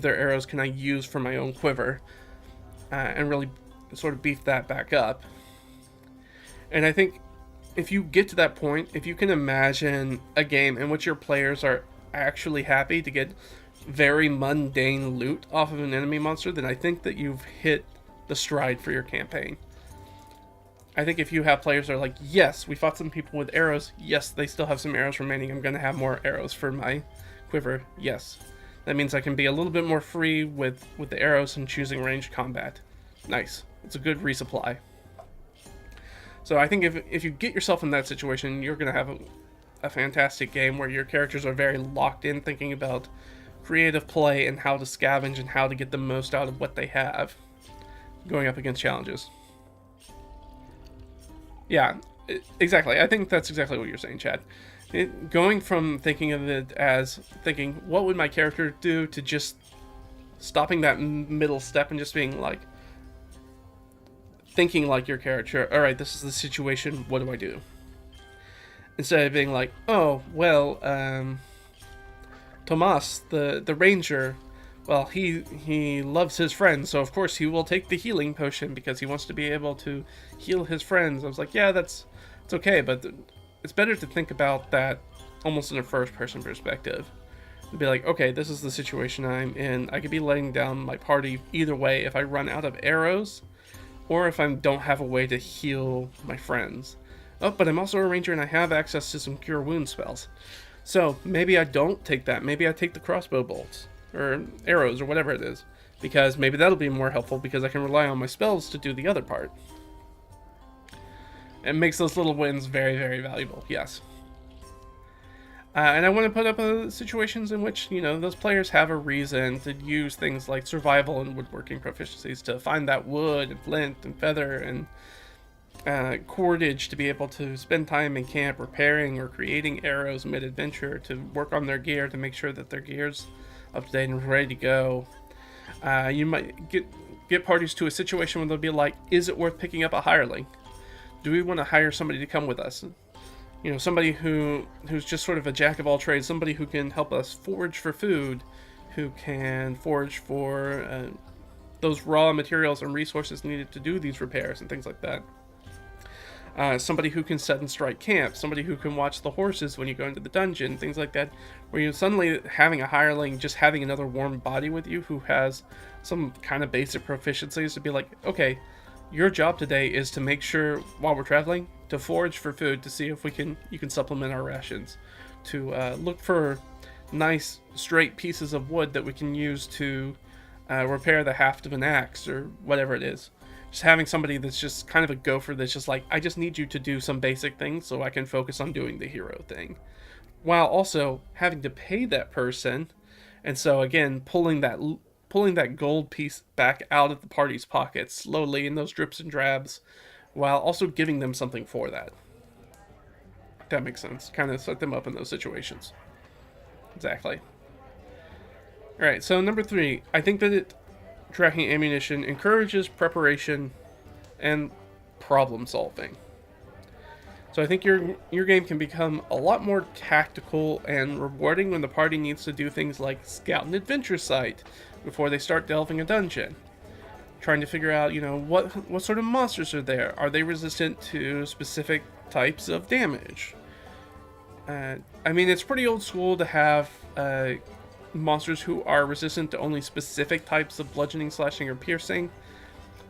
Speaker 1: their arrows can I use for my own quiver, and really sort of beef that back up? And I think if you get to that point, if you can imagine a game in which your players are actually happy to get very mundane loot off of an enemy monster, then I think that you've hit the stride for your campaign. I think if you have players that are like, yes, we fought some people with arrows, yes, they still have some arrows remaining, I'm going to have more arrows for my quiver, yes. That means I can be a little bit more free with the arrows and choosing ranged combat. Nice. It's a good resupply. So I think if you get yourself in that situation, you're going to have a fantastic game where your characters are very locked in, thinking about creative play and how to scavenge and how to get the most out of what they have going up against challenges. Yeah, exactly. I think that's exactly what you're saying, Chad. Going from thinking of it as thinking, what would my character do, to just stopping that middle step and just being like, thinking like your character, all right, this is the situation, what do I do? instead of being like, oh, well, Tomas, the ranger, well, he loves his friends, so of course he will take the healing potion because he wants to be able to heal his friends. I was like, yeah, it's okay, but it's better to think about that almost in a first-person perspective. To be like, okay, this is the situation I'm in. I could be letting down my party either way if I run out of arrows, or if I don't have a way to heal my friends. Oh, but I'm also a ranger and I have access to some cure wound spells. So maybe I don't take that. Maybe I take the crossbow bolts or arrows or whatever it is, because maybe that'll be more helpful because I can rely on my spells to do the other part. It makes those little wins very, very valuable, yes. And I want to put up situations in which, you know, those players have a reason to use things like survival and woodworking proficiencies to find that wood and flint and feather and cordage to be able to spend time in camp repairing or creating arrows mid-adventure, to work on their gear to make sure that their gear's up to date and ready to go. You might get parties to a situation where they'll be like, is it worth picking up a hireling? Do we want to hire somebody to come with us? You know, somebody who's just sort of a jack of all trades, somebody who can help us forage for food, who can forage for those raw materials and resources needed to do these repairs and things like that. Somebody who can set and strike camp, somebody who can watch the horses when you go into the dungeon, things like that, where you're suddenly having a hireling, just having another warm body with you who has some kind of basic proficiencies to be like, okay, your job today is to make sure while we're traveling to forage for food to see if you can supplement our rations, to look for nice straight pieces of wood that we can use to repair the haft of an axe or whatever it is. Just having somebody that's just kind of a gopher that's just like, I just need you to do some basic things so I can focus on doing the hero thing, while also having to pay that person. And so again, pulling that gold piece back out of the party's pockets slowly in those drips and drabs, while also giving them something for that. If that makes sense. Kind of set them up in those situations. Exactly. Alright, so number 3, I think that tracking ammunition encourages preparation and problem solving. So I think your game can become a lot more tactical and rewarding when the party needs to do things like scout an adventure site before they start delving a dungeon. Trying to figure out, you know, what sort of monsters are there. Are they resistant to specific types of damage? I mean, it's pretty old school to have monsters who are resistant to only specific types of bludgeoning, slashing, or piercing.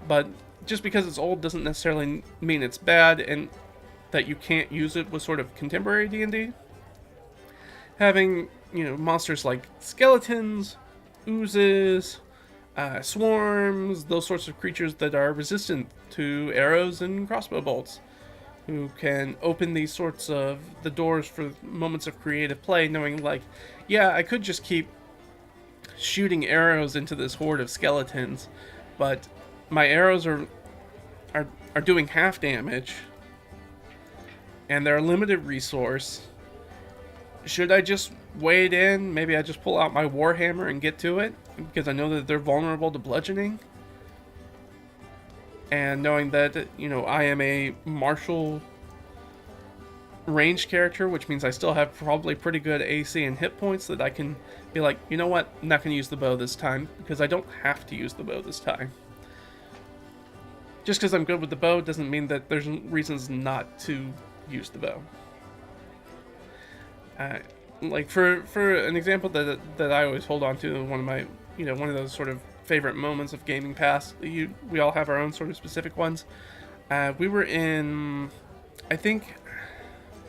Speaker 1: But just because it's old doesn't necessarily mean it's bad and that you can't use it with sort of contemporary D&D. Having, you know, monsters like skeletons, oozes, swarms, those sorts of creatures that are resistant to arrows and crossbow bolts, who can open these sorts of the doors for moments of creative play, knowing like, yeah, I could just keep shooting arrows into this horde of skeletons, but my arrows are doing half damage, and they're a limited resource. Should I just wade in? Maybe I just pull out my warhammer and get to it, because I know that they're vulnerable to bludgeoning. And knowing that, you know, I am a martial ranged character, which means I still have probably pretty good AC and hit points, that I can be like, you know what, I'm not going to use the bow this time, because I don't have to use the bow this time. Just because I'm good with the bow doesn't mean that there's reasons not to use the bow. Like for an example that I always hold on to, one of those sort of favorite moments of gaming past. We all have our own sort of specific ones. We were in, I think,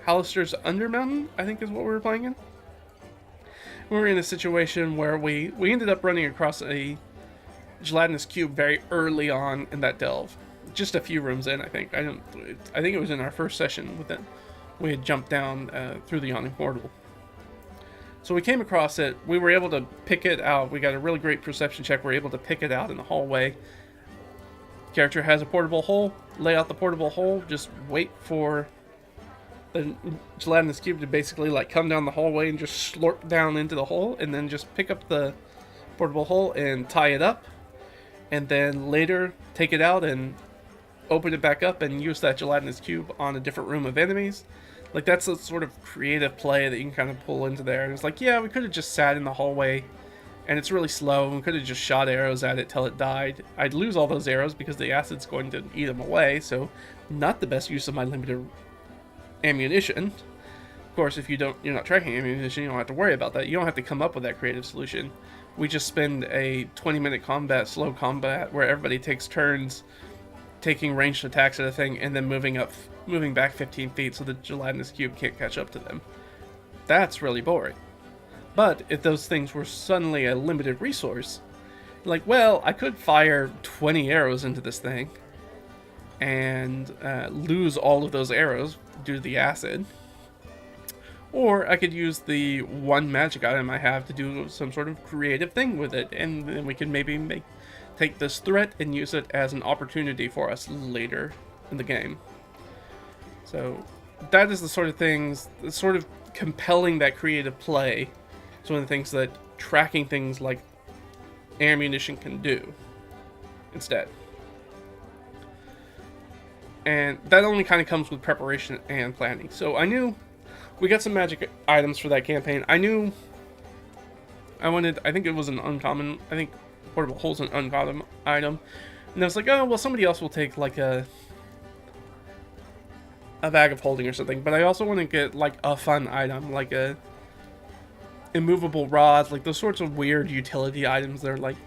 Speaker 1: Hallister's Undermountain, I think is what we were playing in. We were in a situation where we ended up running across a gelatinous cube very early on in that delve. Just a few rooms in, I think. I think it was in our first session with it. We had jumped down through the yawning portal. So we came across it. We were able to pick it out. We got a really great perception check. We were able to pick it out in the hallway. Character has a portable hole. Lay out the portable hole. Just wait for the gelatinous cube to basically like come down the hallway and just slurp down into the hole, and then just pick up the portable hole and tie it up, and then later take it out and open it back up and use that gelatinous cube on a different room of enemies. Like, that's a sort of creative play that you can kind of pull into there. And it's like, yeah, we could have just sat in the hallway, and it's really slow, and we could have just shot arrows at it till it died. I'd lose all those arrows because the acid's going to eat them away, so not the best use of my limited ammunition. Of course, if you're not tracking ammunition, you don't have to worry about that. You don't have to come up with that creative solution. We just spend a 20-minute combat, slow combat, where everybody takes turns taking ranged attacks at a thing and then moving back 15 feet so the gelatinous cube can't catch up to them. That's really boring. But if those things were suddenly a limited resource, like, well, I could fire 20 arrows into this thing and lose all of those arrows due to the acid. Or I could use the one magic item I have to do some sort of creative thing with it, and then we can maybe take this threat and use it as an opportunity for us later in the game. So that is the sort of things, sort of compelling that creative play. It's one of the things that tracking things like ammunition can do instead. And that only kind of comes with preparation and planning. So I knew we got some magic items for that campaign. I knew I wanted, I think it was an uncommon, I think Portable Hole's an uncommon item. And I was like, oh, well, somebody else will take like a bag of holding or something. But I also want to get like a fun item, like a immovable rod, like those sorts of weird utility items. They're like,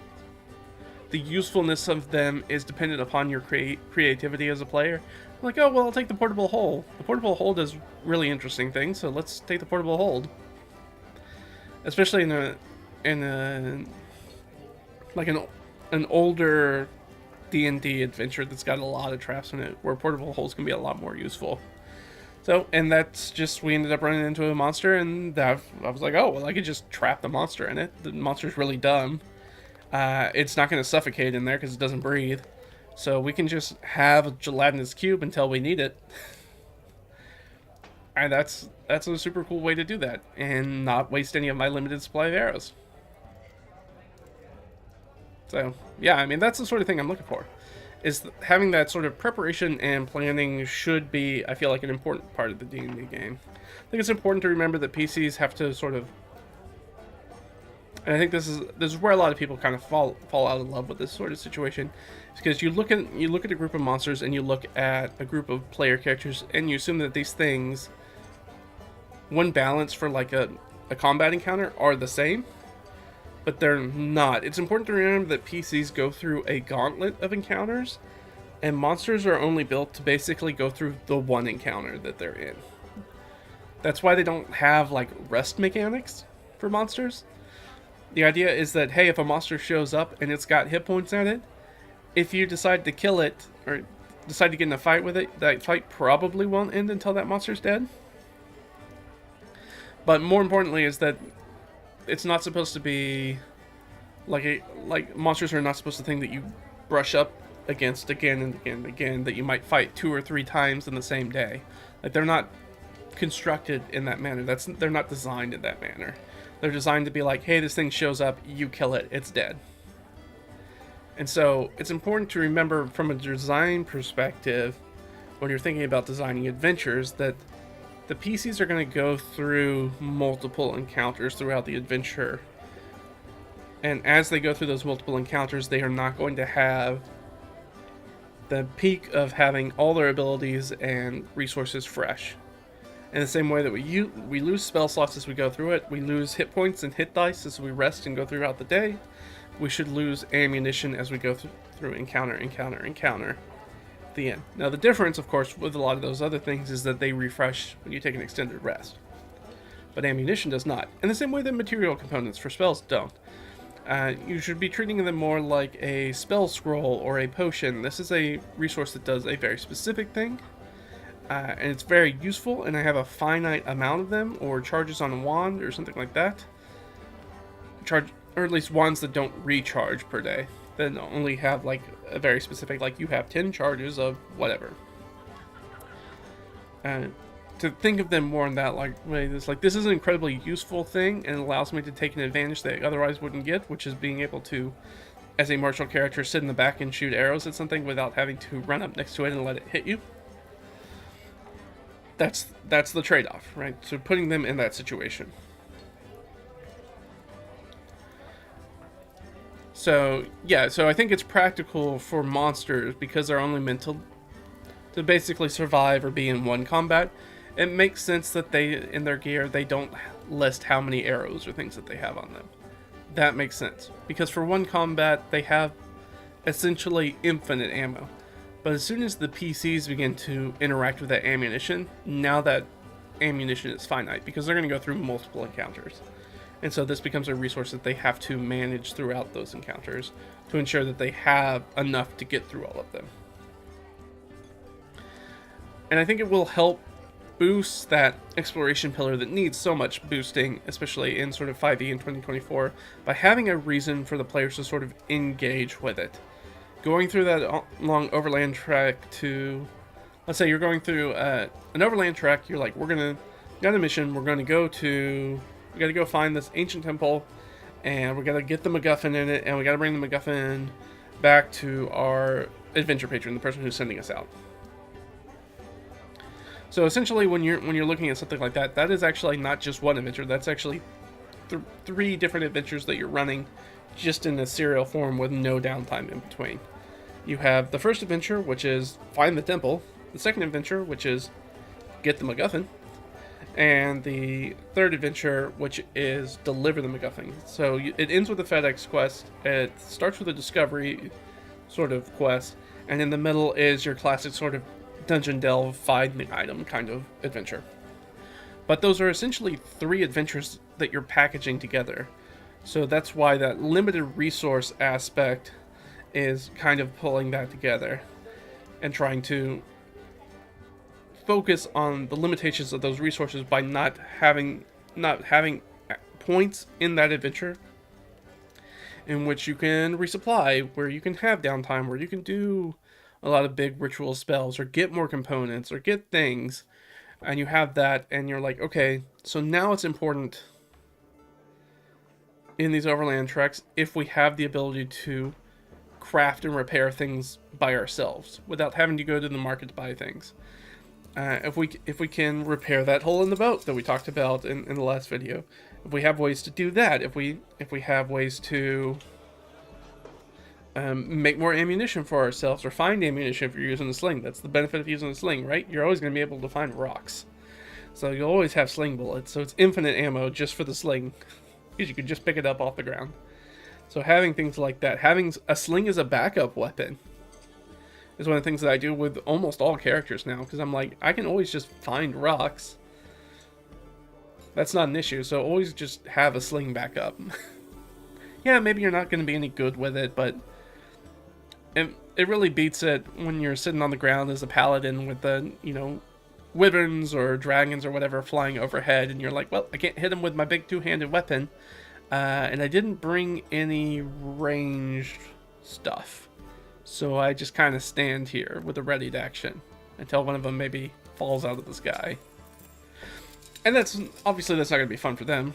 Speaker 1: the usefulness of them is dependent upon your creativity as a player. I'm like, oh, well, I'll take the Portable Hole. The Portable Hole does really interesting things, so let's take the Portable Hold. Especially in a like an older D&D adventure that's got a lot of traps in it, where portable holes can be a lot more useful. So, and that's just, we ended up running into a monster, and I was like, oh, well, I could just trap the monster in it. The monster's really dumb. It's not going to suffocate in there because it doesn't breathe. So we can just have a gelatinous cube until we need it. And that's a super cool way to do that, and not waste any of my limited supply of arrows. So, yeah, I mean, that's the sort of thing I'm looking for. Is having that sort of preparation and planning should be, I feel like, an important part of the D&D game. I think it's important to remember that PCs have to sort of... And I think this is where a lot of people kind of fall out of love with this sort of situation. It's because you look at a group of monsters and you look at a group of player characters and you assume that these things, when balanced for like a combat encounter, are the same. But they're not. It's important to remember that PCs go through a gauntlet of encounters, and monsters are only built to basically go through the one encounter that they're in. That's why they don't have like rest mechanics for monsters. The idea is that, hey, if a monster shows up and it's got hit points at it, if you decide to kill it or decide to get in a fight with it, that fight probably won't end until that monster's dead. But more importantly is that it's not supposed to be like monsters are not supposed to think that you brush up against again and again and again, that you might fight 2 or 3 times in the same day. Like, they're not constructed in that manner. They're not designed in that manner. They're designed to be like, hey, this thing shows up, you kill it, it's dead. And so it's important to remember from a design perspective, when you're thinking about designing adventures, that the PCs are going to go through multiple encounters throughout the adventure. And as they go through those multiple encounters, they are not going to have the peak of having all their abilities and resources fresh. In the same way that we lose spell slots as we go through it, we lose hit points and hit dice as we rest and go throughout the day, we should lose ammunition as we go through encounter. The end. Now the difference, of course, with a lot of those other things is that they refresh when you take an extended rest. But ammunition does not. In the same way that material components for spells don't. You should be treating them more like a spell scroll or a potion. This is a resource that does a very specific thing. And it's very useful, and I have a finite amount of them, or charges on a wand, or something like that. Or at least wands that don't recharge per day. Then only have like a very specific, like you have 10 charges of whatever. To think of them more in that like way, it's like this is an incredibly useful thing, and it allows me to take an advantage that I otherwise wouldn't get, which is being able to, as a martial character, sit in the back and shoot arrows at something without having to run up next to it and let it hit you. that's the trade-off, right? So putting them in that situation. So yeah, so I think it's practical for monsters because they're only meant to basically survive or be in one combat. It makes sense that they, in their gear, they don't list how many arrows or things that they have on them. That makes sense because for one combat they have essentially infinite ammo. But as soon as the PCs begin to interact with that ammunition, now that ammunition is finite because they're going to go through multiple encounters. And so this becomes a resource that they have to manage throughout those encounters to ensure that they have enough to get through all of them. And I think it will help boost that exploration pillar that needs so much boosting, especially in sort of 5e in 2024, by having a reason for the players to sort of engage with it. Going through that long overland trek to, let's say you're going through an overland trek, you're like, got a mission, we gotta go find this ancient temple, and we gotta get the MacGuffin in it, and we gotta bring the MacGuffin back to our adventure patron, the person who's sending us out. So essentially, when you're looking at something like that, that is actually not just one adventure. That's actually three different adventures that you're running, just in a serial form with no downtime in between. You have the first adventure, which is find the temple. The second adventure, which is get the MacGuffin. And the third adventure, which is deliver the MacGuffin. So it ends with a FedEx quest. It starts with a discovery sort of quest. And in the middle is your classic sort of dungeon delve, find the item kind of adventure. But those are essentially three adventures that you're packaging together. So that's why that limited resource aspect is kind of pulling that together and trying to focus on the limitations of those resources by not having points in that adventure in which you can resupply, where you can have downtime, where you can do a lot of big ritual spells or get more components or get things, and you have that and you're like, okay, so now it's important in these overland treks if we have the ability to craft and repair things by ourselves without having to go to the market to buy things. If we can repair that hole in the boat that we talked about in the last video, if we have ways to do that, if we have ways to make more ammunition for ourselves or find ammunition if you're using a sling. That's the benefit of using a sling, right? You're always going to be able to find rocks. So you'll always have sling bullets. So it's infinite ammo just for the sling, because you can just pick it up off the ground. So having things like that, having a sling as a backup weapon is one of the things that I do with almost all characters now, because I'm like, I can always just find rocks. That's not an issue, so always just have a sling backup. Yeah, maybe you're not going to be any good with it, but it really beats it when you're sitting on the ground as a paladin with the, wyverns or dragons or whatever flying overhead, and you're like, well, I can't hit them with my big two-handed weapon, and I didn't bring any ranged stuff. So I just kind of stand here with a readied action until one of them maybe falls out of the sky. And that's not going to be fun for them.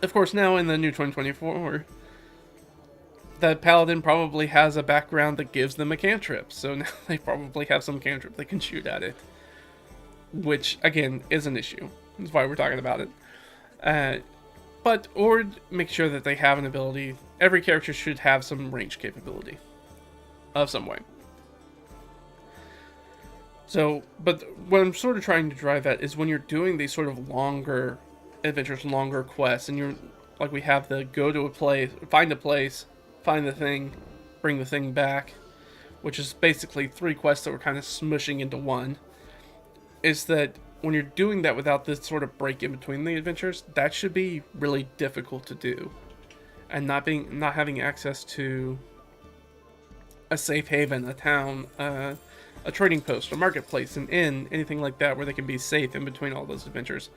Speaker 1: Of course, now in the new 2024, the paladin probably has a background that gives them a cantrip. So now they probably have some cantrip they can shoot at it. Which, again, is an issue. That's why we're talking about it. Or make sure that they have an ability. Every character should have some range capability of some way. So, but what I'm sort of trying to drive at is when you're doing these sort of longer adventures, longer quests, and you're like, we have the go to a place, find the thing, bring the thing back, which is basically three quests that we're kind of smushing into one, is that when you're doing that without this sort of break in between the adventures, that should be really difficult to do. And not having access to a safe haven, a town, a trading post, a marketplace, an inn, anything like that where they can be safe in between all those adventures.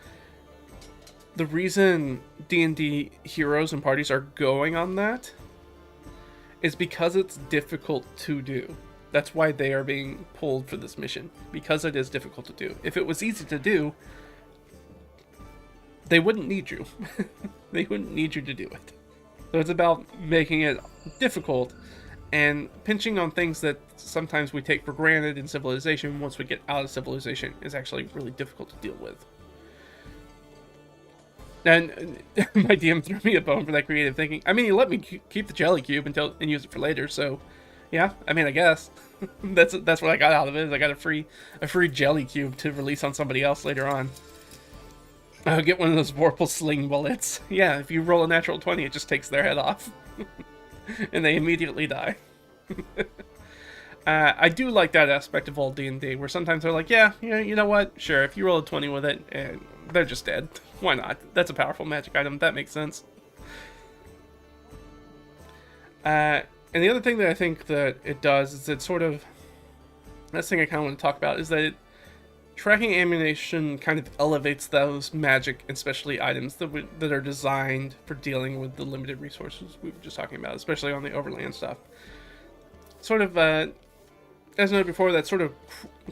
Speaker 1: The reason D&D heroes and parties are going on that is because it's difficult to do. That's why they are being pulled for this mission, because it is difficult to do. If it was easy to do, they wouldn't need you. They wouldn't need you to do it. So it's about making it difficult And pinching on things that sometimes we take for granted in Civilization, once we get out of Civilization, is actually really difficult to deal with. And my DM threw me a bone for that creative thinking. I mean, he let me keep the jelly cube and use it for later, so yeah, I mean, I guess that's what I got out of it. Is I got a free jelly cube to release on somebody else later on. I'll get one of those Vorpal sling bullets. Yeah, if you roll a natural 20, it just takes their head off. And they immediately die. I do like that aspect of old D&D, where sometimes they're like, yeah, you know what? Sure, if you roll a 20 with it, and they're just dead. Why not? That's a powerful magic item. That makes sense. And the other thing that I think that it does is it sort of... That's the thing I kind of want to talk about, is that tracking ammunition kind of elevates those magic and specialty items that are designed for dealing with the limited resources we were just talking about, especially on the overland stuff. Sort of, as noted before, that sort of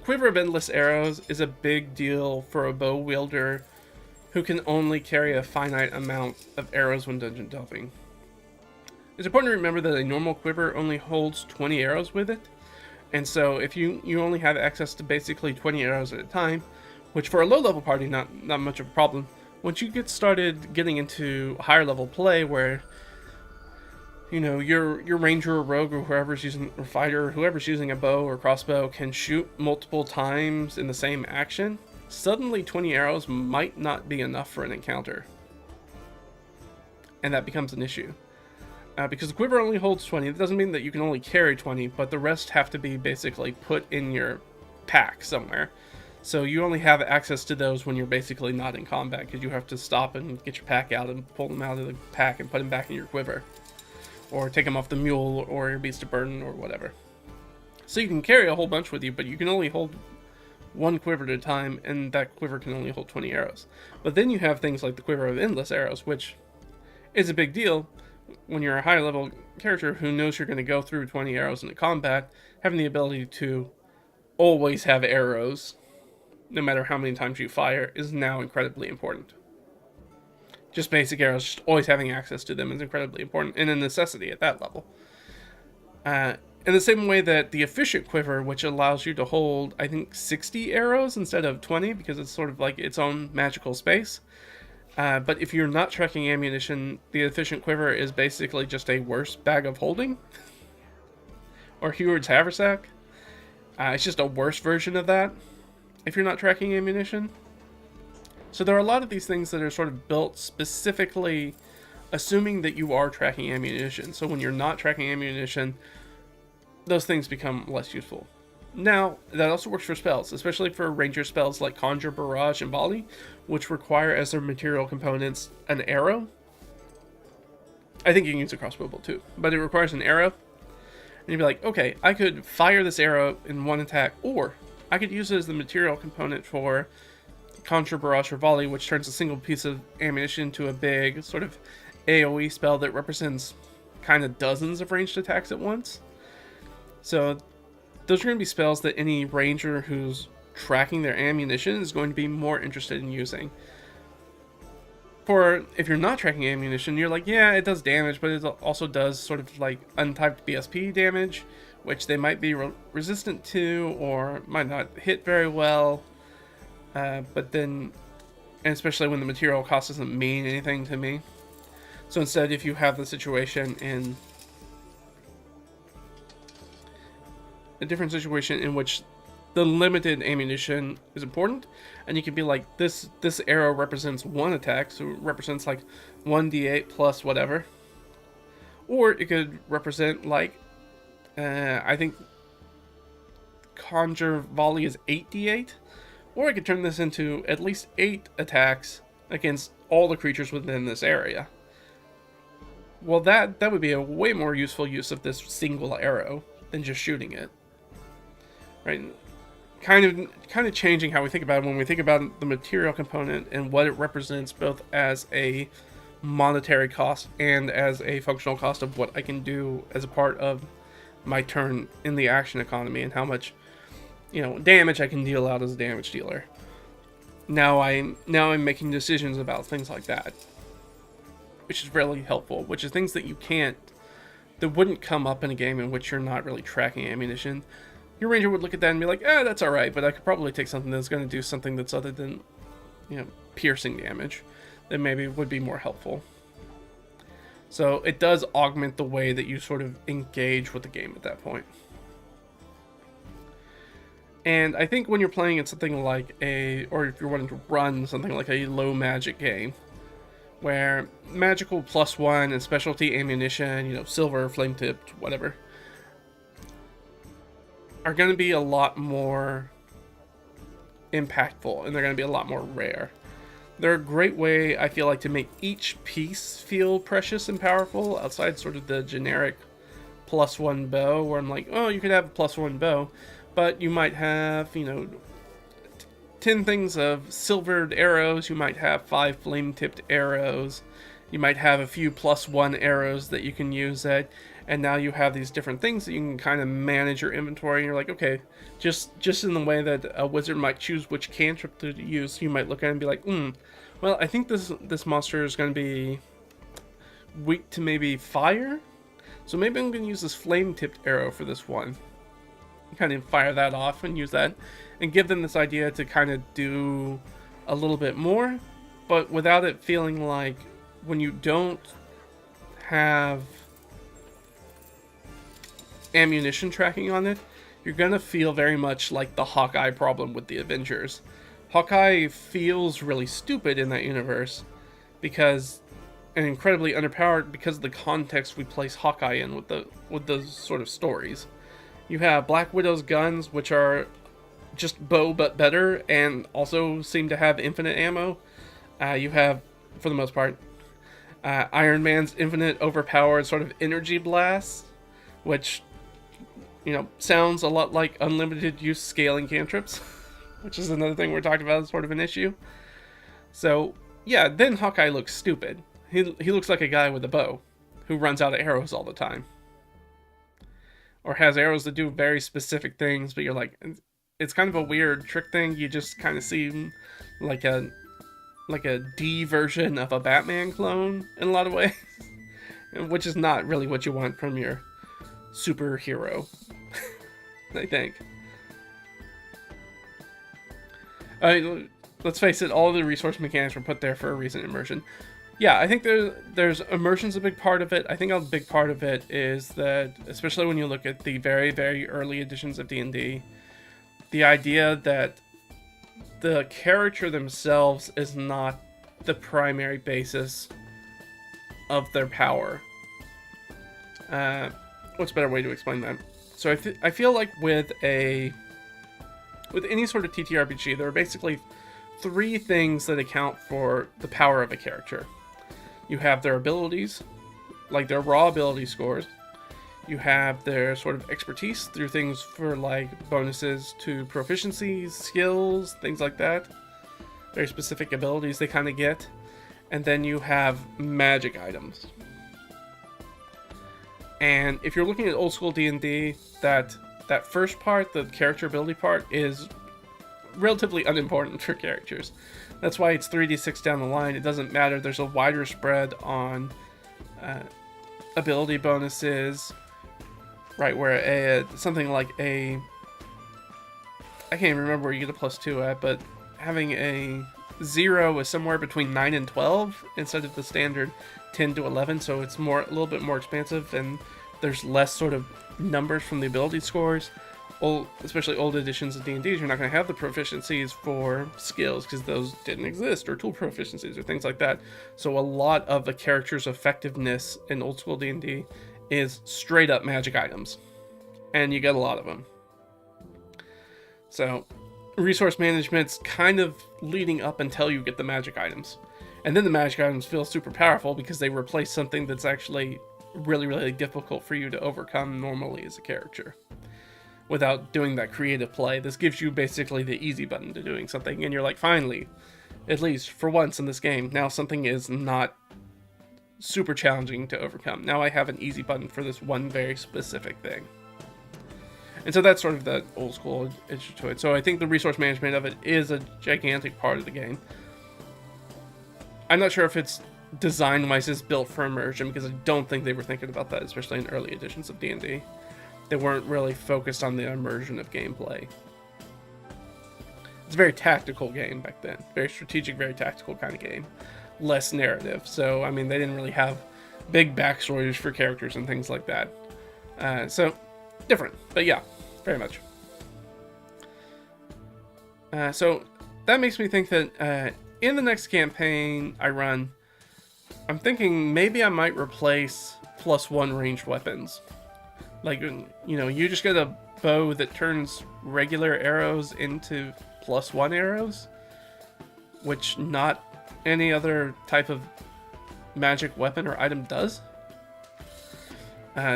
Speaker 1: quiver of endless arrows is a big deal for a bow wielder who can only carry a finite amount of arrows when dungeon delving. It's important to remember that a normal quiver only holds 20 arrows with it, and so if you only have access to basically 20 arrows at a time, which for a low level party not much of a problem. Once you get started getting into higher level play where your ranger or rogue or whoever's using, or fighter, whoever's using a bow or crossbow can shoot multiple times in the same action, suddenly 20 arrows might not be enough for an encounter. And that becomes an issue. Because the quiver only holds 20, that doesn't mean that you can only carry 20, but the rest have to be basically put in your pack somewhere. So you only have access to those when you're basically not in combat, because you have to stop and get your pack out and pull them out of the pack and put them back in your quiver. Or take them off the mule or your beast of burden or whatever. So you can carry a whole bunch with you, but you can only hold one quiver at a time, and that quiver can only hold 20 arrows. But then you have things like the quiver of endless arrows, which is a big deal when you're a high level character who knows you're going to go through 20 arrows in a combat. Having the ability to always have arrows, no matter how many times you fire, is now incredibly important. Just basic arrows, just always having access to them is incredibly important, and a necessity at that level. In the same way that the efficient quiver, which allows you to hold, I think, 60 arrows instead of 20, because it's sort of like its own magical space. But if you're not tracking ammunition, the efficient quiver is basically just a worse bag of holding. Or Heward's haversack. It's just a worse version of that, if you're not tracking ammunition. So there are a lot of these things that are sort of built specifically assuming that you are tracking ammunition. So when you're not tracking ammunition, those things become less useful. Now, that also works for spells, especially for ranger spells like Conjure, Barrage, and Volley, which require as their material components an arrow. I think you can use a crossbow bolt too, but it requires an arrow. And you'd be like, okay, I could fire this arrow in one attack, or I could use it as the material component for Conjure, Barrage, or Volley, which turns a single piece of ammunition into a big sort of AoE spell that represents kind of dozens of ranged attacks at once. So those are going to be spells that any ranger who's tracking their ammunition is going to be more interested in using. For if you're not tracking ammunition, you're like, yeah, it does damage, but it also does sort of like untyped BSP damage, which they might be resistant to or might not hit very well. But then, and especially when the material cost doesn't mean anything to me. So instead, if you have the situation in a different situation in which the limited ammunition is important, and you can be like, this arrow represents one attack, so it represents like 1d8 plus whatever. Or it could represent like, I think Conjure Volley is 8d8. Or I could turn this into at least 8 attacks against all the creatures within this area. Well, that would be a way more useful use of this single arrow than just shooting it. Right? Kind of changing how we think about it when we think about the material component and what it represents both as a monetary cost and as a functional cost of what I can do as a part of my turn in the action economy, and how much damage I can deal out as a damage dealer. Now I'm making decisions about things like that, which is really helpful, which is things that you can't that wouldn't come up in a game in which you're not really tracking ammunition. Your ranger would look at that and be like, that's alright, but I could probably take something that's going to do something that's other than, piercing damage that maybe would be more helpful. So it does augment the way that you sort of engage with the game at that point. And I think when you're playing in something like or if you're wanting to run something like a low magic game, where magical +1 and specialty ammunition, silver, flame tipped, whatever, are going to be a lot more impactful, and they're going to be a lot more rare. They're a great way, I feel like, to make each piece feel precious and powerful outside sort of the generic +1 bow, where I'm like, oh, you could have a +1 bow, but you might have, 10 things of silvered arrows, you might have 5 flame-tipped arrows, you might have a few +1 arrows that you can use that, and now you have these different things that you can kind of manage your inventory, and you're like, okay, just in the way that a wizard might choose which cantrip to use, you might look at it and be like, well, I think this monster is going to be weak to maybe fire, so maybe I'm going to use this flame-tipped arrow for this one. Kind of fire that off and use that, and give them this idea to kind of do a little bit more, but without it feeling like when you don't have ammunition tracking on it, you're gonna feel very much like the Hawkeye problem with the Avengers. Hawkeye feels really stupid in that universe because, and incredibly underpowered because of the context we place Hawkeye in with those sort of stories. You have Black Widow's guns, which are just bow but better, and also seem to have infinite ammo. You have, for the most part, Iron Man's infinite overpowered sort of energy blasts, which, sounds a lot like unlimited use scaling cantrips, which is another thing we're talking about as sort of an issue. So, yeah, then Hawkeye looks stupid. He looks like a guy with a bow who runs out of arrows all the time. Or has arrows that do very specific things, but you're like, it's kind of a weird trick thing. You just kind of seem like a D version of a Batman clone in a lot of ways, which is not really what you want from your superhero, I think. Let's face it, all of the resource mechanics were put there for a reason. Immersion. Yeah, I think there's immersion's a big part of it. I think a big part of it is that, especially when you look at the very, very early editions of D&D, the idea that the character themselves is not the primary basis of their power. What's a better way to explain that? So I feel like with any sort of TTRPG, there are basically 3 things that account for the power of a character. You have their abilities, like their raw ability scores. You have their sort of expertise through things for like bonuses to proficiencies, skills, things like that. Very specific abilities they kind of get. And then you have magic items. And if you're looking at old school D&D, that first part, the character ability part, is relatively unimportant for characters. That's why it's 3d6 down the line. It doesn't matter. There's a wider spread on ability bonuses, right? Where something like I can't even remember where you get a +2 at, but having a 0 is somewhere between 9 and 12 instead of the standard 10 to 11. So it's a little bit more expansive, and there's less sort of numbers from the ability scores. Especially old editions of D&Ds, you're not going to have the proficiencies for skills because those didn't exist, or tool proficiencies or things like that. So a lot of a character's effectiveness in old school D&D is straight up magic items, and you get a lot of them. So resource management's kind of leading up until you get the magic items, and then the magic items feel super powerful because they replace something that's actually really, really difficult for you to overcome normally as a character without doing that creative play. This gives you basically the easy button to doing something, and you're like, finally, at least for once in this game, now something is not super challenging to overcome. Now I have an easy button for this one very specific thing. And so that's sort of the old school issue to it. So I think the resource management of it is a gigantic part of the game. I'm not sure if it's design-wise is built for immersion, because I don't think they were thinking about that, especially in early editions of D&D. They weren't really focused on the immersion of gameplay. It's a very tactical game back then. Very strategic, very tactical kind of game. Less narrative. So, I mean, they didn't really have big backstories for characters and things like that. So, different. But yeah, very much. So, that makes me think that in the next campaign I run, I'm thinking maybe I might replace +1 ranged weapons. Like, you know, you just get a bow that turns regular arrows into +1 arrows, which not any other type of magic weapon or item does.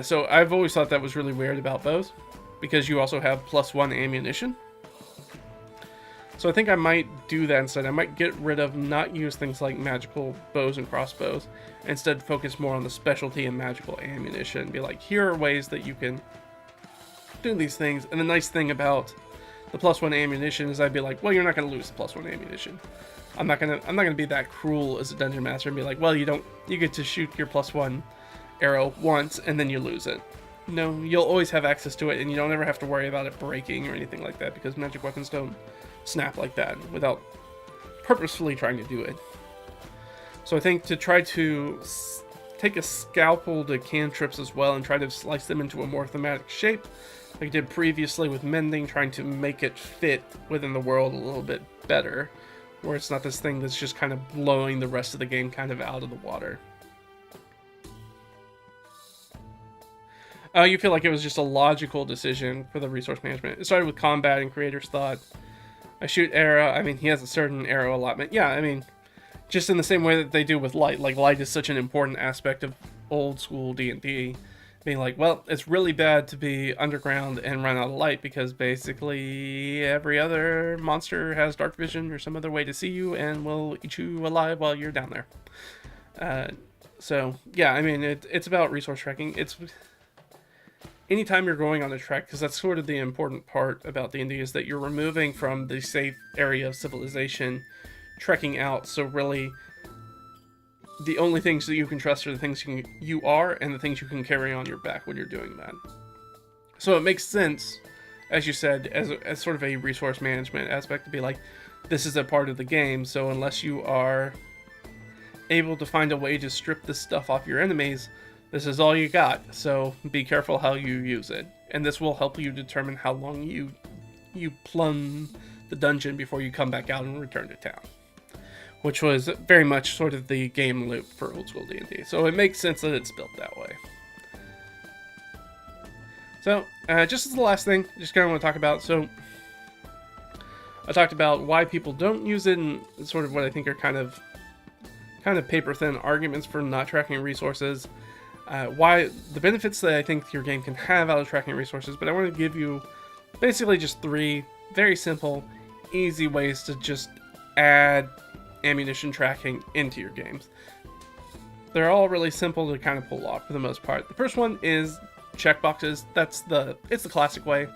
Speaker 1: So I've always thought that was really weird about bows, because you also have +1 ammunition. So I think I might do that instead. I might get rid of, not use things like magical bows and crossbows. Instead, focus more on the specialty and magical ammunition. Be like, here are ways that you can do these things. And the nice thing about the +1 ammunition is I'd be like, well, you're not going to lose the +1 ammunition. I'm not gonna be that cruel as a dungeon master and be like, well, you get to shoot your +1 arrow once and then you lose it. No, you'll always have access to it, and you don't ever have to worry about it breaking or anything like that, because magic weapons don't snap like that without purposefully trying to do it. So I think to try to take a scalpel to cantrips as well and try to slice them into a more thematic shape, like I did previously with mending, trying to make it fit within the world a little bit better, where it's not this thing that's just kind of blowing the rest of the game kind of out of the water. You feel like it was just a logical decision for the resource management. It started with combat, and creators thought, I shoot arrow. I mean, he has a certain arrow allotment. Yeah, I mean, just in the same way that they do with light. Like, light is such an important aspect of old school D&D. Being like, well, it's really bad to be underground and run out of light, because basically every other monster has dark vision or some other way to see you and will eat you alive while you're down there. So, yeah, I mean, it's about resource tracking. It's anytime you're going on a trek, because that's sort of the important part about D&D, is that you're removing from the safe area of civilization, trekking out. So really, the only things that you can trust are the things you are and the things you can carry on your back when you're doing that. So it makes sense, as you said, as sort of a resource management aspect, to be like, this is a part of the game, so unless you are able to find a way to strip this stuff off your enemies, this is all you got, so be careful how you use it. And this will help you determine how long you plumb the dungeon before you come back out and return to town. Which was very much sort of the game loop for old school D&D. So it makes sense that it's built that way. So, just as the last thing, just kind of want to talk about, so I talked about why people don't use it, and sort of what I think are kind of paper thin arguments for not tracking resources. Why the benefits that I think your game can have out of tracking resources, but I want to give you basically just 3 very simple, easy ways to just add ammunition tracking into your games. They're all really simple to kind of pull off for the most part. The first one is checkboxes. It's the classic way.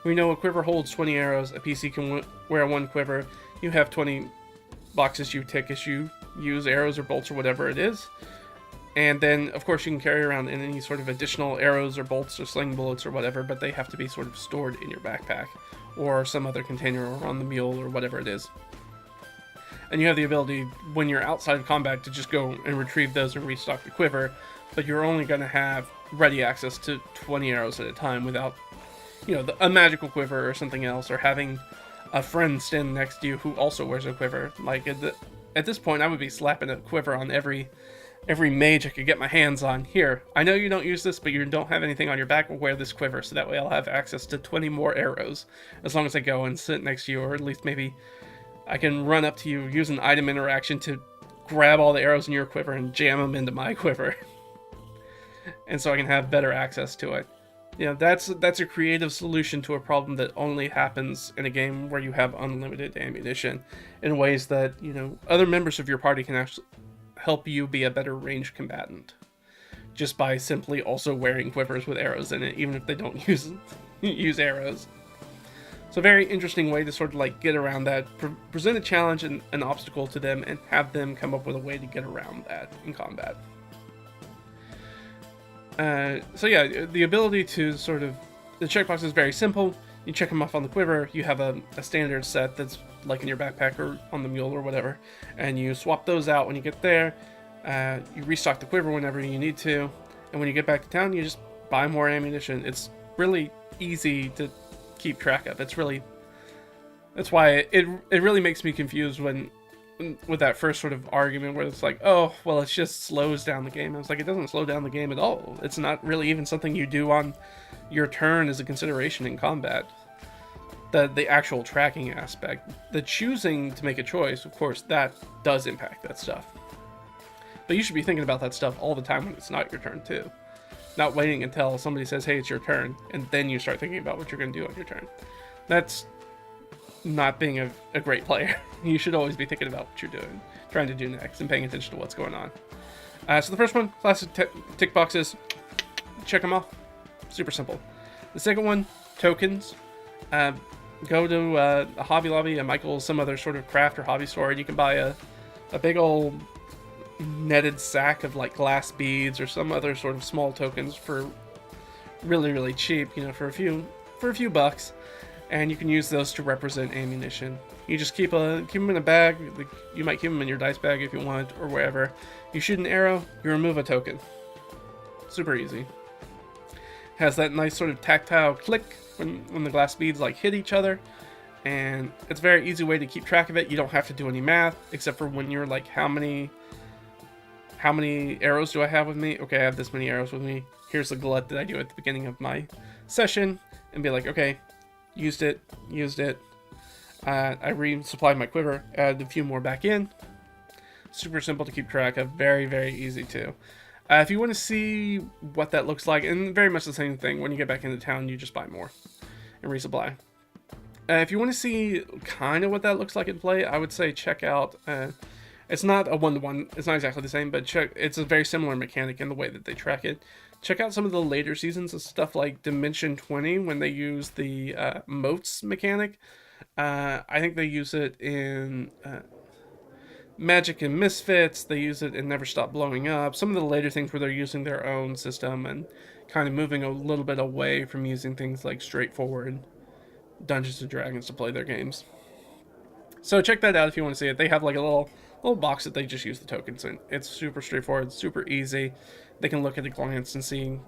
Speaker 1: We know a quiver holds 20 arrows. A PC can wear 1 quiver. You have 20 boxes you tick as you use arrows or bolts or whatever it is. And then, of course, you can carry around any sort of additional arrows or bolts or sling bullets or whatever, but they have to be sort of stored in your backpack or some other container or on the mule or whatever it is. And you have the ability, when you're outside of combat, to just go and retrieve those and restock the quiver, but you're only going to have ready access to 20 arrows at a time without, a magical quiver or something else, or having a friend stand next to you who also wears a quiver. Like, at this point, I would be slapping a quiver on every mage I could get my hands on. Here, I know you don't use this, but you don't have anything on your back, we'll wear this quiver, so that way I'll have access to 20 more arrows, as long as I go and sit next to you, or at least maybe I can run up to you, use an item interaction to grab all the arrows in your quiver and jam them into my quiver. And so I can have better access to it. That's a creative solution to a problem that only happens in a game where you have unlimited ammunition, in ways that, other members of your party can actually help you be a better ranged combatant, just by simply also wearing quivers with arrows in it, even if they don't use arrows. So So a very interesting way to sort of like get around that, present a challenge and an obstacle to them, and have them come up with a way to get around that in combat. So yeah, the ability to sort of, the checkbox is very simple. You check them off on the quiver. You have a standard set that's like in your backpack or on the mule or whatever, and you swap those out when you get there. You restock the quiver whenever you need to, and when you get back to town, you just buy more ammunition. It's really easy to keep track of. That's why it really makes me confused with that first sort of argument where it's like, oh, well, it just slows down the game. I was like, it doesn't slow down the game at all. It's not really even something you do on your turn as a consideration in combat. The actual tracking aspect, the choosing to make a choice, of course, that does impact that stuff. But you should be thinking about that stuff all the time when it's not your turn too. Not waiting until somebody says, hey, it's your turn, and then you start thinking about what you're going to do on your turn. That's not being a great player. You should always be thinking about what you're doing, trying to do next, and paying attention to what's going on. So the first one, classic tick boxes, check them off. Super simple. The second one, tokens. Go to a Hobby Lobby, a Michael's, some other sort of craft or hobby store, and you can buy a big old netted sack of like glass beads or some other sort of small tokens for really, really cheap, you know, for a few bucks, and you can use those to represent ammunition. You just keep them in a bag. You might keep them in your dice bag if you want, or wherever. You shoot an arrow, you remove a token. Super easy. Has that nice sort of tactile click when the glass beads like hit each other, and it's a very easy way to keep track of it. You don't have to do any math, except for when you're like, how many arrows do I have with me? Okay, I have this many arrows with me. Here's the glut that I do at the beginning of my session, and be like, okay, used it. I resupplied my quiver, added a few more back in. Super simple to keep track of, very, very easy too. If you want to see what that looks like, and very much the same thing, when you get back into town, you just buy more and resupply. If you want to see kind of what that looks like in play, I would say check out, it's not a one-to-one, it's not exactly the same, but it's a very similar mechanic in the way that they track it. Check out some of the later seasons of stuff like Dimension 20, when they use the moats mechanic. I think they use it in Magic and Misfits. They use it in Never Stop Blowing Up. Some of the later things where they're using their own system and kind of moving a little bit away from using things like straightforward Dungeons and Dragons to play their games. So check that out if you want to see it. They have like a little box that they just use the tokens in. It's super straightforward, super easy. They can look at a glance and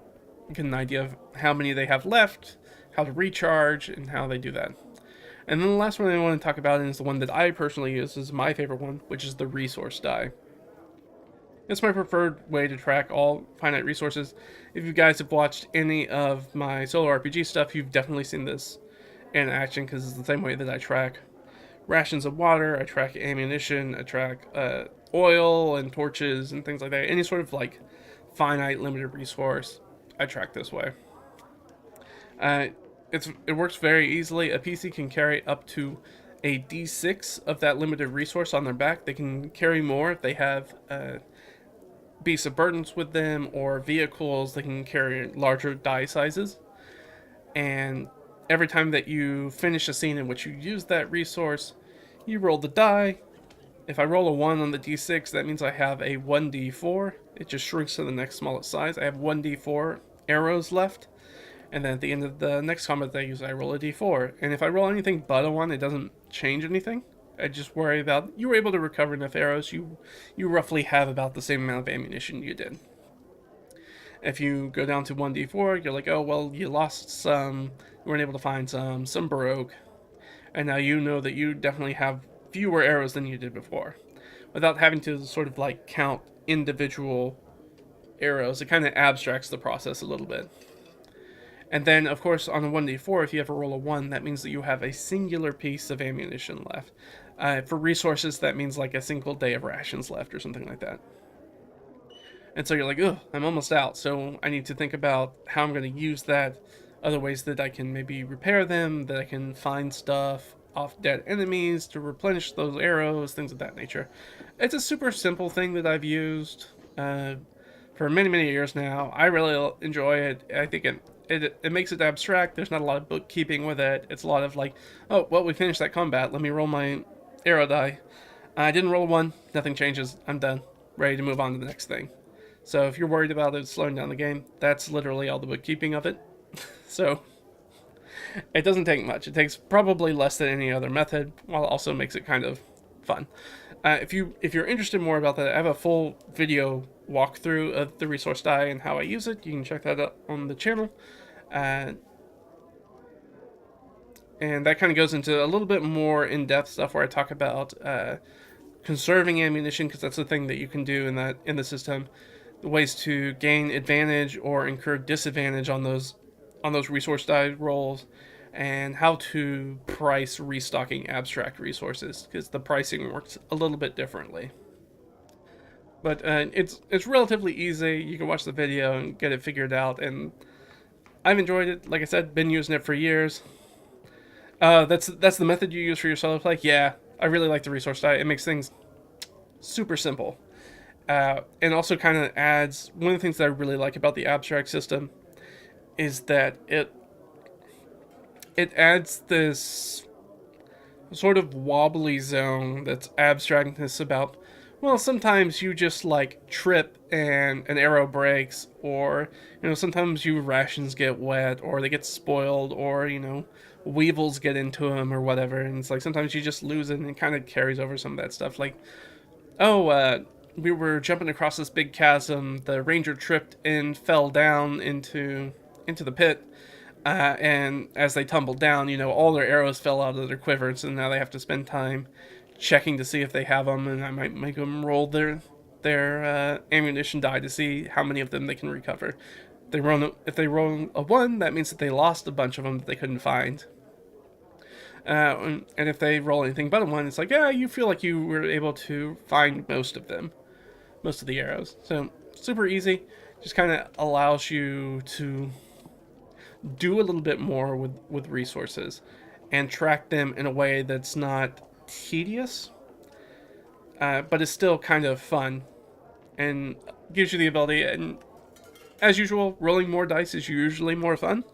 Speaker 1: get an idea of how many they have left, how to recharge, and how they do that. And then the last one I want to talk about is the one that I personally use, is my favorite one, which is the resource die. It's my preferred way to track all finite resources. If you guys have watched any of my solo RPG stuff, you've definitely seen this in action, because it's the same way that I track rations of water, I track ammunition, I track oil and torches and things like that. Any sort of like finite limited resource, I track this way. It works very easily. A PC can carry up to a D6 of that limited resource on their back. They can carry more if they have beasts of burdens with them or vehicles. They can carry larger die sizes. And every time that you finish a scene in which you use that resource, you roll the die. If I roll a 1 on the D6, that means I have a 1D4. It just shrinks to the next smallest size. I have 1D4 arrows left. And then at the end of the next combat that I use, I roll a D4. And if I roll anything but a 1, it doesn't change anything. I just worry about, you were able to recover enough arrows, you roughly have about the same amount of ammunition you did. If you go down to 1D4, you're like, oh, well, you lost some, you weren't able to find some broke. And now you know that you definitely have fewer arrows than you did before. Without having to sort of like count individual arrows, it kind of abstracts the process a little bit. And then, of course, on a 1d4, if you ever roll a 1, that means that you have a singular piece of ammunition left. For resources, that means like a single day of rations left or something like that. And so you're like, ugh, I'm almost out, so I need to think about how I'm going to use that, other ways that I can maybe repair them, that I can find stuff off dead enemies to replenish those arrows, things of that nature. It's a super simple thing that I've used for for many, many years now. I really enjoy it. I think it makes it abstract. There's not a lot of bookkeeping with it. It's a lot of like, oh, well, we finished that combat. Let me roll my arrow die. I didn't roll one. Nothing changes. I'm done. Ready to move on to the next thing. So if you're worried about it slowing down the game, that's literally all the bookkeeping of it. So it doesn't take much. It takes probably less than any other method, while it also makes it kind of fun. If you're interested more about that, I have a full video walkthrough of the resource die and how I use it. You can check that out on the channel. And that kind of goes into a little bit more in-depth stuff where I talk about conserving ammunition, because that's the thing that you can do in the system. The ways to gain advantage or incur disadvantage on those resource die rolls, and how to price restocking abstract resources, because the pricing works a little bit differently. But it's relatively easy. You can watch the video and get it figured out, and I've enjoyed it. Like I said, been using it for years. That's the method you use for your solo play? Yeah, I really like the resource die. It makes things super simple. And also kind of adds, one of the things that I really like about the abstract system is that it adds this sort of wobbly zone that's abstractness about, well, sometimes you just like trip and an arrow breaks, or, you know, sometimes your rations get wet, or they get spoiled, or, you know, weevils get into them or whatever, and it's like sometimes you just lose it, and it kind of carries over some of that stuff. Like, oh, we were jumping across this big chasm, the ranger tripped and fell down into the pit, and as they tumbled down, you know, all their arrows fell out of their quivers, and now they have to spend time checking to see if they have them, and I might make them roll their ammunition die to see how many of them they can recover. If they roll a 1, that means that they lost a bunch of them that they couldn't find. And if they roll anything but a 1, it's like, yeah, you feel like you were able to find most of them, most of the arrows. So super easy, just kind of allows you to do a little bit more with resources and track them in a way that's not tedious, but is still kind of fun and gives you the ability. And as usual, rolling more dice is usually more fun.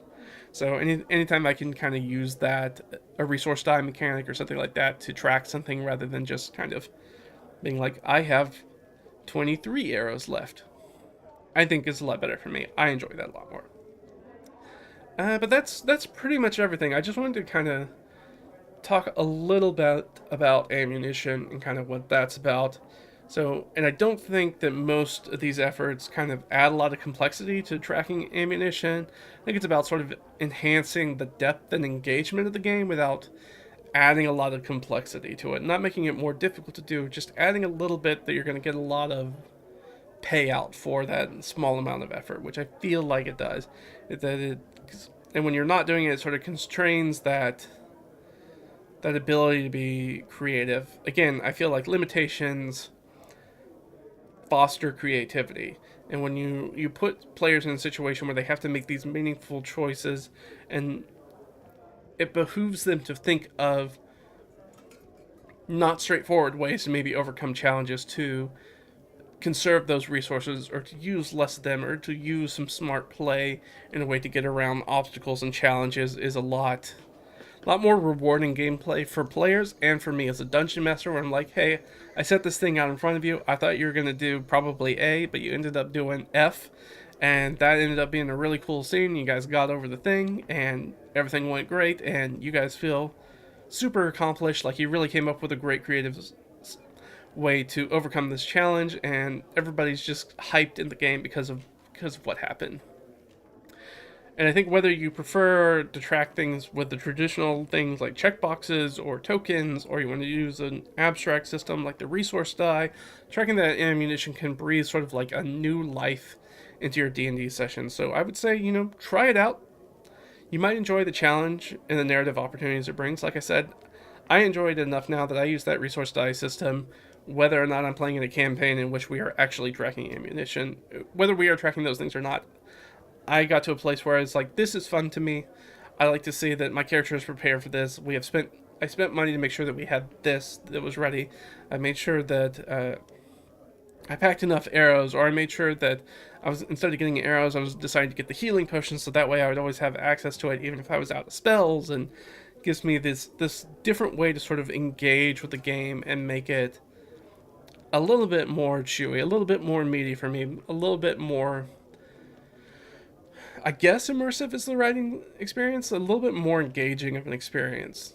Speaker 1: So anytime I can kind of use that, a resource die mechanic or something like that, to track something rather than just kind of being like, I have 23 arrows left, I think is a lot better for me. I enjoy that a lot more. But that's pretty much everything. I just wanted to kind of talk a little bit about ammunition and kind of what that's about. So, and I don't think that most of these efforts kind of add a lot of complexity to tracking ammunition. I think it's about sort of enhancing the depth and engagement of the game without adding a lot of complexity to it. Not making it more difficult to do, just adding a little bit that you're going to get a lot of payout for that small amount of effort, which I feel like it does. And when you're not doing it, it sort of constrains that ability to be creative. Again, I feel like limitations foster creativity, and when you put players in a situation where they have to make these meaningful choices, and it behooves them to think of not straightforward ways to maybe overcome challenges, to conserve those resources, or to use less of them, or to use some smart play in a way to get around obstacles and challenges, is a lot more rewarding gameplay for players and for me as a dungeon master, where I'm like, hey, I set this thing out in front of you. I thought you were going to do probably A, but you ended up doing F, and that ended up being a really cool scene. You guys got over the thing, and everything went great, and you guys feel super accomplished, like you really came up with a great creative way to overcome this challenge, and everybody's just hyped in the game because of what happened. And I think whether you prefer to track things with the traditional things like checkboxes or tokens, or you want to use an abstract system like the resource die, tracking that ammunition can breathe sort of like a new life into your D&D session. So I would say, you know, try it out. You might enjoy the challenge and the narrative opportunities it brings. Like I said, I enjoy it enough now that I use that resource die system, whether or not I'm playing in a campaign in which we are actually tracking ammunition. Whether we are tracking those things or not, I got to a place where it's like, this is fun to me. I like to see that my character is prepared for this. I spent money to make sure that we had this that was ready. I made sure that I packed enough arrows, or I made sure that I was, instead of getting arrows, I was deciding to get the healing potion, so that way I would always have access to it, even if I was out of spells, and gives me this different way to sort of engage with the game and make it a little bit more chewy, a little bit more meaty for me, a little bit more, I guess immersive is the writing experience, a little bit more engaging of an experience.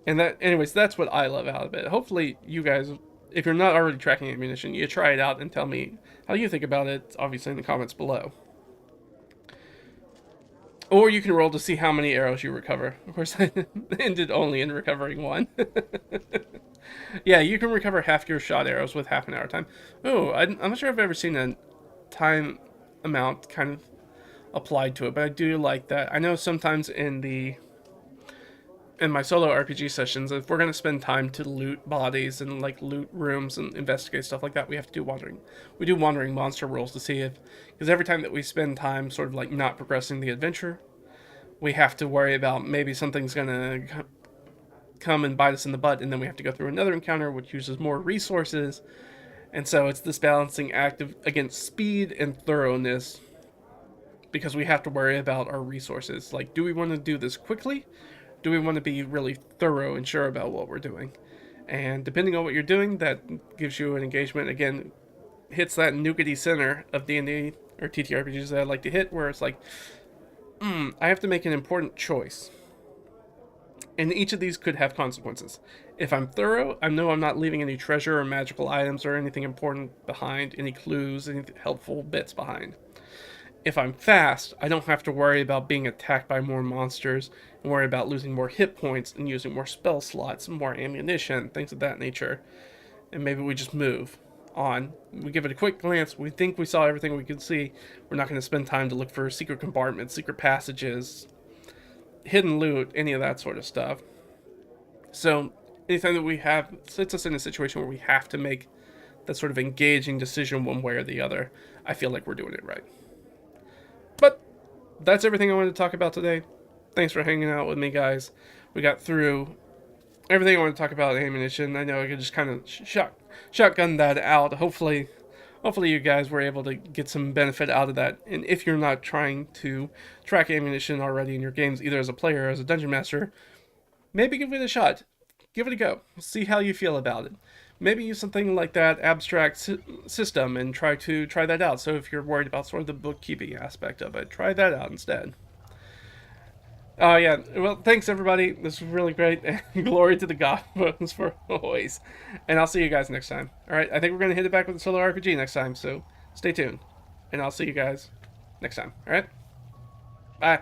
Speaker 1: And that, anyways, that's what I love out of it. Hopefully, you guys, if you're not already tracking ammunition, you try it out and tell me how you think about it, obviously in the comments below. Or you can roll to see how many arrows you recover. Of course, I ended only in recovering one. Yeah, you can recover half your shot arrows with half an hour time. Oh, I'm not sure I've ever seen a time amount kind of applied to it, but I do like that. I know sometimes in my solo RPG sessions, if we're going to spend time to loot bodies and like loot rooms and investigate stuff like that, we have to do wandering monster rolls to see if, because every time that we spend time sort of like not progressing the adventure, we have to worry about maybe something's going to come and bite us in the butt, and then we have to go through another encounter which uses more resources. And so it's this balancing act against speed and thoroughness, because we have to worry about our resources. Like, do we want to do this quickly? Do we want to be really thorough and sure about what we're doing? And depending on what you're doing, that gives you an engagement. Again, hits that nougaty center of D&D or TTRPGs that I like to hit, where it's like, I have to make an important choice. And each of these could have consequences. If I'm thorough, I know I'm not leaving any treasure or magical items or anything important behind, any clues, any helpful bits behind. If I'm fast, I don't have to worry about being attacked by more monsters and worry about losing more hit points and using more spell slots and more ammunition, things of that nature. And maybe we just move on. We give it a quick glance. We think we saw everything we could see. We're not going to spend time to look for secret compartments, secret passages, hidden loot, any of that sort of stuff. So anytime that we have sets us in a situation where we have to make that sort of engaging decision one way or the other, I feel like we're doing it right. But that's everything I wanted to talk about today. Thanks for hanging out with me, guys. We got through everything I want to talk about ammunition. I know I could just kind of shotgun that out. Hopefully you guys were able to get some benefit out of that. And if you're not trying to track ammunition already in your games, either as a player or as a dungeon master, maybe give it a shot. Give it a go. See how you feel about it. Maybe use something like that abstract system and try that out. So if you're worried about sort of the bookkeeping aspect of it, try that out instead. Yeah, well, thanks everybody. This was really great. Glory to the gods for always. And I'll see you guys next time. Alright, I think we're going to hit it back with a solo RPG next time, so stay tuned. And I'll see you guys next time. Alright? Bye.